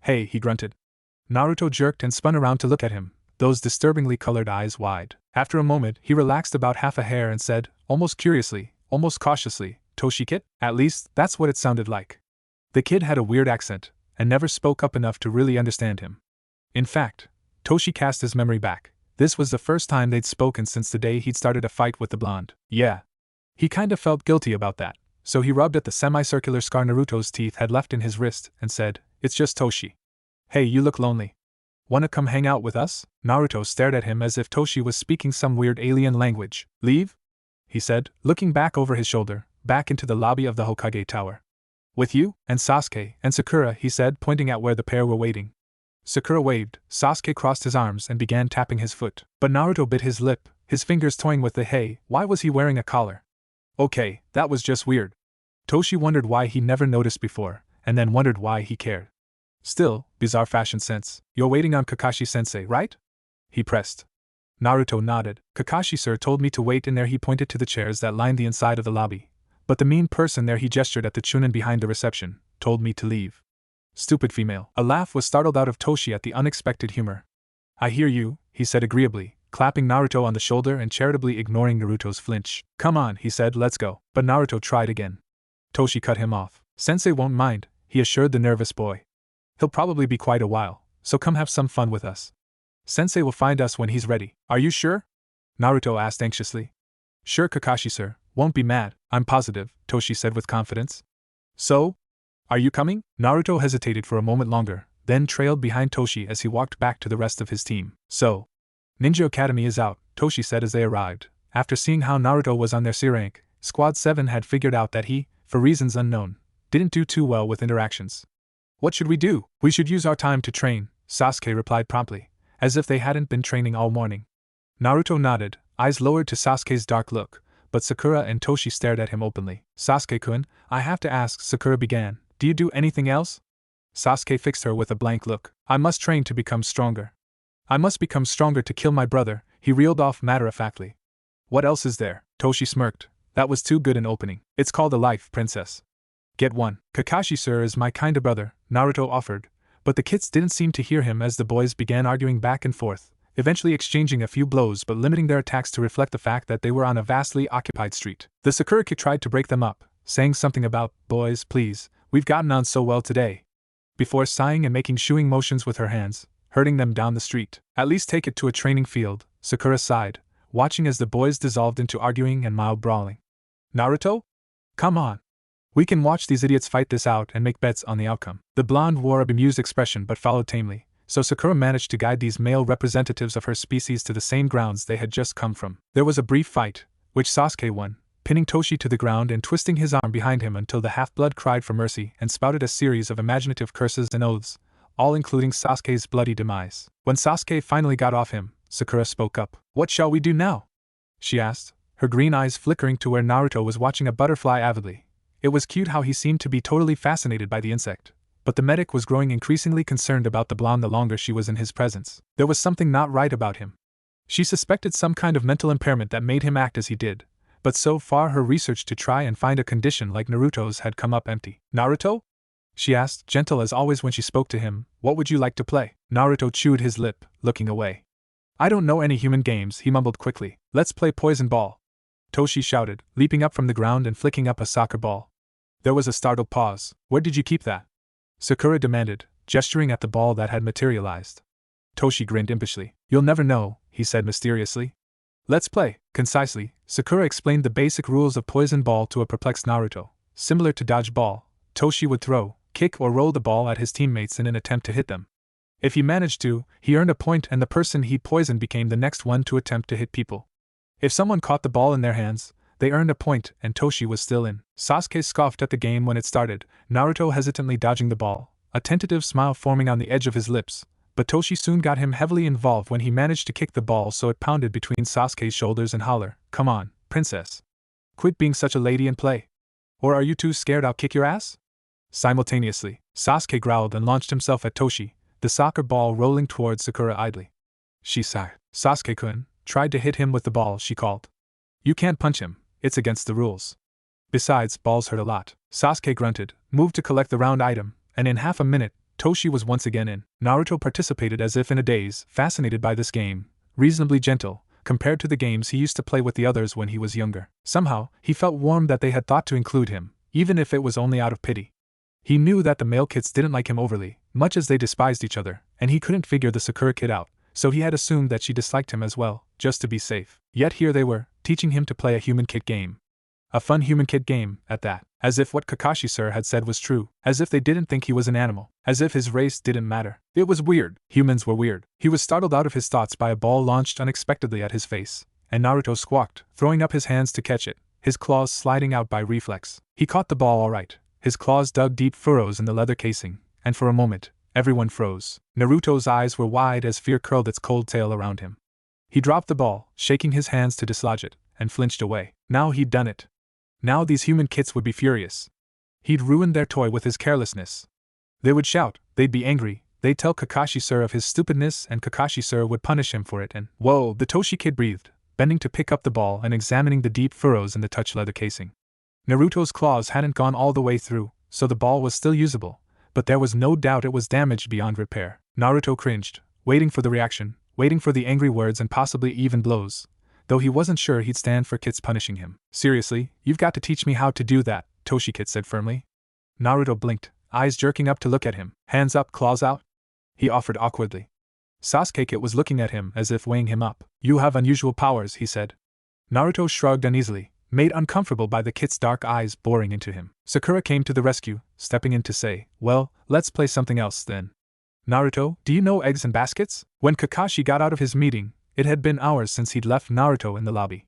Hey, he grunted. Naruto jerked and spun around to look at him, those disturbingly colored eyes wide. After a moment, he relaxed about half a hair and said, almost curiously, almost cautiously, Toshi-kit? At least, that's what it sounded like. The kid had a weird accent, and never spoke up enough to really understand him. In fact, Toshi cast his memory back. This was the first time they'd spoken since the day he'd started a fight with the blonde. Yeah. He kinda felt guilty about that, so he rubbed at the semicircular scar Naruto's teeth had left in his wrist and said, It's just Toshi. Hey, you look lonely. Wanna come hang out with us? Naruto stared at him as if Toshi was speaking some weird alien language. Leave? He said, looking back over his shoulder, back into the lobby of the Hokage Tower. With you, and Sasuke, and Sakura, he said, pointing at where the pair were waiting. Sakura waved, Sasuke crossed his arms and began tapping his foot. But Naruto bit his lip, his fingers toying with the hey, why was he wearing a collar? Okay, that was just weird. Toshi wondered why he never noticed before, and then wondered why he cared. Still, bizarre fashion sense. You're waiting on Kakashi-sensei, right? He pressed. Naruto nodded. Kakashi-sir told me to wait in there. He pointed to the chairs that lined the inside of the lobby. But the mean person there, he gestured at the chunin behind the reception, told me to leave. Stupid female. A laugh was startled out of Toshi at the unexpected humor. I hear you, he said agreeably, clapping Naruto on the shoulder and charitably ignoring Naruto's flinch. Come on, he said, let's go. But Naruto tried again. Toshi cut him off. Sensei won't mind, he assured the nervous boy. He'll probably be quite a while, so come have some fun with us. Sensei will find us when he's ready. Are you sure? Naruto asked anxiously. Sure, Kakashi-sir, won't be mad, I'm positive, Toshi said with confidence. So? Are you coming? Naruto hesitated for a moment longer, then trailed behind Toshi as he walked back to the rest of his team. So, Ninja Academy is out, Toshi said as they arrived. After seeing how Naruto was on their C rank, Squad 7 had figured out that he, for reasons unknown, didn't do too well with interactions. What should we do? We should use our time to train, Sasuke replied promptly, as if they hadn't been training all morning. Naruto nodded, eyes lowered to Sasuke's dark look, but Sakura and Toshi stared at him openly. Sasuke-kun, I have to ask, Sakura began, do you do anything else? Sasuke fixed her with a blank look. I must train to become stronger. I must become stronger to kill my brother, he reeled off matter-of-factly. What else is there? Toshi smirked. That was too good an opening. It's called a life, princess. Get one. Kakashi-sir is my kind of brother, Naruto offered, but the kids didn't seem to hear him as the boys began arguing back and forth, eventually exchanging a few blows but limiting their attacks to reflect the fact that they were on a vastly occupied street. The Sakura kid tried to break them up, saying something about, boys, please, we've gotten on so well today. Before sighing and making shooing motions with her hands, herding them down the street. At least take it to a training field, Sakura sighed, watching as the boys dissolved into arguing and mild brawling. Naruto? Come on. We can watch these idiots fight this out and make bets on the outcome. The blonde wore a bemused expression but followed tamely, so Sakura managed to guide these male representatives of her species to the same grounds they had just come from. There was a brief fight, which Sasuke won, pinning Toshi to the ground and twisting his arm behind him until the half-blood cried for mercy and spouted a series of imaginative curses and oaths, all including Sasuke's bloody demise. When Sasuke finally got off him, Sakura spoke up. "What shall we do now?" she asked, her green eyes flickering to where Naruto was watching a butterfly avidly. It was cute how he seemed to be totally fascinated by the insect, but the medic was growing increasingly concerned about the blonde the longer she was in his presence. There was something not right about him. She suspected some kind of mental impairment that made him act as he did, but so far her research to try and find a condition like Naruto's had come up empty. "Naruto?" she asked, gentle as always when she spoke to him. "What would you like to play?" Naruto chewed his lip, looking away. "I don't know any human games," he mumbled quickly. "Let's play poison ball," Toshi shouted, leaping up from the ground and flicking up a soccer ball. There was a startled pause. "Where did you keep that?" Sakura demanded, gesturing at the ball that had materialized. Toshi grinned impishly. "You'll never know," he said mysteriously. "Let's play." Concisely, Sakura explained the basic rules of poison ball to a perplexed Naruto. Similar to dodge ball, Toshi would throw, kick or roll the ball at his teammates in an attempt to hit them. If he managed to, he earned a point and the person he poisoned became the next one to attempt to hit people. If someone caught the ball in their hands, they earned a point and Toshi was still in. Sasuke scoffed at the game when it started, Naruto hesitantly dodging the ball, a tentative smile forming on the edge of his lips, but Toshi soon got him heavily involved when he managed to kick the ball so it pounded between Sasuke's shoulders and holler, "Come on, princess. Quit being such a lady and play. Or are you too scared I'll kick your ass?" Simultaneously, Sasuke growled and launched himself at Toshi, the soccer ball rolling towards Sakura idly. She sighed. Sasuke-kun tried to hit him with the ball, she called. "You can't punch him, it's against the rules. Besides, balls hurt a lot." Sasuke grunted, moved to collect the round item, and in half a minute, Toshi was once again in. Naruto participated as if in a daze, fascinated by this game, reasonably gentle, compared to the games he used to play with the others when he was younger. Somehow, he felt warm that they had thought to include him, even if it was only out of pity. He knew that the male kids didn't like him overly, much as they despised each other, and he couldn't figure the Sakura kid out, so he had assumed that she disliked him as well, just to be safe. Yet here they were, teaching him to play a human kid game. A fun human kid game, at that. As if what Kakashi-sir had said was true. As if they didn't think he was an animal. As if his race didn't matter. It was weird. Humans were weird. He was startled out of his thoughts by a ball launched unexpectedly at his face, and Naruto squawked, throwing up his hands to catch it, his claws sliding out by reflex. He caught the ball all right. His claws dug deep furrows in the leather casing, and for a moment, everyone froze. Naruto's eyes were wide as fear curled its cold tail around him. He dropped the ball, shaking his hands to dislodge it, and flinched away. Now he'd done it. Now these human kits would be furious. He'd ruined their toy with his carelessness. They would shout, they'd be angry, they'd tell Kakashi-sir of his stupidness and Kakashi-sir would punish him for it and— Whoa, the Toshi kid breathed, bending to pick up the ball and examining the deep furrows in the touch leather casing. Naruto's claws hadn't gone all the way through, so the ball was still usable, but there was no doubt it was damaged beyond repair. Naruto cringed, waiting for the reaction, waiting for the angry words and possibly even blows, though he wasn't sure he'd stand for Kits punishing him. "Seriously, you've got to teach me how to do that," Toshi Kit said firmly. Naruto blinked, eyes jerking up to look at him. "Hands up, claws out," he offered awkwardly. Sasuke Kit was looking at him as if weighing him up. "You have unusual powers," he said. Naruto shrugged uneasily, made uncomfortable by the Kit's dark eyes boring into him. Sakura came to the rescue, stepping in to say, "Well, let's play something else then. Naruto, do you know eggs and baskets?" When Kakashi got out of his meeting, it had been hours since he'd left Naruto in the lobby.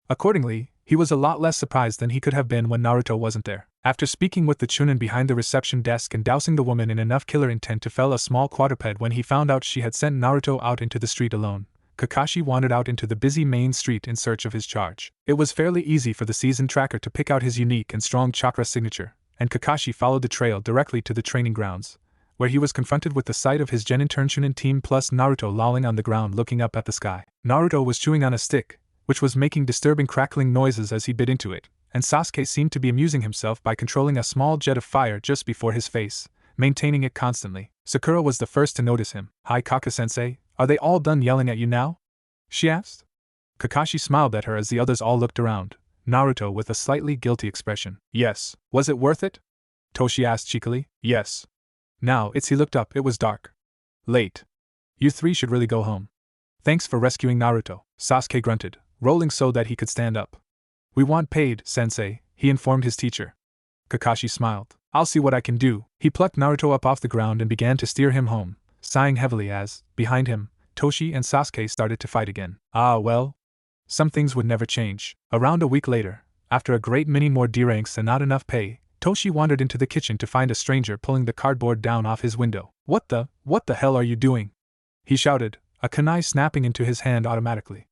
Accordingly, he was a lot less surprised than he could have been when Naruto wasn't there. After speaking with the Chunin behind the reception desk and dousing the woman in enough killer intent to fell a small quadruped when he found out she had sent Naruto out into the street alone, Kakashi wandered out into the busy main street in search of his charge. It was fairly easy for the seasoned tracker to pick out his unique and strong chakra signature, and Kakashi followed the trail directly to the training grounds, where he was confronted with the sight of his Genin Chunin team plus Naruto lolling on the ground looking up at the sky. Naruto was chewing on a stick, which was making disturbing crackling noises as he bit into it, and Sasuke seemed to be amusing himself by controlling a small jet of fire just before his face, maintaining it constantly. Sakura was the first to notice him. "Hi Kaka-sensei, are they all done yelling at you now?" she asked. Kakashi smiled at her as the others all looked around, Naruto with a slightly guilty expression. "Yes." "Was it worth it?" Toshi asked cheekily. "Yes." Now, he looked up, it was dark. "Late. You three should really go home. Thanks for rescuing Naruto," Sasuke grunted, rolling so that he could stand up. "We want paid, sensei," he informed his teacher. Kakashi smiled. "I'll see what I can do." He plucked Naruto up off the ground and began to steer him home, sighing heavily as, behind him, Toshi and Sasuke started to fight again. Ah well. Some things would never change. Around a week later, after a great many more D-ranks and not enough pay, Toshi wandered into the kitchen to find a stranger pulling the cardboard down off his window. What the hell are you doing? He shouted, a kunai snapping into his hand automatically.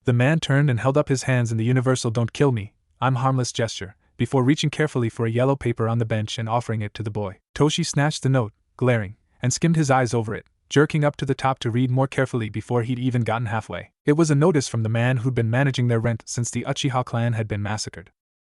The man turned and held up his hands in the universal "don't kill me, I'm harmless" gesture, before reaching carefully for a yellow paper on the bench and offering it to the boy. Toshi snatched the note, glaring, and skimmed his eyes over it, jerking up to the top to read more carefully before he'd even gotten halfway. It was a notice from the man who'd been managing their rent since the Uchiha clan had been massacred.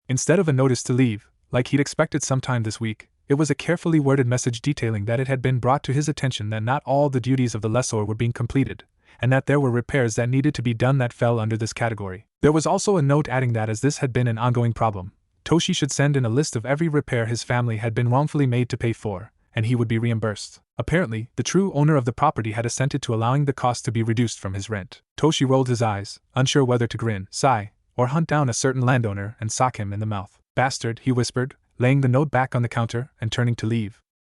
Instead of a notice to leave, like he'd expected sometime this week, it was a carefully worded message detailing that it had been brought to his attention that not all the duties of the lessor were being completed, and that there were repairs that needed to be done that fell under this category. There was also a note adding that as this had been an ongoing problem, Toshi should send in a list of every repair his family had been wrongfully made to pay for, and he would be reimbursed. Apparently, the true owner of the property had assented to allowing the cost to be reduced from his rent. Toshi rolled his eyes, unsure whether to grin, sigh, or hunt down a certain landowner and sock him in the mouth. Bastard, he whispered, laying the note back on the counter and turning to leave.